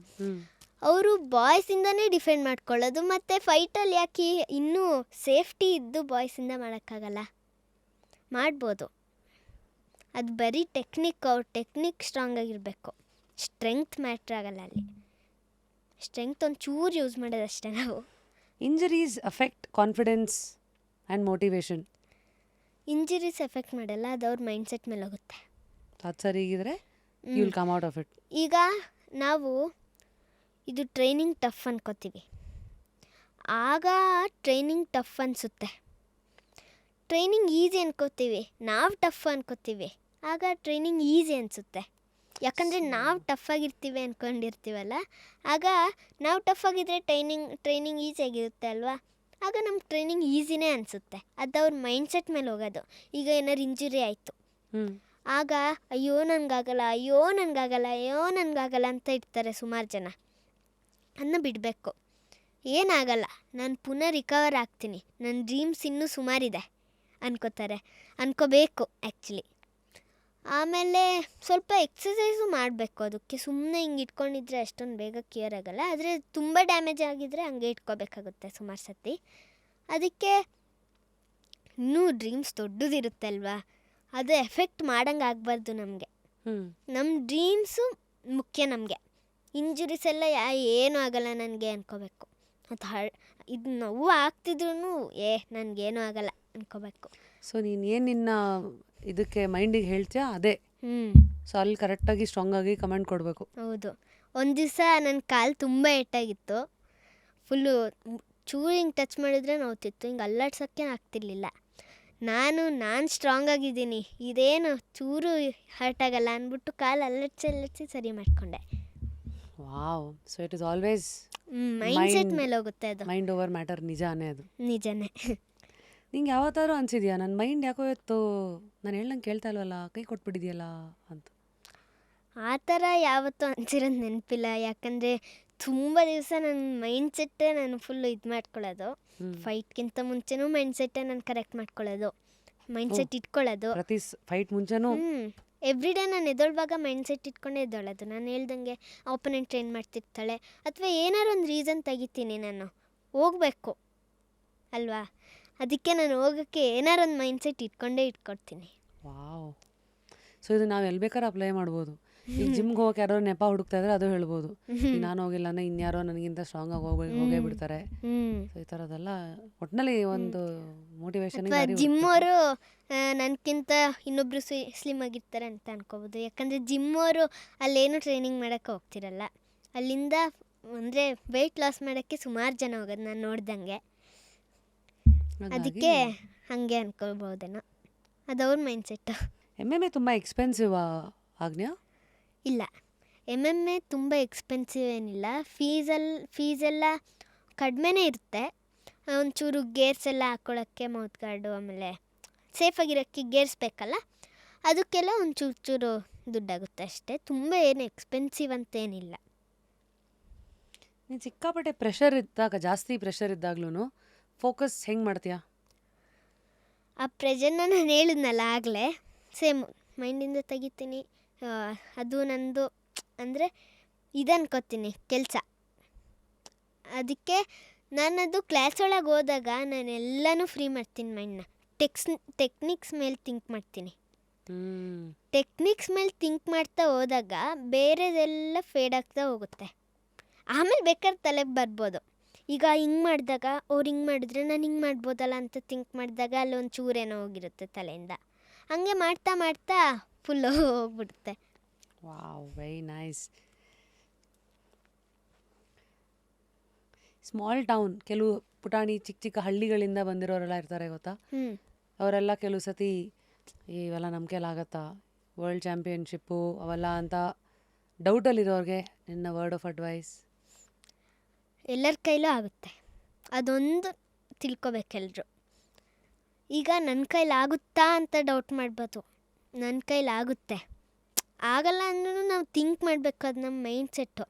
ಅವರು ಬಾಯ್ಸಿಂದನೇ ಡಿಫೆಂಡ್ ಮಾಡ್ಕೊಳ್ಳೋದು. ಮತ್ತು ಫೈಟಲ್ಲಿ ಯಾಕೆ ಇನ್ನೂ ಸೇಫ್ಟಿ ಇದ್ದು ಬಾಯ್ಸಿಂದ ಮಾಡೋಕ್ಕಾಗಲ್ಲ? ಮಾಡ್ಬೋದು, ಅದು ಬರೀ ಟೆಕ್ನಿಕ್. ಅವ್ರ ಟೆಕ್ನಿಕ್ ಸ್ಟ್ರಾಂಗ್ ಆಗಿರಬೇಕು, ಸ್ಟ್ರೆಂಗ್ತ್ ಮ್ಯಾಟ್ರ್ ಆಗಲ್ಲ ಅಲ್ಲಿ. ಸ್ಟ್ರೆಂಗ್ತ್ ಒಂದು ಚೂರು ಯೂಸ್ ಮಾಡೋದಷ್ಟೇ ನಾವು. Injuries affect confidence and motivation? Injuries effect ಮಾಡಲ್ಲ, ಅದು ಅವ್ರ ಮೈಂಡ್ಸೆಟ್ ಮೇಲೆ ಹೋಗುತ್ತೆ. ಅದು ಸರಿಗಿದ್ರೆ you will come out of it. ಈಗ ನಾವು ಇದು ಟ್ರೈನಿಂಗ್ ಟಫ್ ಅನ್ಕೋತೀವಿ, ಆಗ ಟ್ರೈನಿಂಗ್ ಟಫ್ ಅನಿಸುತ್ತೆ. ಟ್ರೈನಿಂಗ್ ಈಸಿ ಅನ್ಕೋತೀವಿ, ನಾವು ಟಫ್ ಅನ್ಕೋತೀವಿ, ಆಗ ಟ್ರೈನಿಂಗ್ ಈಸಿ ಅನಿಸುತ್ತೆ. ಯಾಕಂದರೆ ನಾವು ಟಫ್ ಆಗಿರ್ತೀವಿ ಅಂದ್ಕೊಂಡಿರ್ತೀವಲ್ಲ, ಆಗ ನಾವು ಟಫ್ ಆಗಿದ್ದರೆ ಟ್ರೈನಿಂಗ್ ಈಸಿಯಾಗಿರುತ್ತೆ ಅಲ್ವಾ, ಆಗ ನಮ್ಗೆ ಟ್ರೈನಿಂಗ್ ಈಸಿನೇ ಅನಿಸುತ್ತೆ. ಅದು ಅವ್ರ ಮೈಂಡ್ಸೆಟ್ ಮೇಲೆ ಹೋಗೋದು. ಈಗ ಏನಾರು ಇಂಜುರಿ ಆಯಿತು, ಆಗ ಅಯ್ಯೋ ನನಗಾಗಲ್ಲ ಅಂತ ಇರ್ತಾರೆ ಸುಮಾರು ಜನ. ಅದನ್ನ ಬಿಡಬೇಕು, ಏನಾಗಲ್ಲ, ನಾನು ಪುನಃ ರಿಕವರ್ ಆಗ್ತೀನಿ, ನನ್ನ ಡ್ರೀಮ್ಸ್ ಇನ್ನೂ ಸುಮಾರಿದೆ ಅನ್ಕೋಬೇಕು ಆ್ಯಕ್ಚುಲಿ. ಆಮೇಲೆ ಸ್ವಲ್ಪ ಎಕ್ಸಸೈಸು ಮಾಡಬೇಕು ಅದಕ್ಕೆ. ಸುಮ್ಮನೆ ಹಿಂಗೆ ಇಟ್ಕೊಂಡಿದ್ರೆ ಅಷ್ಟೊಂದು ಬೇಗ ಕ್ಯೂರ್ ಆಗೋಲ್ಲ, ಆದರೆ ತುಂಬ ಡ್ಯಾಮೇಜ್ ಆಗಿದ್ದರೆ ಹಂಗೆ ಇಟ್ಕೋಬೇಕಾಗುತ್ತೆ ಸುಮಾರು ಸತಿ. ಅದಕ್ಕೆ ಇನ್ನೂ ಡ್ರೀಮ್ಸ್ ದೊಡ್ಡದಿರುತ್ತೆ ಅಲ್ವಾ, ಅದು ಎಫೆಕ್ಟ್ ಮಾಡೋಂಗೆ ಆಗಬಾರ್ದು ನಮಗೆ. ನಮ್ಮ ಡ್ರೀಮ್ಸು ಮುಖ್ಯ ನಮಗೆ. ಇಂಜುರೀಸ್ ಎಲ್ಲ ಏನೂ ಆಗಲ್ಲ ನನಗೆ ಅನ್ಕೋಬೇಕು. ಅದು ಇದು ನೋವು ಆಗ್ತಿದ್ರು ನನಗೇನೂ ಆಗಲ್ಲ ಅನ್ಕೋಬೇಕು. ಸೊ ನೀನು ಏನು ನಿನ್ನ ಇದಕ್ಕೆ ಮೈಂಡಿಗೆ ಹೇಳ್ತೀಯಾ ಅದೇ. ಸೊ ಅಲ್ಲಿ ಕರೆಕ್ಟಾಗಿ ಸ್ಟ್ರಾಂಗ್ ಆಗಿ ಕಮೆಂಟ್ ಕೊಡಬೇಕು. ಹೌದು. ಒಂದು ದಿವಸ ನನ್ನ ಕಾಲು ತುಂಬ ಏಟಾಗಿತ್ತು. ಫುಲ್ಲು ಚೂರು ಹಿಂಗೆ ಟಚ್ ಮಾಡಿದ್ರೆ ನೋವ್ತಿತ್ತು, ಹಿಂಗೆ ಅಲ್ಲಾಡ್ಸೋಕ್ಕೆ ಆಗ್ತಿರ್ಲಿಲ್ಲ. ನಾನು ಸ್ಟ್ರಾಂಗ್ ಆಗಿದ್ದೀನಿ, ಇದೇನು ಚೂರು ಹರ್ಟ್ ಆಗಲ್ಲ ಅಂದ್ಬಿಟ್ಟು ಕಾಲು ಅಲ್ಲಾಡ್ಸಿ ಸರಿ ಮಾಡಿಕೊಂಡೆ. Wow. So it is always mindset ಮೇಲೆ ಹೋಗುತ್ತೆ ಅದು. Mind over matter. ನಿಜಾನೇ ಅದು. ನಿಜನೇ. ನಿಂಗೆ ಯಾವತ್ತಾದ್ರೂ ಅನ್ಸಿದ್ಯಾ ನನ್ನ ಮೈಂಡ್ ಯಾಕೋ ಇವತ್ತು ನಾನು ಹೇಳ್ದಂಗೆ ಕೇಳ್ತಾ ಇಲ್ವಲ್ಲ, ಕೈ ಕೊಟ್ಬಿಟ್ಟಿದ್ಯಲ್ಲ ಅಂತ? ಆ ಥರ ಯಾವತ್ತೂ ಅನ್ಸಿರೋದು ನೆನಪಿಲ್ಲ. ಯಾಕಂದರೆ ತುಂಬ ದಿವಸ ನನ್ನ ಮೈಂಡ್ಸೆಟ್ಟೇ ನಾನು ಫುಲ್ಲು ಇದು ಮಾಡ್ಕೊಳ್ಳೋದು. ಫೈಟ್ಗಿಂತ ಮುಂಚೆನೂ ಮೈಂಡ್ಸೆಟ್ಟೇ ನಾನು ಕರೆಕ್ಟ್ ಮಾಡ್ಕೊಳ್ಳೋದು, ಮೈಂಡ್ಸೆಟ್ ಇಟ್ಕೊಳ್ಳೋದು. ಪ್ರತಿ ಫೈಟ್ ಮುಂಚೆನೂ ಎವ್ರಿ ಡೇ ನಾನು ಎದ್ದೊಳ್ವಾಗ ಮೈಂಡ್ಸೆಟ್ ಇಟ್ಕೊಂಡೇ ಎದ್ದೊಳ್ಳೋದು. ನಾನು ಹೇಳ್ದಂಗೆ ಆಪೋನೆಂಟ್ ಟ್ರೈನ್ ಮಾಡ್ತಿರ್ತಾಳೆ ಅಥವಾ ಏನಾರು ಒಂದು ರೀಸನ್ ತೆಗಿತೀನಿ, ನಾನು ಹೋಗಬೇಕು ಅಲ್ವಾ, ಅದಕ್ಕೆ ನಾನು ಹೋಗೋಕ್ಕೆ ಏನಾರು ಒಂದು ಮೈಂಡ್ಸೆಟ್ ಇಟ್ಕೊಡ್ತೀನಿ. ವಾವ್. ಸೊ ಇದು ನಾವು ಎಲ್ಲಿ ಬೇಕಾದ್ರೆ ಅಪ್ಲೈ ಮಾಡ್ಬೋದು. ಈಗ ಜಿಮ್ಗೆ ಹೋಗಕ್ಕೆ ಯಾರೋ ನೆಪ ಹುಡುಕ್ತಾ ಇದ್ರೆ ಅದು ಹೇಳ್ಬೋದು, ನಾನು ಹೋಗಿಲ್ಲ ಅಂದರೆ ಇನ್ಯಾರೋ ನನಗಿಂತ ಸ್ಟ್ರಾಂಗ್ ಆಗಿ ಹೋಗೇ ಬಿಡ್ತಾರೆ. ಸೊ ಈ ಥರದ್ದೆಲ್ಲ ಒಟ್ಟಿನಲ್ಲಿ ಒಂದು ಮೋಟಿವೇಶನ್. ಜಿಮ್ಮವರು ನನಗಿಂತ ಇನ್ನೊಬ್ರು ಸ್ಲಿಮ್ ಆಗಿರ್ತಾರೆ ಅಂತ ಅನ್ಕೋಬೋದು. ಯಾಕಂದರೆ ಜಿಮ್ಮವರು ಅಲ್ಲೇನು ಟ್ರೈನಿಂಗ್ ಮಾಡೋಕ್ಕೆ ಹೋಗ್ತಿರಲ್ಲ, ಅಲ್ಲಿಂದ ಅಂದರೆ ವೆಯ್ಟ್ ಲಾಸ್ ಮಾಡೋಕ್ಕೆ ಸುಮಾರು ಜನ ಹೋಗೋದು ನಾನು ನೋಡ್ದಂಗೆ. ಅದಕ್ಕೆ ಹಾಗೆ ಅನ್ಕೊಳ್ಬೋದೇನೋ, ಅದು ಅವ್ರ ಮೈಂಡ್ಸೆಟ್ಟು. MMA ತುಂಬ ಎಕ್ಸ್ಪೆನ್ಸಿವ್ ಆಗ್ನ್ಯಾ? ಇಲ್ಲ, MMA ತುಂಬ ಎಕ್ಸ್ಪೆನ್ಸಿವ್ ಏನಿಲ್ಲ. ಫೀಸೆಲ್ಲ ಕಡಿಮೆನೇ ಇರುತ್ತೆ. ಒಂಚೂರು ಗೇರ್ಸ್ ಎಲ್ಲ ಹಾಕ್ಕೊಳ್ಳೋಕ್ಕೆ ಮೌತ್ ಗಾರ್ಡು, ಆಮೇಲೆ ಸೇಫಾಗಿರೋಕ್ಕೆ ಗೇರ್ಸ್ ಬೇಕಲ್ಲ, ಅದಕ್ಕೆಲ್ಲ ಒಂದು ಚೂರು ದುಡ್ಡಾಗುತ್ತೆ ಅಷ್ಟೇ. ತುಂಬ ಏನು ಎಕ್ಸ್ಪೆನ್ಸಿವ್ ಅಂತೇನಿಲ್ಲ. ನೀನು ಸಿಕ್ಕಾಪಟ್ಟೆ ಪ್ರೆಷರ್ ಇದ್ದಾಗ, ಜಾಸ್ತಿ ಪ್ರೆಷರ್ ಇದ್ದಾಗ್ಲೂ ಫೋಕಸ್ ಹೆಂಗೆ ಮಾಡ್ತೀಯಾ? ಆ ಪ್ರೆಷರ್ನ ನಾನು ಹೇಳಿದ್ನಲ್ಲ ಆಗಲೇ, ಸೇಮ್ ಮೈಂಡಿಂದ ತೆಗಿತೀನಿ. ಅದು ನಂದು ಅಂದರೆ ಇದು ಅನ್ಕೋತೀನಿ ಕೆಲಸ. ಅದಕ್ಕೆ ನಾನದು ಕ್ಲಾಸ್ ಒಳಗೆ ಹೋದಾಗ ನಾನೆಲ್ಲನೂ ಫ್ರೀ ಮಾಡ್ತೀನಿ ಮೈಂಡ್ನ. ಟೆಕ್ನಿಕ್ಸ್ ಮೇಲೆ ಥಿಂಕ್ ಮಾಡ್ತೀನಿ. ಟೆಕ್ನಿಕ್ಸ್ ಮೇಲೆ ಥಿಂಕ್ ಮಾಡ್ತಾ ಹೋದಾಗ ಬೇರೆದೆಲ್ಲ ಫೇಡ್ ಆಗ್ತಾ ಹೋಗುತ್ತೆ. ಆಮೇಲೆ ಬೇಕಾದ್ರೆ ತಲೆಗೆ ಬರ್ಬೋದು. ಈಗ ಹಿಂಗೆ ಮಾಡಿದಾಗ ಅವ್ರು ಹಿಂಗೆ ಮಾಡಿದ್ರೆ ನಾನು ಹಿಂಗೆ ಮಾಡ್ಬೋದಲ್ಲ ಅಂತ ಥಿಂಕ್ ಮಾಡಿದಾಗ ಅಲ್ಲೊಂದು ಚೂರೇನೋ ಹೋಗಿರುತ್ತೆ ತಲೆಯಿಂದ. ಹಂಗೆ ಮಾಡ್ತಾ ಮಾಡ್ತಾ ಫುಲ್ಲು ಹೋಗ್ಬಿಡುತ್ತೆ. Wow, very nice. Small town, ಕೆಲವು ಪುಟಾಣಿ ಚಿಕ್ಕ ಚಿಕ್ಕ ಹಳ್ಳಿಗಳಿಂದ ಬಂದಿರೋರೆಲ್ಲ ಇರ್ತಾರೆ ಗೊತ್ತಾ, ಅವರೆಲ್ಲ ಕೆಲವು ಸತಿ ಇವೆಲ್ಲ ನಮ್ಮ ಕೈಲಾಗತ್ತಾ, ವರ್ಲ್ಡ್ ಚಾಂಪಿಯನ್ಶಿಪ್ಪು ಅವೆಲ್ಲ ಅಂತ ಡೌಟಲ್ಲಿರೋರಿಗೆ ನಿನ್ನ ವರ್ಡ್ ಆಫ್ ಅಡ್ವೈಸ್? ಎಲ್ಲರ ಕೈಲೂ ಆಗುತ್ತೆ, ಅದೊಂದು ತಿಳ್ಕೊಬೇಕೆಲ್ಲರೂ. ಈಗ ನನ್ನ ಕೈಲಾಗುತ್ತಾ ಅಂತ ಡೌಟ್ ಮಾಡ್ಬೋದು. ನನ್ನ ಕೈಲಾಗುತ್ತೆ, ಆಗಲ್ಲ ಅಂದ್ರೂ ನಾವು ಥಿಂಕ್ ಮಾಡಬೇಕು, ಅದು ನಮ್ಮ ಮೈಂಡ್ ಸೆಟ್ಟು.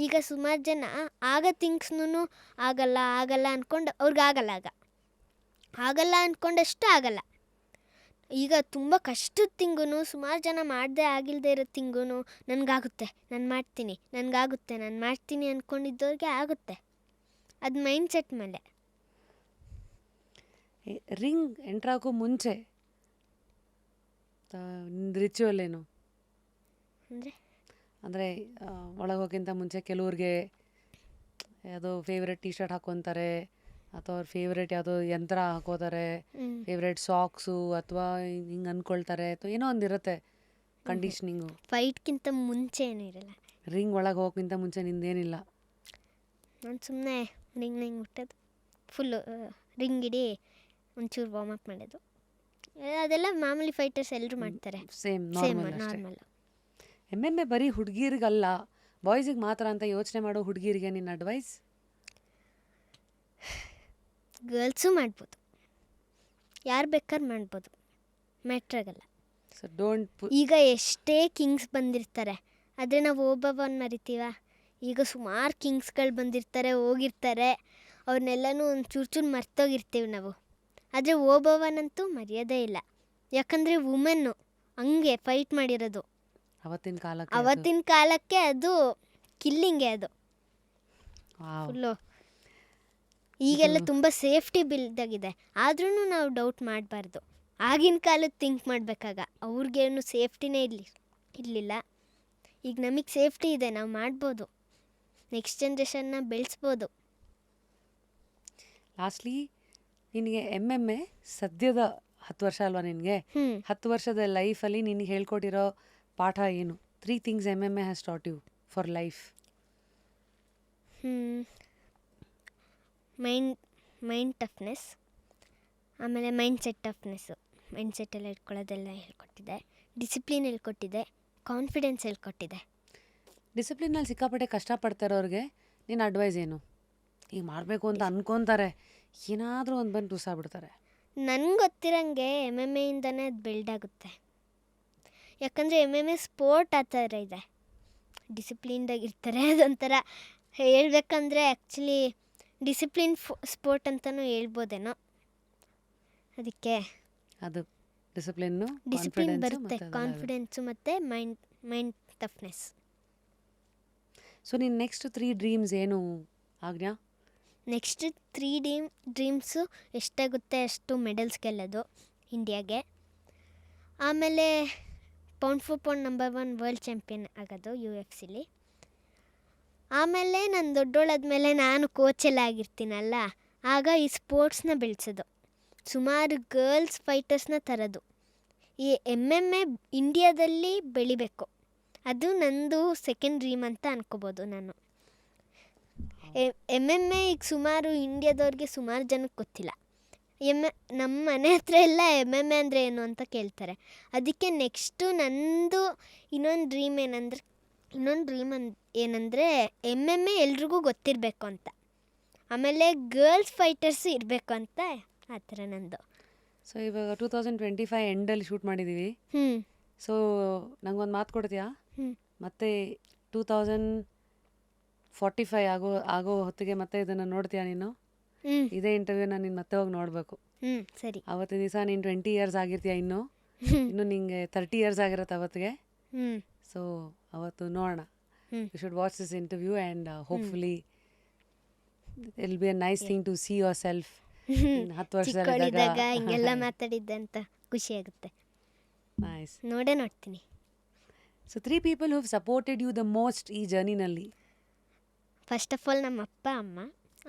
ಈಗ ಸುಮಾರು ಜನ ಆಗ ಥಿಂಕ್ಸ್ನೂ ಆಗಲ್ಲ ಅಂದ್ಕೊಂಡು ಅವ್ರಿಗಾಗಲ್ಲ, ಆಗಲ್ಲ ಅಂದ್ಕೊಂಡಷ್ಟು ಆಗಲ್ಲ. ಈಗ ತುಂಬ ಕಷ್ಟದ ತಿಂಗೂ ಸುಮಾರು ಜನ ಮಾಡದೆ ಆಗಿಲ್ಲದೆ ಇರೋ ತಿಂಗೂ ನನಗಾಗುತ್ತೆ, ನಾನು ಮಾಡ್ತೀನಿ ಅಂದ್ಕೊಂಡಿದ್ದವ್ರಿಗೆ ಆಗುತ್ತೆ. ಅದು ಮೈಂಡ್ ಸೆಟ್ ಮೇಲೆ. ರಿಂಗ್ ಎಂಟ್ರಾಗೋ ಮುಂಚೆ ರಿಚುವಲ್ ಏನು ಅಂದರೆ ಒಳಗೋಕ್ಕಿಂತ ಮುಂಚೆ ಕೆಲವ್ರಿಗೆ ಯಾವುದೋ ಫೇವ್ರೆಟ್ ಟಿ ಶರ್ಟ್ ಹಾಕ್ಕೊತಾರೆ, ಅಥವಾ ಅವ್ರ ಫೇವ್ರೇಟ್ ಯಾವುದೋ ಯಂತ್ರ ಹಾಕೋತಾರೆ, ಫೇವ್ರೇಟ್ ಸಾಕ್ಸು, ಅಥವಾ ಹಿಂಗೆ ಅಂದ್ಕೊಳ್ತಾರೆ, ಅಥವಾ ಏನೋ ಒಂದಿರುತ್ತೆ ಕಂಡೀಷ್ನಿಂಗು. ಫೈಟ್ಗಿಂತ ಮುಂಚೆ ಏನೂ ಇರಲ್ಲ. ರಿಂಗ್ ಒಳಗೆ ಹೋಗೋಕ್ಕಿಂತ ಮುಂಚೆ ನಿಂದೇನಿಲ್ಲ? ನಾನು ಸುಮ್ಮನೆ ರಿಂಗ್ ಮುಟ್ಟೋದು, ಫುಲ್ಲು ರಿಂಗ್ ಇಡೀ ಒಂಚೂರು ವಾರ್ಮ್ ಅಪ್ ಮಾಡೋದು, ಅದೆಲ್ಲ ಮಾಮೂಲಿ ಫೈಟರ್ಸ್ ಎಲ್ಲರೂ ಮಾಡ್ತಾರೆ. Same normal. MMA ಬರೀ ಹುಡುಗಿರಿಗಲ್ಲ, ಬಾಯ್ಸಿಗೆ ಮಾತ್ರ ಅಂತ ಯೋಚನೆ ಮಾಡೋ ಹುಡುಗಿರಿಗೆ ನಿನ್ನ ಅಡ್ವೈಸ್? ಗರ್ಲ್ಸು ಮಾಡ್ಬೋದು, ಯಾರು ಬೇಕಾದ್ರೆ ಮಾಡ್ಬೋದು, ಮ್ಯಾಟ್ರಾಗಲ್ಲ. So don't. ಈಗ ಎಷ್ಟೇ ಕಿಂಗ್ಸ್ ಬಂದಿರ್ತಾರೆ, ಆದರೆ ನಾವು ಒಬ್ಬೊಬ್ಬನ ಮರಿತೀವ. ಈಗ ಸುಮಾರು ಕಿಂಗ್ಸ್ಗಳು ಬಂದಿರ್ತಾರೆ, ಹೋಗಿರ್ತಾರೆ, ಅವ್ರನ್ನೆಲ್ಲನೂ ಒಂದು ಚೂರು ಮರ್ತೋಗಿರ್ತೀವಿ ನಾವು. ಆದರೆ ಓಬವ್ವನಂತೂ ಮರೆಯೋದೇ ಇಲ್ಲ. ಯಾಕಂದರೆ ವುಮೆನ್ನು ಹಂಗೆ ಫೈಟ್ ಮಾಡಿರೋದು ಅವತ್ತಿನ ಕಾಲಕ್ಕೆ ಅದು ಕಿಲ್ಲಿಂಗೆ ಅದು ಫುಲ್ಲು. ಈಗೆಲ್ಲ ತುಂಬ ಸೇಫ್ಟಿ ಬಿಲ್ಡಾಗಿದೆ, ಆದ್ರೂ ನಾವು ಡೌಟ್ ಮಾಡಬಾರ್ದು. ಆಗಿನ ಕಾಲದ ಥಿಂಕ್ ಮಾಡಬೇಕಾಗ ಅವ್ರಿಗೇನು ಸೇಫ್ಟಿನೇ ಇರಲಿಲ್ಲ. ಈಗ ನಮಗೆ ಸೇಫ್ಟಿ ಇದೆ, ನಾವು ಮಾಡ್ಬೋದು, ನೆಕ್ಸ್ಟ್ ಜನ್ರೇಷನ್ನ ಬೆಳೆಸ್ಬೋದು. ಲಾಸ್ಟ್ಲಿ ನಿನಗೆ ಎಮ್ ಎ ಸದ್ಯದ 10 ವರ್ಷ ಅಲ್ವಾ ನಿನಗೆ? 10 ವರ್ಷದ ಲೈಫಲ್ಲಿ ನಿನಗೆ ಹೇಳ್ಕೊಟ್ಟಿರೋ ಪಾಠ ಏನು? 3 things M A has taught you for life. Mind toughness, ಆಮೇಲೆ ಮೈಂಡ್ ಸೆಟ್ ಟಫ್ನೆಸ್ಸು, ಮೈಂಡ್ ಸೆಟ್ಟೆಲ್ಲ ಇಟ್ಕೊಳ್ಳೋದೆಲ್ಲ ಹೇಳ್ಕೊಟ್ಟಿದೆ. ಡಿಸಿಪ್ಲಿನ್ ಹೇಳ್ಕೊಟ್ಟಿದೆ, ಕಾನ್ಫಿಡೆನ್ಸ್ ಹೇಳ್ಕೊಟ್ಟಿದೆ. ಡಿಸಿಪ್ಲಿನಲ್ಲಿ ಸಿಕ್ಕಾಪಟ್ಟೆ ಕಷ್ಟಪಡ್ತಾರೋರಿಗೆ ನಿನ್ನ ಅಡ್ವೈಸ್ ಏನು? ಈಗ ಮಾಡಬೇಕು ಅಂತ ಅನ್ಕೊತಾರೆ, ಏನಾದರೂ ಒಂದು ಬಂದು ಟೂಸಾಗ್ಬಿಡ್ತಾರೆ. ನನಗೆ ಗೊತ್ತಿರೋಂಗೆ ಎಮ್ಮಿಂದನೇ ಅದು ಬಿಲ್ಡ್ ಆಗುತ್ತೆ. ಯಾಕಂದರೆ ಎ ಸ್ಪೋರ್ಟ್ ಆ ಥರ ಇದೆ, ಡಿಸಿಪ್ಲಿನ್ದಾಗಿರ್ತಾರೆ. ಅದೊಂಥರ ಹೇಳ್ಬೇಕಂದ್ರೆ ಆ್ಯಕ್ಚುಲಿ ಡಿಸಿಪ್ಲಿನ್ ಸ್ಪೋರ್ಟ್ ಅಂತಲೂ ಹೇಳ್ಬೋದೇನೋ. ಅದಕ್ಕೆ ಅದು ಡಿಸಿಪ್ಲಿನ್ನು, ಡಿಸಿಪ್ಲಿನ್ ಬರುತ್ತೆ, ಕಾನ್ಫಿಡೆನ್ಸು ಮತ್ತು ಮೈಂಡ್ ಟಫ್ನೆಸ್. ಸೊ ನಿನ್ನ ನೆಕ್ಸ್ಟ್ 3 ಡ್ರೀಮ್ಸ್ ಏನು ಆಜ್ಞಾ? ನೆಕ್ಸ್ಟ್ 3 ಡ್ರೀಮ್ಸು ಎಷ್ಟಾಗುತ್ತೆ ಅಷ್ಟು ಮೆಡಲ್ಸ್ ಗೆಲ್ಲೋದು ಇಂಡಿಯಾಗೆ. ಆಮೇಲೆ pound for pound number 1 world champion ಆಗೋದು UFC. ಆಮೇಲೆ ನಾನು ದೊಡ್ಡೋಳಾದ್ಮೇಲೆ ನಾನು ಕೋಚೆಲ್ಲ ಆಗಿರ್ತೀನಲ್ಲ, ಆಗ ಈ ಸ್ಪೋರ್ಟ್ಸ್ನ ಬೆಳೆಸೋದು, ಸುಮಾರು ಗರ್ಲ್ಸ್ ಫೈಟರ್ಸ್ನ ತರೋದು. ಈ MMA ಇಂಡಿಯಾದಲ್ಲಿ ಬೆಳಿಬೇಕು, ಅದು ನಂದು ಸೆಕೆಂಡ್ ಡ್ರೀಮ್ ಅಂತ ಅನ್ಕೋಬೋದು ನಾನು. MMA ಈಗ ಸುಮಾರು ಇಂಡಿಯಾದವ್ರಿಗೆ ಸುಮಾರು ಜನಕ್ಕೆ ಗೊತ್ತಿಲ್ಲ. ನಮ್ಮ ಮನೆ ಹತ್ರ ಎಲ್ಲ MMA ಅಂದರೆ ಏನು ಅಂತ ಕೇಳ್ತಾರೆ. ಅದಕ್ಕೆ ನೆಕ್ಸ್ಟು ನಂದು ಇನ್ನೊಂದು ಡ್ರೀಮ್ ಏನಂದರೆ MMA ಎಲ್ರಿಗೂ ಗೊತ್ತಿರಬೇಕು ಅಂತ, ಆಮೇಲೆ ಗರ್ಲ್ಸ್ ಫೈಟರ್ಸು ಇರಬೇಕು ಅಂತ, ಆ ಥರ ನಂದು. ಸೊ ಇವಾಗ 2025 ಎಂಡಲ್ಲಿ ಶೂಟ್ ಮಾಡಿದ್ದೀವಿ. ಸೊ ನಂಗೊಂದು ಮಾತು ಕೊಡ್ತೀಯಾ? ಮತ್ತೆ 2045 ಆಗೋ ಹೊತ್ತಿಗೆ ಮತ್ತೆ ಇದನ್ನು ನೋಡ್ತೀಯಾ ನೀನು? ಇದೇ ಇಂಟರ್ವ್ಯೂನ ನೀನು ಮತ್ತೆ ಹೋಗಿ ನೋಡಬೇಕು. ಸರಿ. ಅವತ್ತಿನ ದಿವಸ ನೀನು 20 ಇಯರ್ಸ್ ಆಗಿರ್ತೀಯ, ಇನ್ನು ನಿಂಗೆ 30 ಇಯರ್ಸ್ ಆಗಿರುತ್ತೆ ಅವತ್ತಿಗೆ. ಸೊ ಅವತ್ತು ನೋಡೋಣ. You should watch this interview and hopefully it'll be a nice thing to see yourself 10 ವರ್ಷದಲ್ಲಿದ್ದಾಗ ಹಿಂಗೆಲ್ಲ ಮಾತಾಡಿದ್ದೆ ಅಂತ ಖುಷಿ ಆಗುತ್ತೆ. ನೈಸ್. ನೋಡ್ತೀನಿ. So 3 people who supported you the most ಈ ಜರ್ನಿನಲ್ಲಿ? ಫಸ್ಟ್ ಆಫ್ ಆಲ್ ನಮ್ಮ ಅಪ್ಪ ಅಮ್ಮ,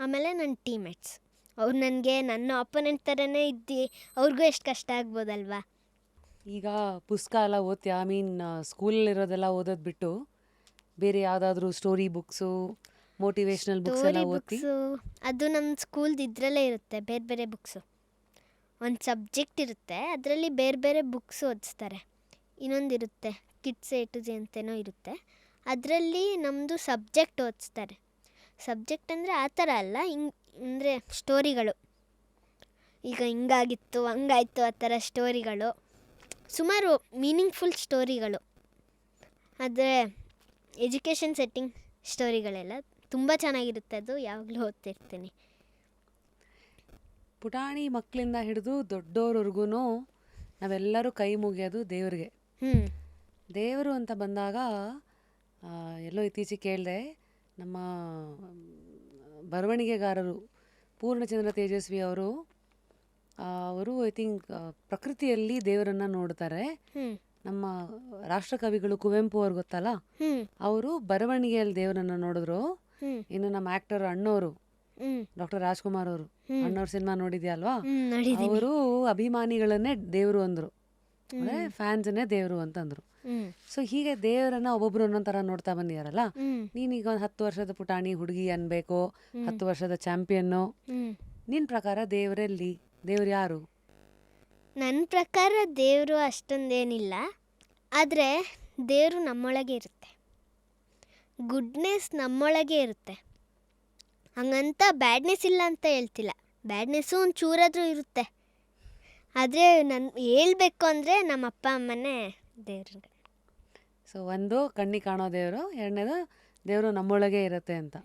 ಆಮೇಲೆ ನನ್ನ ಟೀಮ್ಮೇಟ್ಸ್. ಅವ್ರು ನನಗೆ ನನ್ನ ಅಪೋನೆಂಟ್ ಥರನೇ ಇದ್ದು ಅವ್ರಿಗೂ ಎಷ್ಟು ಕಷ್ಟ ಆಗ್ಬೋದಲ್ವಾ. ಈಗ ಪುಸ್ತಕ ಎಲ್ಲ ಓದ್ತೀಯಾ? ಸ್ಕೂಲಲ್ಲಿರೋದೆಲ್ಲ ಓದೋದು ಬಿಟ್ಟು ಬೇರೆ ಯಾವುದಾದ್ರೂ ಸ್ಟೋರಿ ಬುಕ್ಸು, ಮೋಟಿವೇಶ್ನಲ್ ಬುಕ್ಸ್ ಎಲ್ಲ ಓದ್ತಿ? ಅದು ನಮ್ಮ ಸ್ಕೂಲ್ದು ಇದರಲ್ಲೇ ಇರುತ್ತೆ, ಬೇರೆ ಬೇರೆ ಬುಕ್ಸು. ಒಂದು ಸಬ್ಜೆಕ್ಟ್ ಇರುತ್ತೆ, ಅದರಲ್ಲಿ ಬೇರೆ ಬೇರೆ ಬುಕ್ಸ್ ಓದಿಸ್ತಾರೆ. ಇನ್ನೊಂದಿರುತ್ತೆ ಕಿಡ್ಸ್ A to Z ಅಂತೇನೋ ಇರುತ್ತೆ, ಅದರಲ್ಲಿ ನಮ್ಮದು ಸಬ್ಜೆಕ್ಟ್ ಓದಿಸ್ತಾರೆ. ಸಬ್ಜೆಕ್ಟ್ ಅಂದರೆ ಆ ಥರ ಅಲ್ಲ, ಅಂದರೆ ಸ್ಟೋರಿಗಳು. ಈಗ ಹಿಂಗಾಗಿತ್ತು ಹಂಗಾಯಿತು ಆ ಥರ ಸ್ಟೋರಿಗಳು, ಸುಮಾರು ಮೀನಿಂಗ್ಫುಲ್ ಸ್ಟೋರಿಗಳು. ಆದರೆ ಎಜುಕೇಷನ್ ಸೆಟ್ಟಿಂಗ್ ಸ್ಟೋರಿಗಳೆಲ್ಲ ತುಂಬ ಚೆನ್ನಾಗಿರುತ್ತೆ, ಅದು ಯಾವಾಗಲೂ ಓದ್ತಿರ್ತೀನಿ. ಪುಟಾಣಿ ಮಕ್ಕಳಿಂದ ಹಿಡಿದು ದೊಡ್ಡೋರ್ವರೆಗೂ ನಾವೆಲ್ಲರೂ ಕೈ ಮುಗಿಯೋದು ದೇವ್ರಿಗೆ. ದೇವರು ಅಂತ ಬಂದಾಗ ಎಲ್ಲೋ ಇತ್ತೀಚೆಗೆ ಕೇಳಿದೆ, ನಮ್ಮ ಬರವಣಿಗೆಗಾರರು ಪೂರ್ಣಚಂದ್ರ ತೇಜಸ್ವಿ ಅವರು ಐ ಥಿಂಕ್ ಪ್ರಕೃತಿಯಲ್ಲಿ ದೇವರನ್ನು ನೋಡ್ತಾರೆ. ನಮ್ಮ ರಾಷ್ಟ್ರಕವಿಗಳು ಕುವೆಂಪು ಅವ್ರು ಗೊತ್ತಲ್ಲ, ಅವರು ಬರವಣಿಗೆಯಲ್ಲಿ ದೇವರನ್ನು ನೋಡಿದ್ರು. ಇನ್ನು ನಮ್ಮ ಆ್ಯಕ್ಟರ್ ಅಣ್ಣವರು ಡಾಕ್ಟರ್ ರಾಜ್ಕುಮಾರ್ ಅವರು, ಅಣ್ಣವ್ರ ಸಿನಿಮಾ ನೋಡಿದ್ಯಾ ಅಲ್ವಾ? ಅವರು ಅಭಿಮಾನಿಗಳನ್ನೇ ದೇವರು ಅಂದರು, ಅಂದರೆ ಫ್ಯಾನ್ಸನ್ನೇ ದೇವರು ಅಂತಂದರು. ಸೊ ಹೀಗೆ ದೇವರನ್ನ ಒಬ್ಬೊಬ್ರು ಒಂದೊಂದು ಥರ ನೋಡ್ತಾ ಬಂದಿದಾರಲ್ಲ. ನೀನೀಗ ಒಂದು 10 ವರ್ಷದ ಪುಟಾಣಿ ಹುಡುಗಿ ಅನ್ಬೇಕು, 10 ವರ್ಷದ ಚಾಂಪಿಯನ್ನು. ನಿನ್ನ ಪ್ರಕಾರ ದೇವ್ರು ಯಾರು? ನನ್ನ ಪ್ರಕಾರ ದೇವರು ಅಷ್ಟೊಂದೇನಿಲ್ಲ, ಆದರೆ ದೇವರು ನಮ್ಮೊಳಗೆ ಇರುತ್ತೆ, ಗುಡ್ನೆಸ್ ನಮ್ಮೊಳಗೆ ಇರುತ್ತೆ. ಹಂಗಂತ ಬ್ಯಾಡ್ನೆಸ್ ಇಲ್ಲ ಅಂತ ಹೇಳ್ತಿಲ್ಲ, ಬ್ಯಾಡ್ನೆಸ್ಸು ಒಂದು ಚೂರಾದರೂ ಇರುತ್ತೆ. ಆದರೆ ನಾನು ಹೇಳ್ಬೇಕು ಅಂದರೆ ನಮ್ಮ ಅಪ್ಪ ಅಮ್ಮನೇ ದೇವ್ರಿಗೆ. ಸೊ ಒಂದು ಕಣ್ಣಿಗೆ ಕಾಣೋ ದೇವರು, ಎರಡನೇದು ದೇವರು ನಮ್ಮೊಳಗೆ ಇರುತ್ತೆ ಅಂತ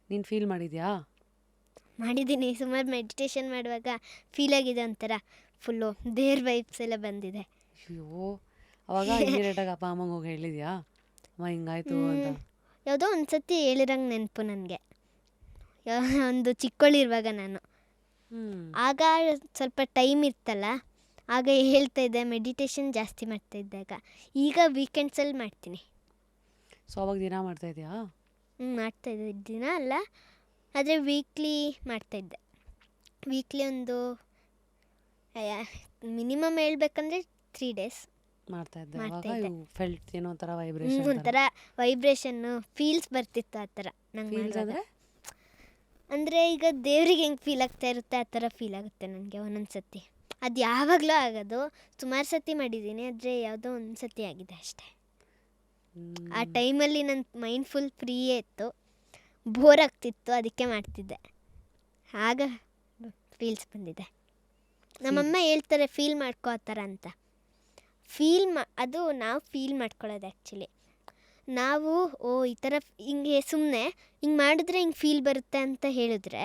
ನೀನು ಫೀಲ್ ಮಾಡಿದ್ಯಾ? ಮಾಡಿದ್ದೀನಿ, ಸುಮಾರು ಮೆಡಿಟೇಷನ್ ಮಾಡುವಾಗ ಫೀಲ್ ಆಗಿದೆ, ಒಂಥರ ಫುಲ್ಲು ದೇವ್ರ ವೈಬ್ಸ್ ಎಲ್ಲ ಬಂದಿದೆ. ಅಯ್ಯೋ, ಅವಾಗ ಇಮಿಡಿಯೇಟಾಗಿ ಅಪ್ಪ ಅಮ್ಮಂಗೆ ಹೋಗಿ ಹೇಳಿದ್ಯಾ ಅಮ್ಮ ಹಿಂಗಾಯ್ತು ಅಂತ? ಯಾವುದೋ ಒಂದು ಸತಿ ಹೇಳಿರಂಗೆ ನೆನಪು ನನಗೆ, ಒಂದು ಚಿಕ್ಕವಳಿರುವಾಗ ನಾನು. ಆಗ ಸ್ವಲ್ಪ ಟೈಮ್ ಇರ್ತಲ್ಲ, ಆಗ ಹೇಳ್ತಾ ಇದ್ದೆ, ಮೆಡಿಟೇಷನ್ ಜಾಸ್ತಿ ಮಾಡ್ತಾ ಇದ್ದಾಗ. ಈಗ ವೀಕೆಂಡ್ಸಲ್ಲಿ ಮಾಡ್ತೀನಿ. ಸೊ ಅವಾಗ ದಿನ ಮಾಡ್ತಾಯಿದ್ಯಾ? ಮಾಡ್ತಾಯಿದ್ದೆ, ದಿನ ಅಲ್ಲ, ಆದರೆ ವೀಕ್ಲಿ ಮಾಡ್ತಾಯಿದ್ದೆ. ವೀಕ್ಲಿ ಒಂದು ಮಿನಿಮಮ್ ಹೇಳ್ಬೇಕಂದ್ರೆ 3 days ಮಾಡ್ತಾ ಇದ್ದೆ ಮಾಡ್ತಾ ಅವಾಗ ಇದ್ದೆ. ಯು ಫೆಲ್ಟ್ ಏನೋ ಒಂಥರ ವೈಬ್ರೇಷನ್ ಒಂಥರ ವೈಬ್ರೇಷನ್ನು ಫೀಲ್ಸ್ ಬರ್ತಿತ್ತು ಆ ಥರ ನಂಗೆ ಫೀಲ್ಸ್ ಅಂದರೆ ಅಂದರೆ ಈಗ ದೇವ್ರಿಗೆ ಹೆಂಗೆ ಫೀಲ್ ಆಗ್ತಾ ಇರುತ್ತೆ ಆ ಥರ ಫೀಲ್ ಆಗುತ್ತೆ ನನಗೆ ಒಂದೊಂದು ಸತಿ. ಅದು ಯಾವಾಗಲೂ ಆಗೋದು, ಸುಮಾರು ಸತಿ ಮಾಡಿದ್ದೀನಿ, ಆದರೆ ಯಾವುದೋ ಒಂದು ಸತಿ ಆಗಿದೆ ಅಷ್ಟೇ. ಆ ಟೈಮಲ್ಲಿ ನನ್ನ ಮೈಂಡ್ ಫುಲ್ ಫ್ರೀಯೇ ಇತ್ತು, ಬೋರ್ ಆಗ್ತಿತ್ತು, ಅದಕ್ಕೆ ಮಾಡ್ತಿದ್ದೆ. ಆಗ ಫೀಲ್ಸ್ ಬಂದಿದೆ. ನಮ್ಮಮ್ಮ ಹೇಳ್ತಾರೆ ಫೀಲ್ ಮಾಡ್ಕೋ ಆ ಥರ ಅಂತ. ಅದು ನಾವು ಫೀಲ್ ಮಾಡ್ಕೊಳ್ಳೋದು ಆ್ಯಕ್ಚುಲಿ. ನಾವು ಈ ಥರ ಹಿಂಗೆ ಸುಮ್ಮನೆ ಹಿಂಗೆ ಮಾಡಿದ್ರೆ ಹಿಂಗೆ ಫೀಲ್ ಬರುತ್ತೆ ಅಂತ ಹೇಳಿದ್ರೆ,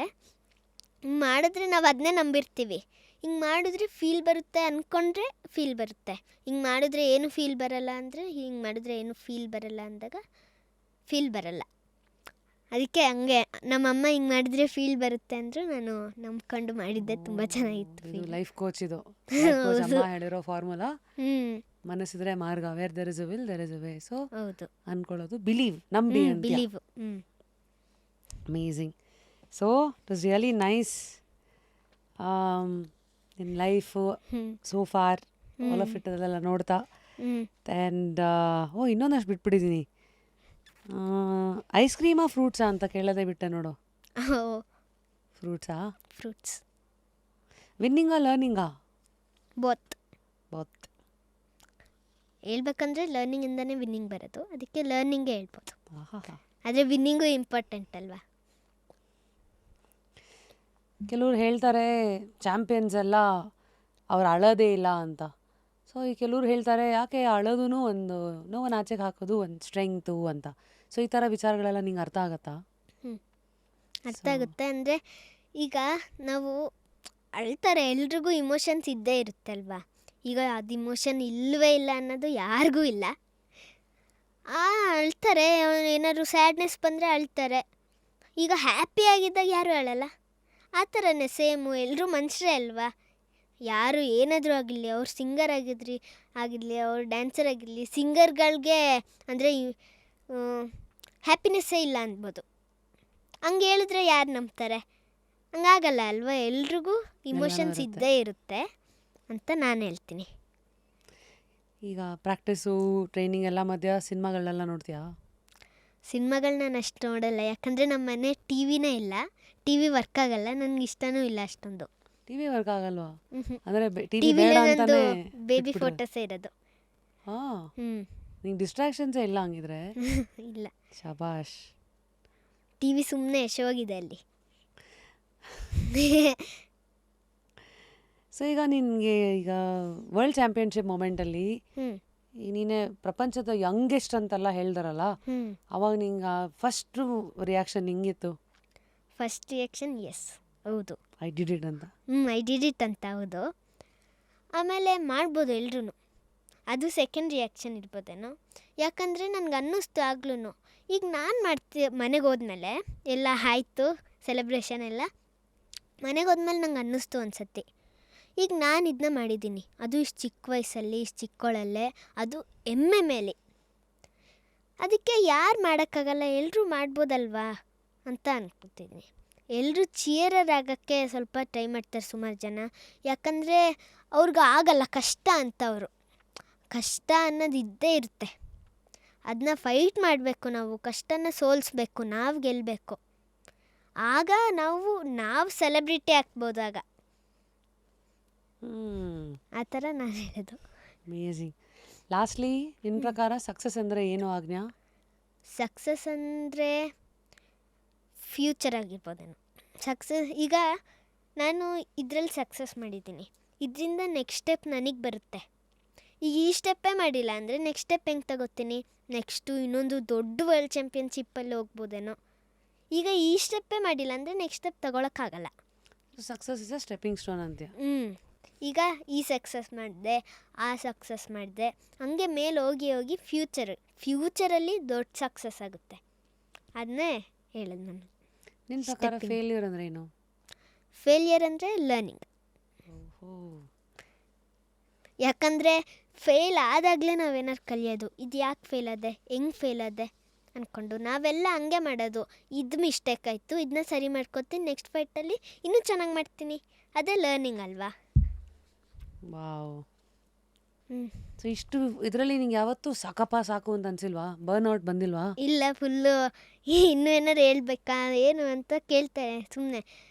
ಹಿಂಗೆ ಮಾಡಿದ್ರೆ ನಾವು ಅದನ್ನೇ ನಂಬಿರ್ತೀವಿ. ಹಿಂಗೆ ಮಾಡಿದ್ರೆ ಫೀಲ್ ಬರುತ್ತೆ ಅಂದ್ಕೊಂಡ್ರೆ ಫೀಲ್ ಬರುತ್ತೆ. ಹಿಂಗೆ ಮಾಡಿದ್ರೆ ಏನು ಫೀಲ್ ಬರಲ್ಲ ಅಂದರೆ, ಹಿಂಗೆ ಮಾಡಿದ್ರೆ ಏನು ಫೀಲ್ ಬರಲ್ಲ ಅಂದಾಗ ಫೀಲ್ ಬರಲ್ಲ. ಅದಕ್ಕೆ ಹಂಗೆ ನಮ್ಮಮ್ಮ ಹಿಂಗೆ ಮಾಡಿದ್ರೆ ಫೀಲ್ ಬರುತ್ತೆ ಅಂದರು, ನಾನು ನಂಬ್ಕೊಂಡು ಮಾಡಿದ್ದೆ. ತುಂಬ ಚೆನ್ನಾಗಿತ್ತು ಫೀಲ್. ಲೈಫ್ ಕೋಚ್ ಇದು ಅಮ್ಮ ಹೇಳಿರೋ ಫಾರ್ಮುಲಾ. ಮನಸ್ಸಿದ್ರೆ ಮಾರ್ಗ, where there is a will there is a way. So ಹೌದು, ಅನ್ಕೊಳ್ಳೋದು, ಬಿಲೀವ್, ನಂಬಿ. Believe. Amazing. So it was really nice in life so for, all of it ಅದೆಲ್ಲ ನೋಡ್ತಾ. ಆ್ಯಂಡ್ ಇನ್ನೊಂದಷ್ಟು ಬಿಟ್ಬಿಟ್ಟಿದ್ದೀನಿ. ಐಸ್ ಕ್ರೀಮಾ ಫ್ರೂಟ್ಸಾ ಅಂತ ಕೇಳೋದೇ ಬಿಟ್ಟೆ ನೋಡು. ಫ್ರೂಟ್ಸಾ? ಫ್ರೂಟ್ಸ್. ವಿನ್ನಿಂಗಾ ಲರ್ನಿಂಗಾ? ಬೋತ್. ಬೋತ್. ಹೇಳ್ಬೇಕಂದ್ರೆ ಲರ್ನಿಂಗಿಂದನೇ ವಿನ್ನಿಂಗ್ ಬರೋದು, ಅದಕ್ಕೆ ಲರ್ನಿಂಗೇ ಹೇಳ್ಬೋದು. ಆಹಾ. ಆದರೆ ವಿನ್ನಿಂಗು ಇಂಪಾರ್ಟೆಂಟ್ ಅಲ್ವಾ? ಕೆಲವ್ರು ಹೇಳ್ತಾರೆ ಚಾಂಪಿಯನ್ಸ್ ಎಲ್ಲ ಅವ್ರು ಅಳೋದೇ ಇಲ್ಲ ಅಂತ. ಸೊ ಈ ಕೆಲವ್ರು ಹೇಳ್ತಾರೆ ಯಾಕೆ ಅಳೋದೂ ಒಂದು ನೋವನ್ನು ಆಚೆಗೆ ಹಾಕೋದು ಒಂದು ಸ್ಟ್ರೆಂಗ್ತು ಅಂತ. ಸೊ ಈ ಥರ ವಿಚಾರಗಳೆಲ್ಲ ನಿಂಗೆ ಅರ್ಥ ಆಗತ್ತಾ? ಅರ್ಥ ಆಗುತ್ತೆ. ಅಂದರೆ ಈಗ ನಾವು ಅಳ್ತಾರೆ, ಎಲ್ರಿಗೂ ಇಮೋಷನ್ಸ್ ಇದ್ದೇ ಇರುತ್ತೆ ಅಲ್ವಾ? ಈಗ ಅದು ಇಮೋಷನ್ ಇಲ್ಲವೇ ಇಲ್ಲ ಅನ್ನೋದು ಯಾರಿಗೂ ಇಲ್ಲ. ಅಳ್ತಾರೆ, ಏನಾದ್ರು ಸ್ಯಾಡ್ನೆಸ್ ಬಂದರೆ ಅಳ್ತಾರೆ. ಈಗ ಹ್ಯಾಪಿ ಆಗಿದ್ದಾಗ ಯಾರೂ ಅಳಲ್ಲ. ಆ ಥರನೇ ಸೇಮು, ಎಲ್ಲರೂ ಮನುಷ್ಯರೇ ಅಲ್ವಾ? ಯಾರು ಏನಾದರೂ ಆಗಿರಲಿ, ಅವ್ರು ಸಿಂಗರ್ ಆಗಿರಲಿ, ಅವ್ರು ಡ್ಯಾನ್ಸರ್ ಆಗಿರಲಿ, ಸಿಂಗರ್ಗಳಿಗೆ ಅಂದರೆ ಹ್ಯಾಪಿನೆಸ್ಸೇ ಇಲ್ಲ ಅನ್ಬೋದು. ಹಂಗೆ ಹೇಳಿದ್ರೆ ಯಾರು ನಂಬ್ತಾರೆ? ಹಂಗಾಗಲ್ಲ ಅಲ್ವಾ? ಎಲ್ರಿಗೂ ಇಮೋಷನ್ಸ್ ಇದ್ದೇ ಇರುತ್ತೆ ಅಂತ ನಾನು ಹೇಳ್ತೀನಿ. ಈಗ ಪ್ರಾಕ್ಟೀಸು, ಟ್ರೈನಿಂಗ್ ಎಲ್ಲ ಮಧ್ಯ ಸಿನಿಮಾಗಳನ್ನೆಲ್ಲ ನೋಡ್ತೀಯಾ? ಸಿನಿಮಾಗಳು ನಾನು ಅಷ್ಟು ನೋಡಲ್ಲ, ಯಾಕಂದರೆ ನಮ್ಮ ಮನೆ ಟಿ ವಿನೇ ಇಲ್ಲ. ಟಿ ವಿ ವರ್ಕ್ ಆಗಲ್ಲ, ನನಗೆ ಇಷ್ಟನೂ ಇಲ್ಲ ಅಷ್ಟೊಂದು. ಟಿ ವಿ ವರ್ಕ್ ಆಗಲ್ವಾ? ಅಂದರೆ ಟಿ ವಿಲೇ ನಂದು ಬೇಬಿ ಫೋಟೋಸೇ ಇರೋದು. ನಿಂಗೆ ಡಿಸ್ಟ್ರಾಕ್ಷನ್ಸೇ ಇಲ್ಲ ಹಂಗಿದ್ರೆ? ಇಲ್ಲ. ಶಬಾಷ್. ಟಿ ವಿ ಸುಮ್ಮನೆ ಎಷ್ಟೋಗಿದೆ ಅಲ್ಲಿ. ಸೊ ಈಗ ನಿನಗೆ ಈಗ ವರ್ಲ್ಡ್ ಚಾಂಪಿಯನ್ಶಿಪ್ ಮೊಮೆಂಟಲ್ಲಿ ನೀನೇ ಪ್ರಪಂಚದ ಯಂಗೆಸ್ಟ್ ಅಂತೆಲ್ಲ ಹೇಳ್ದಾರಲ್ಲ, ಅವಾಗ ನಿಂಗೆ ಫಸ್ಟ್ ರಿಯಾಕ್ಷನ್ ಹಿಂಗಿತ್ತು? ಫಸ್ಟ್ ರಿಯಾಕ್ಷನ್ ಎಸ್, ಹೌದು, ಐ ಡಿಡ್ ಇಟ್ ಅಂತ. ಐ ಡಿಡ್ ಇಟ್ ಅಂತ, ಹೌದು. ಆಮೇಲೆ ಮಾಡ್ಬೋದು ಎಲ್ರೂ. ಅದು ಸೆಕೆಂಡ್ ರಿಯಾಕ್ಷನ್ ಇರ್ಬೋದೇನೋ, ಯಾಕಂದರೆ ನನಗೆ ಅನ್ನಿಸ್ತು ಆಗ್ಲೂ. ಈಗ ನಾನು ಮನೆಗೆ ಹೋದ್ಮೇಲೆ ಎಲ್ಲ ಆಯಿತು, ಸೆಲೆಬ್ರೇಷನ್ ಎಲ್ಲ ಮನೆಗೆ ಹೋದ್ಮೇಲೆ ನಂಗೆ ಅನ್ನಿಸ್ತು ಅನ್ಸತ್ತೆ, ಈಗ ನಾನು ಇದನ್ನ ಮಾಡಿದ್ದೀನಿ, ಅದು ಇಷ್ಟು ಚಿಕ್ಕ ವಯಸ್ಸಲ್ಲಿ, ಇಷ್ಟು ಚಿಕ್ಕವಳಲ್ಲೇ, ಅದು ಹೆಮ್ಮೆ ಮೇಲೆ. ಅದಕ್ಕೆ ಯಾರು ಮಾಡೋಕ್ಕಾಗಲ್ಲ, ಎಲ್ಲರೂ ಮಾಡ್ಬೋದಲ್ವಾ ಅಂತ ಅನ್ಕೊತಿದ್ದೀನಿ. ಎಲ್ಲರೂ ಚಿಯರರ್ ಆಗೋಕ್ಕೆ ಸ್ವಲ್ಪ ಟ್ರೈ ಮಾಡ್ತಾರೆ ಸುಮಾರು ಜನ, ಯಾಕಂದರೆ ಅವ್ರಿಗೆ ಆಗಲ್ಲ, ಕಷ್ಟ ಅಂತ. ಅವರು ಕಷ್ಟ ಅನ್ನೋದು ಇದ್ದೇ ಇರುತ್ತೆ, ಅದನ್ನ ಫೈಟ್ ಮಾಡಬೇಕು ನಾವು, ಕಷ್ಟನ ಸೋಲಿಸ್ಬೇಕು, ನಾವು ಗೆಲ್ಲಬೇಕು. ಆಗ ನಾವು ಸೆಲೆಬ್ರಿಟಿ ಆಗ್ಬೋದಾಗ, ಆ ಥರ ನಾನು ಹೇಳೋದು. ಅಮೇಝಿಂಗ್. ಲಾಸ್ಟ್ಲಿ ನಿನ್ನ ಪ್ರಕಾರ ಸಕ್ಸಸ್ ಅಂದರೆ ಏನು ಆಜ್ಞಾ? ಸಕ್ಸಸ್ ಅಂದರೆ ಫ್ಯೂಚರ್ ಆಗಿರ್ಬೋದೇನೋ. ಸಕ್ಸಸ್, ಈಗ ನಾನು ಇದರಲ್ಲಿ ಸಕ್ಸಸ್ ಮಾಡಿದ್ದೀನಿ, ಇದರಿಂದ ನೆಕ್ಸ್ಟ್ ಸ್ಟೆಪ್ ನನಗೆ ಬರುತ್ತೆ. ಈಗ ಈ ಸ್ಟೆಪ್ಪೇ ಮಾಡಿಲ್ಲ ಅಂದರೆ ನೆಕ್ಸ್ಟ್ ಸ್ಟೆಪ್ ಹೆಂಗೆ ತಗೋತೀನಿ? ನೆಕ್ಸ್ಟು ಇನ್ನೊಂದು ದೊಡ್ಡ ವರ್ಲ್ಡ್ ಚಾಂಪಿಯನ್ಶಿಪ್ಪಲ್ಲಿ ಹೋಗ್ಬೋದೇನೋ. ಈಗ ಈ ಸ್ಟೆಪ್ಪೇ ಮಾಡಿಲ್ಲ ಅಂದರೆ ನೆಕ್ಸ್ಟ್ ಸ್ಟೆಪ್ ತಗೊಳಕ್ಕಾಗಲ್ಲ. Success is a stepping stone ಅಂತೀಯ. ಈಗ ಈ ಸಕ್ಸಸ್ ಮಾಡಿದೆ, ಆ ಸಕ್ಸಸ್ ಮಾಡಿದೆ, ಹಂಗೆ ಮೇಲೆ ಹೋಗಿ ಹೋಗಿ ಫ್ಯೂಚರಲ್ಲಿ ದೊಡ್ಡ ಸಕ್ಸಸ್ ಆಗುತ್ತೆ. ಅದನ್ನೇ ಹೇಳೋದು ನಾನು. ನಿನ್ನ ಪ್ರಕಾರ ಫೇಲ್ಯೂರ್ ಅಂದರೆ ಏನು? ಫೇಲ್ಯೂರ್ ಅಂದರೆ ಲರ್ನಿಂಗ್. ಯಾಕಂದರೆ ಫೇಲ್ ಆದಾಗಲೇ ನಾವೇನಾರು ಕಲಿಯೋದು, ಇದು ಯಾಕೆ ಫೇಲ್ ಆದೆ, ಹೆಂಗೆ ಫೇಲ್ ಆದೆ ಅಂದ್ಕೊಂಡು ನಾವೆಲ್ಲ ಹಂಗೆ ಮಾಡೋದು. ಇದು ಮಿಸ್ಟೇಕ್ ಆಯಿತು, ಇದನ್ನ ಸರಿ ಮಾಡ್ಕೊತೀನಿ, ನೆಕ್ಸ್ಟ್ ಫೈಟಲ್ಲಿ ಇನ್ನೂ ಚೆನ್ನಾಗಿ ಮಾಡ್ತೀನಿ. ಅದೇ ಲರ್ನಿಂಗ್ ಅಲ್ವಾ. ವಾವ್. ಹ್ಞೂ. ಸೊ ಇಷ್ಟು ಇದರಲ್ಲಿ ನಿಂಗೆ ಯಾವತ್ತೂ ಸಾಕಪ್ಪ ಸಾಕು ಅಂತ ಅನ್ಸಿಲ್ವಾ? ಬರ್ನ್ ಔಟ್ ಬಂದಿಲ್ವಾ? ಇಲ್ಲ, ಫುಲ್ಲು ಇನ್ನೂ ಏನಾರು ಹೇಳ್ಬೇಕಾ ಏನು ಅಂತ ಕೇಳ್ತಾರೆ. ಸುಮ್ಮನೆ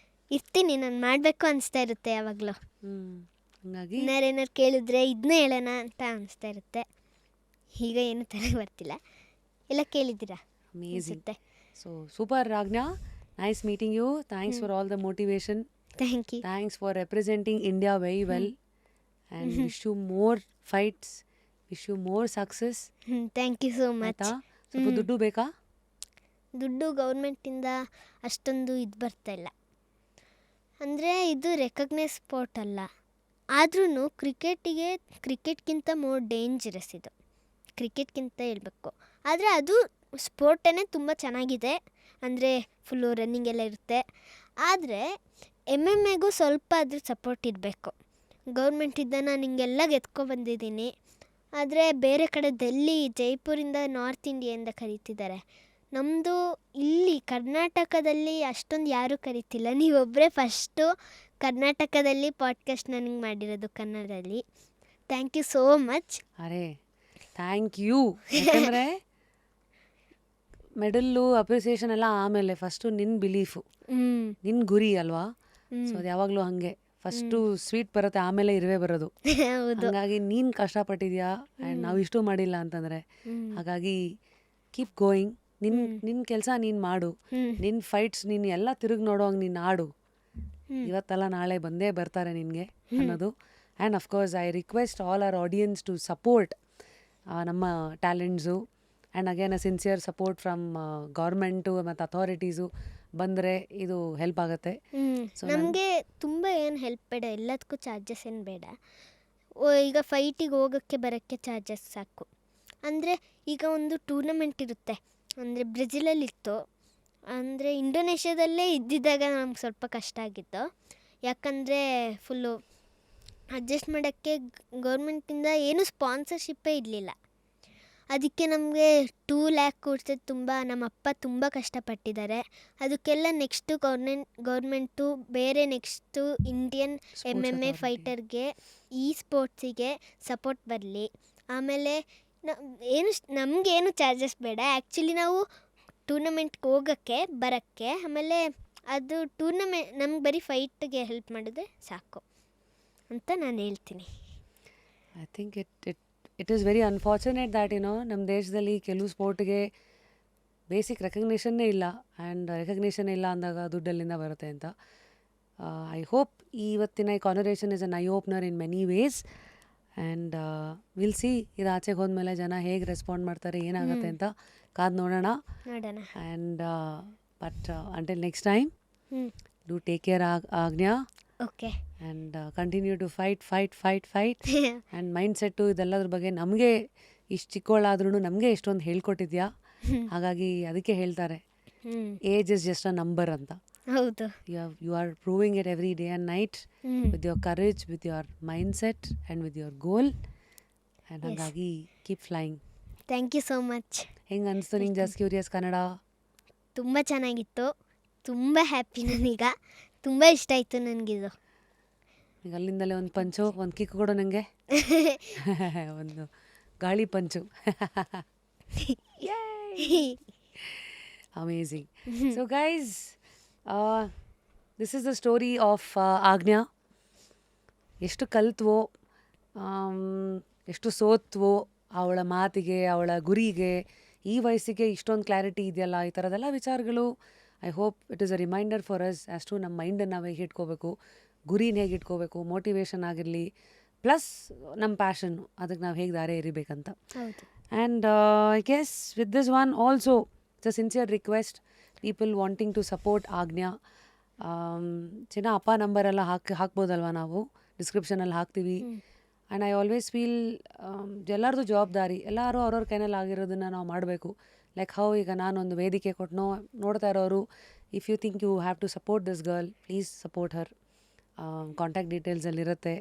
ಇರ್ತೀನಿ, ನಾನು ಮಾಡಬೇಕು ಅನಿಸ್ತಾ ಇರುತ್ತೆ ಯಾವಾಗಲೂ. ಹಂಗಾಗಿ ಏನಾರು ಕೇಳಿದ್ರೆ ಇದನ್ನೇ ಹೇಳೋಣ ಅಂತ ಅನಿಸ್ತಾ ಇರುತ್ತೆ. ಈಗ ಏನು ತಲೆಗೆ ಬರ್ತಿಲ್ಲ. ಎಲ್ಲ ಕೇಳಿದ್ದೀರಾ ಅಮೇಝಿಂಗ್. ಅನಿಸುತ್ತೆ. So super Aagnya, nice meeting you. Thanks for all the motivation. Thank you. Thanks for representing India very well. And wish you more fights, wish you more success. Thank you so much. ಆಯ್ತಾ? ಸ್ವಲ್ಪ ದುಡ್ಡು ಬೇಕಾ? ದುಡ್ಡು ಗೌರ್ಮೆಂಟಿಂದ ಅಷ್ಟೊಂದು ಇದು ಬರ್ತಾಯಿಲ್ಲ. ಅಂದರೆ ಇದು ರೆಕಗ್ನೈಸ್ ಸ್ಪೋರ್ಟ್ ಅಲ್ಲ, ಆದ್ರೂ ಕ್ರಿಕೆಟ್ಗಿಂತ ಮೋರ್ ಡೇಂಜರಸ್ ಇದು. ಕ್ರಿಕೆಟ್ಗಿಂತ ಹೇಳ್ಬೇಕು. ಆದರೆ ಅದು ಸ್ಪೋರ್ಟೇ ತುಂಬ ಚೆನ್ನಾಗಿದೆ. ಅಂದರೆ ಫುಲ್ಲು ರನ್ನಿಂಗ್ ಎಲ್ಲ ಇರುತ್ತೆ. ಆದರೆ MMA ಸ್ವಲ್ಪ ಅದ್ರ ಸಪೋರ್ಟ್ ಇರಬೇಕು. ಗೌರ್ಮೆಂಟಿಂದ ನಾನು ಹಿಂಗೆಲ್ಲ ಗೆದ್ಕೊಬಂದಿದ್ದೀನಿ. ಆದರೆ ಬೇರೆ ಕಡೆ ಡೆಲ್ಲಿ, ಜೈಪುರಿಂದ ನಾರ್ತ್ ಇಂಡಿಯಾದಿಂದ ಕರೀತಿದ್ದಾರೆ. ನಮ್ಮದು ಇಲ್ಲಿ ಕರ್ನಾಟಕದಲ್ಲಿ ಅಷ್ಟೊಂದು ಯಾರೂ ಕರೀತಿಲ್ಲ. ನೀವೊಬ್ಬರೇ ಫಸ್ಟು ಕರ್ನಾಟಕದಲ್ಲಿ ಪಾಡ್ಕಾಸ್ಟ್ ನನಗೆ ಮಾಡಿರೋದು ಕನ್ನಡದಲ್ಲಿ. Thank you so much. ಅರೆ ಥ್ಯಾಂಕ್ ಯು. ಯಾಕಂದರೆ ಮೆಡಲ್ಲು ಅಪ್ರಿಸಿಯೇಷನ್ ಎಲ್ಲ ಆಮೇಲೆ, ಫಸ್ಟು ನಿನ್ನ ಬಿಲೀಫು, ನಿನ್ನ ಗುರಿ ಅಲ್ವಾ. ಸೊ ಅದು ಯಾವಾಗಲೂ ಹಾಗೆ, ಫಸ್ಟು ಸ್ವೀಟ್ ಬರುತ್ತೆ, ಆಮೇಲೆ ಇರುವೆ ಬರೋದು. ಹೌದು. ಹಾಗಾಗಿ ನೀನು ಕಷ್ಟಪಟ್ಟಿದ್ಯಾ ಆ್ಯಂಡ್ ನಾವು ಇಷ್ಟು ಮಾಡಿಲ್ಲ ಅಂತಂದರೆ. ಹಾಗಾಗಿ ಕೀಪ್ ಗೋಯಿಂಗ್. ನಿನ್ನ ಕೆಲಸ ನೀನು ಮಾಡು, ನಿನ್ನ ಫೈಟ್ಸ್ ನೀನು ಎಲ್ಲ ತಿರುಗಿ ನೋಡೋಂಗೆ ನೀನು ಆಡು. ಇವತ್ತಲ್ಲ ನಾಳೆ ಬಂದೇ ಬರ್ತಾರೆ ನಿನಗೆ ಅನ್ನೋದು. And of course I request all our audience to support ನಮ್ಮ talents. And again a sincere support from government ಮತ್ತು ಅಥಾರಿಟೀಸು ಬಂದರೆ ಇದು ಹೆಲ್ಪ್ ಆಗುತ್ತೆ. ನಮಗೆ ತುಂಬ ಏನು ಹೆಲ್ಪ್ ಬೇಡ, ಎಲ್ಲದಕ್ಕೂ ಚಾರ್ಜಸ್ ಏನು ಬೇಡ. ಈಗ ಫೈಟಿಗೆ ಹೋಗೋಕ್ಕೆ ಬರೋಕ್ಕೆ ಚಾರ್ಜಸ್ ಸಾಕು. ಅಂದರೆ ಈಗ ಒಂದು ಟೂರ್ನಮೆಂಟ್ ಇರುತ್ತೆ, ಅಂದರೆ ಬ್ರೆಜಿಲಲ್ಲಿತ್ತು, ಅಂದರೆ ಇಂಡೋನೇಷ್ಯಾದಲ್ಲೇ ಇದ್ದಿದ್ದಾಗ ನಮ್ಗೆ ಸ್ವಲ್ಪ ಕಷ್ಟ ಆಗಿತ್ತು. ಯಾಕಂದರೆ ಫುಲ್ಲು ಅಡ್ಜಸ್ಟ್ ಮಾಡೋಕ್ಕೆ ಗೌರ್ಮೆಂಟಿಂದ ಏನೂ ಸ್ಪಾನ್ಸರ್ಶಿಪ್ಪೇ ಇರಲಿಲ್ಲ. ಅದಕ್ಕೆ ನಮಗೆ 2 ಲ್ಯಾಕ್ ಕೊಡ್ಸೋದು ತುಂಬ, ನಮ್ಮಪ್ಪ ತುಂಬ ಕಷ್ಟಪಟ್ಟಿದ್ದಾರೆ. ಅದಕ್ಕೆಲ್ಲ ನೆಕ್ಸ್ಟು ಗೌರ್ಮೆಂಟು ಬೇರೆ ನೆಕ್ಸ್ಟು ಇಂಡಿಯನ್ MMA ಫೈಟರ್ಗೆ, ಈ ಸ್ಪೋರ್ಟ್ಸಿಗೆ ಸಪೋರ್ಟ್ ಬರಲಿ. ಆಮೇಲೆ ನಮಗೇನು ಚಾರ್ಜಸ್ ಬೇಡ. ಆ್ಯಕ್ಚುಲಿ ನಾವು ಟೂರ್ನಮೆಂಟ್ಗೆ ಹೋಗೋಕ್ಕೆ ಬರೋಕ್ಕೆ, ಆಮೇಲೆ ಅದು ಟೂರ್ನಮೆಂಟ್ ನಮ್ಗೆ ಬರೀ ಫೈಟ್ಗೆ ಹೆಲ್ಪ್ ಮಾಡಿದ್ರೆ ಸಾಕು ಅಂತ ನಾನು ಹೇಳ್ತೀನಿ. I think it is very unfortunate that ನಮ್ಮ ದೇಶದಲ್ಲಿ ಕೆಲವು ಸ್ಪೋರ್ಟ್ಗೆ ಬೇಸಿಕ್ ರೆಕಗ್ನಿಷನ್ನೇ ಇಲ್ಲ. ಆ್ಯಂಡ್ ರೆಕಗ್ನಿಷನ್ ಇಲ್ಲ ಅಂದಾಗ ದುಡ್ಡಲ್ಲಿಂದ ಬರುತ್ತೆ ಅಂತ. ಐ ಹೋಪ್ ಇವತ್ತಿನ ಈ conversation is an eye opener in many ways. And will see ಇದು ಆಚೆಗೆ ಹೋದ್ಮೇಲೆ ಜನ ಹೇಗೆ ರೆಸ್ಪಾಂಡ್ ಮಾಡ್ತಾರೆ, ಏನಾಗುತ್ತೆ ಅಂತ ಕಾದು ನೋಡೋಣ. And but until next time, do take care Aagnya. Okay. And continue to fight. And mind set ಇದೆಲ್ಲದ್ರ ಬಗ್ಗೆ ನಮಗೆ ಇಷ್ಟು ಚಿಕ್ಕವಳಾದ್ರೂ ನಮಗೆ ಎಷ್ಟೊಂದು ಹೇಳ್ಕೊಟ್ಟಿದ್ಯಾ. ಹಾಗಾಗಿ ಅದಕ್ಕೆ ಹೇಳ್ತಾರೆ age is just a number ಅಂತ. ಹೌದು. You are proving it every day and night with your courage, with your mind set and with your goal. And ಹಾಗಾಗಿ keep flying. Thank you so much. ಹೆಂಗೆ ಅನಿಸ್ತು ನಿಂಗೆ just curious Kannada? ತುಂಬ ಚೆನ್ನಾಗಿತ್ತು, ತುಂಬ happy. ನನಗೀಗ ತುಂಬ ಇಷ್ಟ ಆಯಿತು ನನಗಿದು. ಈಗ ಅಲ್ಲಿಂದಲೇ ಒಂದು ಪಂಚು, ಒಂದು ಕಿಕ್ ಕೊಡು ನನಗೆ. ಒಂದು ಗಾಳಿ punch. Amazing. So guys, this is the story of Aagnya. ಎಷ್ಟು ಕಲ್ತ್ವೋ, ಎಷ್ಟು ಸೋತ್ವೋ, ಅವಳ ಮಾತಿಗೆ, ಅವಳ ಗುರಿಗೆ, ಈ ವಯಸ್ಸಿಗೆ ಇಷ್ಟೊಂದು ಕ್ಲಾರಿಟಿ ಇದೆಯಲ್ಲ, ಈ ಥರದೆಲ್ಲ ವಿಚಾರಗಳು. I hope it is a reminder for us as to ನಮ್ಮ ಮೈಂಡನ್ನು ನಾವು ಹೇಗೆ ಇಟ್ಕೋಬೇಕು, ಗುರಿನ ಹೇಗೆ ಇಟ್ಕೋಬೇಕು, ಮೋಟಿವೇಶನ್ ಆಗಿರಲಿ, ಪ್ಲಸ್ ನಮ್ಮ ಪ್ಯಾಷನ್ನು, ಅದಕ್ಕೆ ನಾವು ಹೇಗೆ ದಾರಿ ಎರಿಬೇಕಂತ. And I guess with this one also it's a sincere request, people wanting to support Aagnya. ಚಿನ್ನ ಅಪ್ಪ ನಂಬರೆಲ್ಲ ಹಾಕ್ಬೋದಲ್ವ, ನಾವು ಡಿಸ್ಕ್ರಿಪ್ಷನಲ್ಲಿ ಹಾಕ್ತೀವಿ. ಆ್ಯಂಡ್ ಐ ಆಲ್ವೇಸ್ ಫೀಲ್ ಎಲ್ಲರದು ಜವಾಬ್ದಾರಿ, ಎಲ್ಲರೂ ಅವ್ರವ್ರ ಕೈನಲ್ಲಿ ಆಗಿರೋದನ್ನು ನಾವು ಮಾಡಬೇಕು. ಲೈಕ್ ಹೌ ಈಗ ನಾನೊಂದು ವೇದಿಕೆ ಕೊಟ್ಟನೋ, ನೋಡ್ತಾ ಇರೋರು, if you think you have to support this girl, please support her. Contact ಡೀಟೇಲ್ಸಲ್ಲಿರುತ್ತೆ.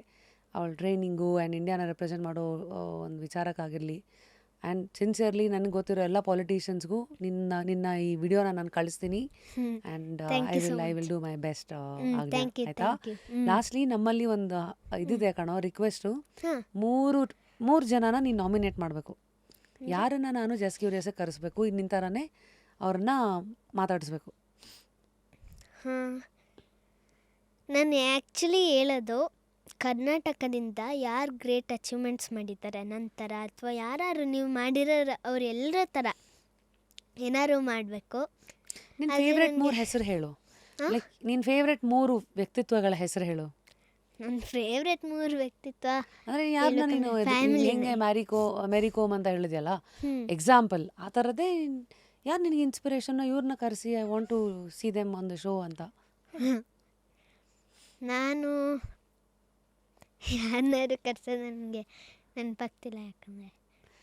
ಅವಳ ಟ್ರೈನಿಂಗು ಆ್ಯಂಡ್ ಇಂಡಿಯಾನ ರೆಪ್ರೆಸೆಂಟ್ ಮಾಡೋ ಒಂದು ವಿಚಾರಕ್ಕಾಗಿರಲಿ. ಆ್ಯಂಡ್ ಸಿನ್ಸಿಯರ್ಲಿ ನನಗೆ ಗೊತ್ತಿರೋ ಎಲ್ಲ ಪಾಲಿಟಿಷಿಯನ್ಸ್ಗೂ ನಿನ್ನ ಈ ವಿಡಿಯೋನ ನಾನು ಕಳಿಸ್ತೀನಿ. And Thank you so I will much. Do my best Aagnya, thank you ಆಯಿತಾ? Thank you. ಲಾಸ್ಟ್ಲಿ ನಮ್ಮಲ್ಲಿ ಒಂದು ಇದಿದೆ ಕಣೋ ರಿಕ್ವೆಸ್ಟು. ಹಾಂ ಮೂರು ಜನನ ನೀನು ನಾಮಿನೇಟ್ ಮಾಡಬೇಕು. ಯಾರನ್ನ ನಾನು ಜಸ್ಟ್ ಕ್ಯೂರಿಯಸ್ಗೆ ಕರೆಸ್ಬೇಕು, ನಿನ್ನ ಥರನೇ ಅವ್ರನ್ನ ಮಾತಾಡಿಸ್ಬೇಕು. ಹಾಂ ನಾನು ಆ್ಯಕ್ಚುಲಿ ಹೇಳೋದು ಕರ್ನಾಟಕದಿಂದ ಯಾರು ಗ್ರೇಟ್ ಅಚೀವ್ಮೆಂಟ್ಸ್ ಮಾಡಿದ್ದಾರೆ ನಂತರ, ಅಥವಾ ಯಾರು ನೀವು ಮಾಡಿರೋ ಅವರೆಲ್ಲರ ಥರ ಏನಾದ್ರು ಮಾಡಬೇಕು. ನಿನ್ನ ಅದೇ ಫೇವ್ರೆಟ್ ನನ್ಗೆ- 3 ಹೆಸರು ಹೇಳು. ಲೈಕ್ ನಿನ್ನ ಫೇವ್ರೆಟ್ 3 ವ್ಯಕ್ತಿತ್ವಗಳ ಹೆಸರು ಹೇಳು. ನನ್ನ ಫೇವ್ರೆಟ್ 3 ವ್ಯಕ್ತಿತ್ವ ಅಂದರೆ ಯಾರನ್ನ ನೀನು Family ಹೆಂಗೆ ಮ್ಯಾರಿಕೋಮ್ ಅಂತ ಹೇಳಿದ್ಯಲ್ಲ ಹ್ಮ್. ಎಕ್ಸಾಂಪಲ್, ಆ ಥರದ್ದೇ ಯಾರು ನಿನಗೆ ಇನ್ಸ್ಪಿರೇಷನ್, ಇವ್ರನ್ನ ಕರೆಸಿ I want to see them on the show ಅಂತ. ನಾನು ಯಾರನ್ನಾರು ಕರ್ಸೋದು ನನಗೆ ನೆನಪಾಗ್ತಿಲ್ಲ, ಯಾಕಂದರೆ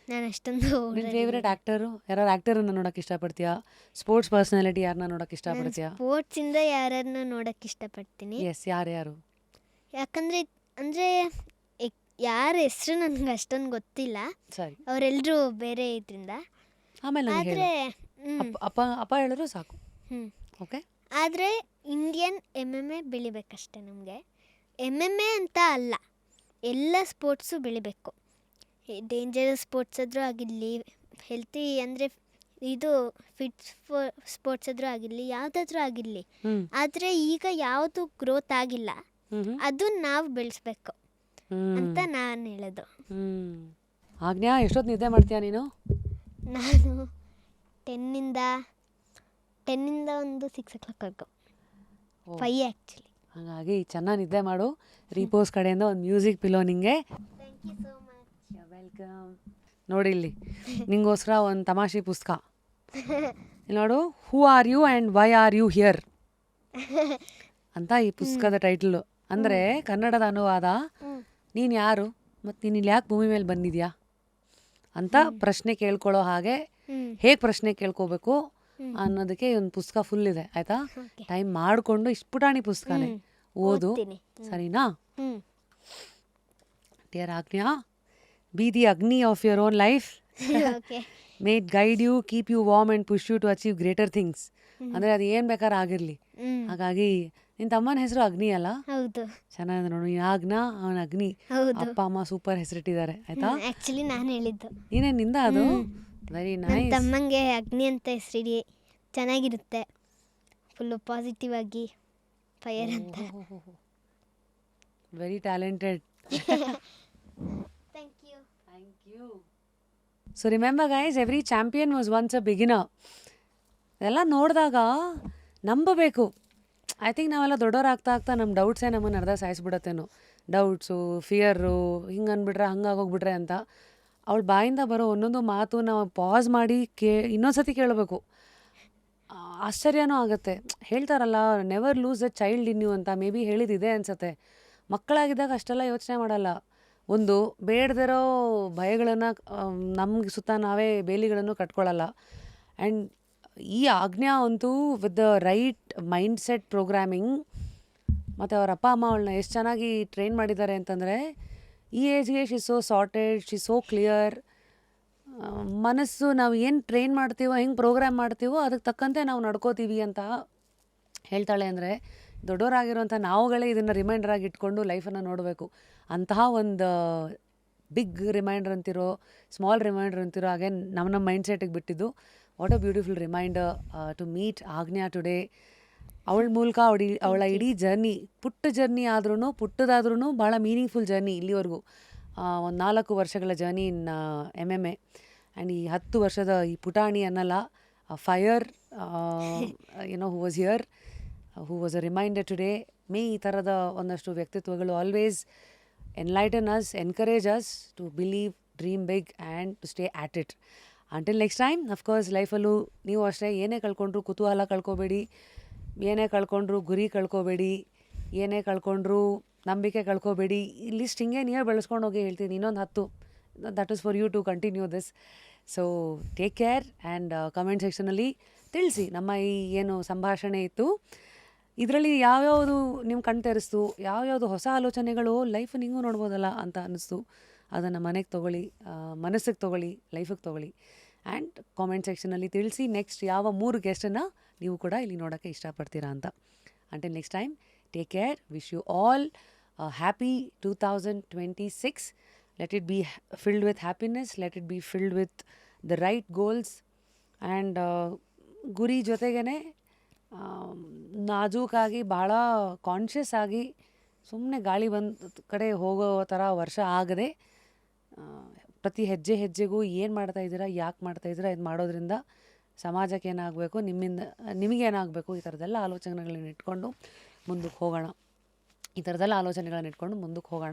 ನಾನು ಅಷ್ಟೊಂದು ನಿನ್ನ ಫೇವ್ರೆಟ್ ಆ್ಯಕ್ಟರು ಯಾರು? ಆ್ಯಕ್ಟರನ್ನ ನೋಡೋಕೆ ಇಷ್ಟಪಡ್ತೀಯಾ? ಸ್ಪೋರ್ಟ್ಸ್ ಪರ್ಸನಾಲಿಟಿ ಯಾರನ್ನ ನೋಡೋಕೆ ಇಷ್ಟಪಡ್ತೀಯಾ? ಸ್ಪೋರ್ಟ್ಸಿಂದ ಯಾರನ್ನ ನೋಡೋಕ್ಕೆ ಇಷ್ಟಪಡ್ತೀನಿ. ಎಸ್, ಯಾರು? ಯಾಕಂದರೆ ಅಂದರೆ ಯಾರ ಹೆಸರು ನನಗೆ ಅಷ್ಟೊಂದು ಗೊತ್ತಿಲ್ಲ, ಸರಿ, ಅವರೆಲ್ಲರೂ ಬೇರೆ ಇದರಿಂದ. ಆಮೇಲೆ ನನಗೆ ಹೇಳು. ಆದರೆ ಅಪ್ಪ ಹೇಳಿದ್ರು ಸಾಕು. ಓಕೆ, ಆದರೆ ಇಂಡಿಯನ್ MMA ಬೆಳಿಬೇಕಷ್ಟೆ ನಮಗೆ. MMA ಅಂತ ಅಲ್ಲ, ಎಲ್ಲ ಸ್ಪೋರ್ಟ್ಸು ಬೆಳಿಬೇಕು. ಡೇಂಜರಸ್ ಸ್ಪೋರ್ಟ್ಸ್ ಆದರೂ ಆಗಿರಲಿ, ಹೆಲ್ತಿ ಅಂದರೆ ಇದು ಫಿಟ್ ಸ್ಪೋರ್ಟ್ಸ್ ಆದರೂ ಆಗಿರಲಿ, ಯಾವುದಾದ್ರೂ ಆಗಿರಲಿ. ಆದರೆ ಈಗ ಯಾವುದು ಗ್ರೋತ್ ಆಗಿಲ್ಲ, ಅದು ನಾವು ಬೆಳೆಸ್ಬೇಕು ಅಂತ ನಾನು ಹೇಳೋದು. ಆಜ್ಞಾ, ಎಷ್ಟೊತ್ತು ನಿದ್ದೆ ಮಾಡ್ತೀಯಾ ನೀನು? ನಾನು 10 ಒಂದು 6 o'clock 5 ಆ್ಯಕ್ಚುಲಿ. ಹಾಗಾಗಿ ಚೆನ್ನಾಗಿ ನಿದ್ದೆ ಮಾಡು. ರೀಪೋಸ್ ಕಡೆಯಿಂದ ಒಂದು ಮ್ಯೂಸಿಕ್ ಪಿಲೋ ನಿಂಗೆ. Thank you so much. Welcome. ನೋಡಿ ಇಲ್ಲಿ ನಿಂಗೋಸ್ಕರ ಒಂದು ತಮಾಷೆ ಪುಸ್ತಕ. ಇಲ್ಲಿ ನೋಡು, who are you and why are you here ಅಂತ ಈ ಪುಸ್ತಕದ ಟೈಟಲು. ಅಂದರೆ ಕನ್ನಡದ ಅನುವಾದ, ನೀನು ಯಾರು ಮತ್ತು ನೀನು ಇಲ್ಲಿ ಯಾಕೆ ಭೂಮಿ ಮೇಲೆ ಬಂದಿದ್ಯಾ ಅಂತ ಪ್ರಶ್ನೆ ಕೇಳ್ಕೊಳ್ಳೋ ಹಾಗೆ ಹೇಗೆ ಪ್ರಶ್ನೆ ಕೇಳ್ಕೋಬೇಕು ಅನ್ನೋದಕ್ಕೆ ಒಂದು ಪುಸ್ತಕ ಫುಲ್ ಇದೆ, ಆಯಿತಾ? ಟೈಮ್ ಮಾಡಿಕೊಂಡು ಇಷ್ಟು ಪುಟಾಣಿ ಪುಸ್ತಕನೇ ಓದು, ಸರಿನಾ? Dear Aagnya, be the agni of your own life. Okay. May it guide you, keep you warm and push you to achieve greater things. ಅಂದರೆ ಅದು ಏನು ಬೇಕಾದ್ರೆ ಆಗಿರಲಿ. ಹಾಗಾಗಿ ನಿನ್ನ ತಮ್ಮನ ಹೆಸರು ಅಗ್ನಿ ಅಲ್ಲ? ಹೌದು. ಚೆನ್ನಾಗಿದೆ ನೋಡು, ನೀನು ಆಜ್ಞಾ, ಅವನ ಅಗ್ನಿ. ಹೌದು. ಅಪ್ಪ ಅಮ್ಮ ಸೂಪರ್ ಹೆಸರಿಟ್ಟಿದ್ದಾರೆ, ಆಯಿತಾ? ಆ್ಯಕ್ಚುಲಿ ನಾನು ಹೇಳಿದ್ದು ನೀನೇ ನಿಂದ ಅದು? ವೆರಿ ನನ್ನ ನೈಸ್. ತಮ್ಮಂಗೆ ಅಗ್ನಿ ಅಂತ ಹೆಸರಿಡಿ, ಚೆನ್ನಾಗಿರುತ್ತೆ, ಫುಲ್ಲು ಪಾಸಿಟಿವ್ ಆಗಿ ಫೈರ್ ಅಂತ. Very talented. Thank you. So remember guys, every champion was once a beginner. ಇದೆಲ್ಲ ನೋಡಿದಾಗ ನಂಬಬೇಕು. ಐ ಥಿಂಕ್ ನಾವೆಲ್ಲ ದೊಡ್ಡವರಾಗ್ತಾ ನಮ್ಮ ಡೌಟ್ಸೇ ನಮ್ಮನ್ನು ಅರ್ಧ ಸಾಯಿಸ್ಬಿಡತ್ತೇನೋ. ಡೌಟ್ಸು, ಫಿಯರು, ಹಿಂಗೆ ಅಂದ್ಬಿಟ್ರೆ ಹಂಗಾಗೋಗ್ಬಿಟ್ರೆ ಅಂತ. ಅವಳ ಬಾಯಿಂದ ಬರೋ ಒಂದೊಂದು ಮಾತು ನಾವು ಪಾಸ್ ಮಾಡಿ ಇನ್ನೊಂದ್ಸತಿ ಕೇಳಬೇಕು. ಆಶ್ಚರ್ಯನೂ ಆಗುತ್ತೆ. ಹೇಳ್ತಾರಲ್ಲ, never lose a child in you ಅಂತ. ಮೇ ಬಿ ಹೇಳಿದಿದೆ ಅನ್ಸತ್ತೆ. ಮಕ್ಕಳಾಗಿದ್ದಾಗ ಅಷ್ಟೆಲ್ಲ ಯೋಚನೆ ಮಾಡಲ್ಲ. ಒಂದು ಬೇಡದಿರೋ ಭಯಗಳನ್ನು ನಮ್ಗೆ ಸುತ್ತ ನಾವೇ ಬೇಲಿಗಳನ್ನು ಕಟ್ಕೊಳ್ಳಲ್ಲ. ಆ್ಯಂಡ್ ಈ ಆಜ್ಞಾ ಅಂತೂ with the right mind set programming ಮತ್ತು ಅವ್ರ ಅಪ್ಪ ಅಮ್ಮ ಅವಳನ್ನ ಎಷ್ಟು ಚೆನ್ನಾಗಿ ಟ್ರೈನ್ ಮಾಡಿದ್ದಾರೆ ಅಂತಂದರೆ, ಈ ಏಜ್ಗೆ she so sorted, she so clear. ಮನಸ್ಸು ನಾವು ಏನು ಟ್ರೈನ್ ಮಾಡ್ತೀವೋ, ಹೆಂಗೆ ಪ್ರೋಗ್ರಾಮ್ ಮಾಡ್ತೀವೋ ಅದಕ್ಕೆ ತಕ್ಕಂತೆ ನಾವು ನಡ್ಕೋತೀವಿ ಅಂತ ಹೇಳ್ತಾಳೆ. ಅಂದರೆ ದೊಡ್ಡವರಾಗಿರೋಂಥ ನಾವುಗಳೇ ಇದನ್ನು ರಿಮೈಂಡರ್ ಆಗಿ ಇಟ್ಕೊಂಡು ಲೈಫನ್ನು ನೋಡಬೇಕು. ಅಂತಹ ಒಂದು ಬಿಗ್ ರಿಮೈಂಡರ್ ಅಂತಿರೋ, ಸ್ಮಾಲ್ ರಿಮೈಂಡರ್ ಅಂತಿರೋ ಹಾಗೆ ನಮ್ಮ ಮೈಂಡ್ ಸೆಟ್ಟಿಗೆ ಬಿಟ್ಟಿದ್ದು. What a beautiful reminder to meet Aagnya today. ಅವಳ ಮೂಲಕ ಅವಳ ಇಡೀ ಜರ್ನಿ, ಪುಟ್ಟ ಜರ್ನಿ ಆದ್ರೂ, ಪುಟ್ಟದಾದ್ರೂ ಭಾಳ ಮೀನಿಂಗ್ಫುಲ್ ಜರ್ನಿ ಇಲ್ಲಿವರೆಗೂ. ಒಂದು 4 ವರ್ಷಗಳ ಜರ್ನಿ ಇನ್ MMA. ಆ್ಯಂಡ್ ಈ 10 ವರ್ಷದ ಈ ಪುಟಾಣಿ ಅನ್ನಲ್ಲ, fire who was here, who was a reminder today. May ಈ ಥರದ ಒಂದಷ್ಟು ವ್ಯಕ್ತಿತ್ವಗಳು always enlighten us, encourage us to believe, dream big and to stay at it. Until next time, of course ಲೈಫಲ್ಲೂ ನೀವು ಅಷ್ಟೇ, ಏನೇ ಕಳ್ಕೊಂಡ್ರು ಕುತೂಹಲ ಕಳ್ಕೊಬೇಡಿ, ಏನೇ ಕಳ್ಕೊಂಡ್ರು ಗುರಿ ಕಳ್ಕೊಬೇಡಿ, ಏನೇ ಕಳ್ಕೊಂಡ್ರು ನಂಬಿಕೆ ಕಳ್ಕೊಬೇಡಿ. ಈ ಲಿಸ್ಟ್ ಹಿಂಗೆ ನೀವೇ ಬೆಳೆಸ್ಕೊಂಡು ಹೋಗಿ ಹೇಳ್ತೀನಿ. ಇನ್ನೊಂದು 10 that is for you to continue this. So take care and comment ಸೆಕ್ಷನಲ್ಲಿ ತಿಳಿಸಿ ನಮ್ಮ ಈ ಏನು ಸಂಭಾಷಣೆ ಇತ್ತು, ಇದರಲ್ಲಿ ಯಾವ್ಯಾವುದು ನಿಮ್ಮ ಕಣ್ ತೆರೆಸ್ತು, ಯಾವ್ಯಾವುದು ಹೊಸ ಆಲೋಚನೆಗಳು ಲೈಫ್ ನಿಂಗೂ ನೋಡ್ಬೋದಲ್ಲ ಅಂತ ಅನ್ನಿಸ್ತು. ಅದನ್ನು ಮನೆಗೆ ತೊಗೊಳ್ಳಿ, ಮನಸ್ಸಿಗೆ ತೊಗೊಳ್ಳಿ, ಲೈಫಿಗೆ ತೊಗೊಳ್ಳಿ. ಆ್ಯಂಡ್ ಕಾಮೆಂಟ್ ಸೆಕ್ಷನಲ್ಲಿ ತಿಳಿಸಿ ನೆಕ್ಸ್ಟ್ ಯಾವ 3 ಗೆಸ್ಟನ್ನು ನೀವು ಕೂಡ ಇಲ್ಲಿ ನೋಡೋಕ್ಕೆ ಇಷ್ಟಪಡ್ತೀರಾ ಅಂತ. Until next time, take care. Wish you all happy 2026. Let it be filled with happiness, let it be filled with the right goals and ಗುರಿ ಜೊತೆಗೇ ನಾಜೂಕಾಗಿ ಭಾಳ ಕಾನ್ಷಿಯಸ್ ಆಗಿ ಸುಮ್ಮನೆ ಗಾಳಿ ಬಂದ ಕಡೆ ಹೋಗೋ ಥರ ವರ್ಷ ಆಗದೆ ಪ್ರತಿ ಹೆಜ್ಜೆ ಹೆಜ್ಜೆಗೂ ಏನು ಮಾಡ್ತಾಯಿದ್ದೀರಾ, ಯಾಕೆ ಮಾಡ್ತಾಯಿದ್ದೀರಾ, ಇದು ಮಾಡೋದ್ರಿಂದ ಸಮಾಜಕ್ಕೆ ಏನಾಗಬೇಕು, ನಿಮಗೇನಾಗಬೇಕು, ಈ ಥರದ್ದೆಲ್ಲ ಆಲೋಚನೆಗಳನ್ನ ಇಟ್ಕೊಂಡು ಮುಂದಕ್ಕೆ ಹೋಗೋಣ.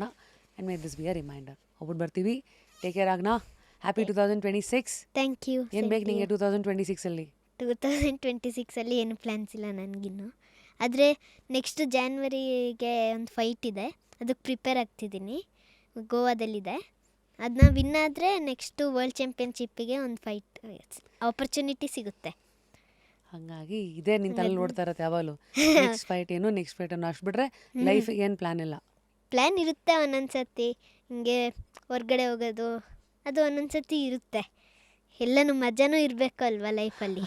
And make this be a reminder. ಹೋಗ್ಬಿಟ್ಟು ಬರ್ತೀವಿ. Take care Aagnya. Happy 2026. Thank you. ಏನು ಬೇಕು ನಿಮಗೆ 2026ಅಲ್ಲಿ? 2026ಅಲ್ಲಿ ಏನು ಪ್ಲ್ಯಾನ್ಸ್ ಇಲ್ಲ ನನಗಿನ್ನು. ಆದರೆ ನೆಕ್ಸ್ಟ್ ಜಾನ್ವರಿಗೆ ಒಂದು ಫೈಟ್ ಇದೆ, ಅದಕ್ಕೆ ಪ್ರಿಪೇರ್ ಆಗ್ತಿದ್ದೀನಿ. ಗೋವಾದಲ್ಲಿದೆ. ಅದನ್ನ ವಿನ್ ಆದರೆ ನೆಕ್ಸ್ಟು ವರ್ಲ್ಡ್ ಚಾಂಪಿಯನ್ಶಿಪ್ಪಿಗೆ ಒಂದು ಫೈಟ್ ಆಪರ್ಚುನಿಟಿ ಸಿಗುತ್ತೆ. ಹಾಗಾಗಿ ಇದೇ ನಿನ್ನ ತಲೆ ನೋಡ್ತಾ ಇರತ್ತೆ ಯಾವಾಗಲೂ. ನೆಕ್ಸ್ಟ್ ಫೈಟ್ ಏನು ಅಷ್ಟು ಬಿಟ್ರೆ ಲೈಫಿಗೆ ಏನು ಪ್ಲ್ಯಾನ್ ಇಲ್ಲ. ಪ್ಲ್ಯಾನ್ ಇರುತ್ತೆ ಒಂದೊಂದು ಸರ್ತಿ, ಹಿಂಗೆ ಹೊರ್ಗಡೆ ಹೋಗೋದು ಅದು ಒಂದೊಂದು ಸರ್ತಿ ಇರುತ್ತೆ. ಎಲ್ಲನೂ ಮಜಾನೂ ಇರಬೇಕು ಅಲ್ವಾ ಲೈಫಲ್ಲಿ.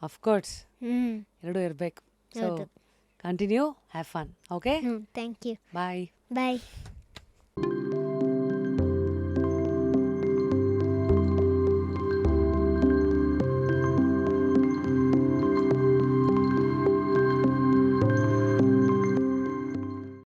ಅಫ್ಕೋರ್ಸ್, ಹ್ಞೂ, ಎರಡೂ ಇರಬೇಕು. ಸೊ ಹೌದು. Continue, have fun. Okay, thank you. Bye. Bye.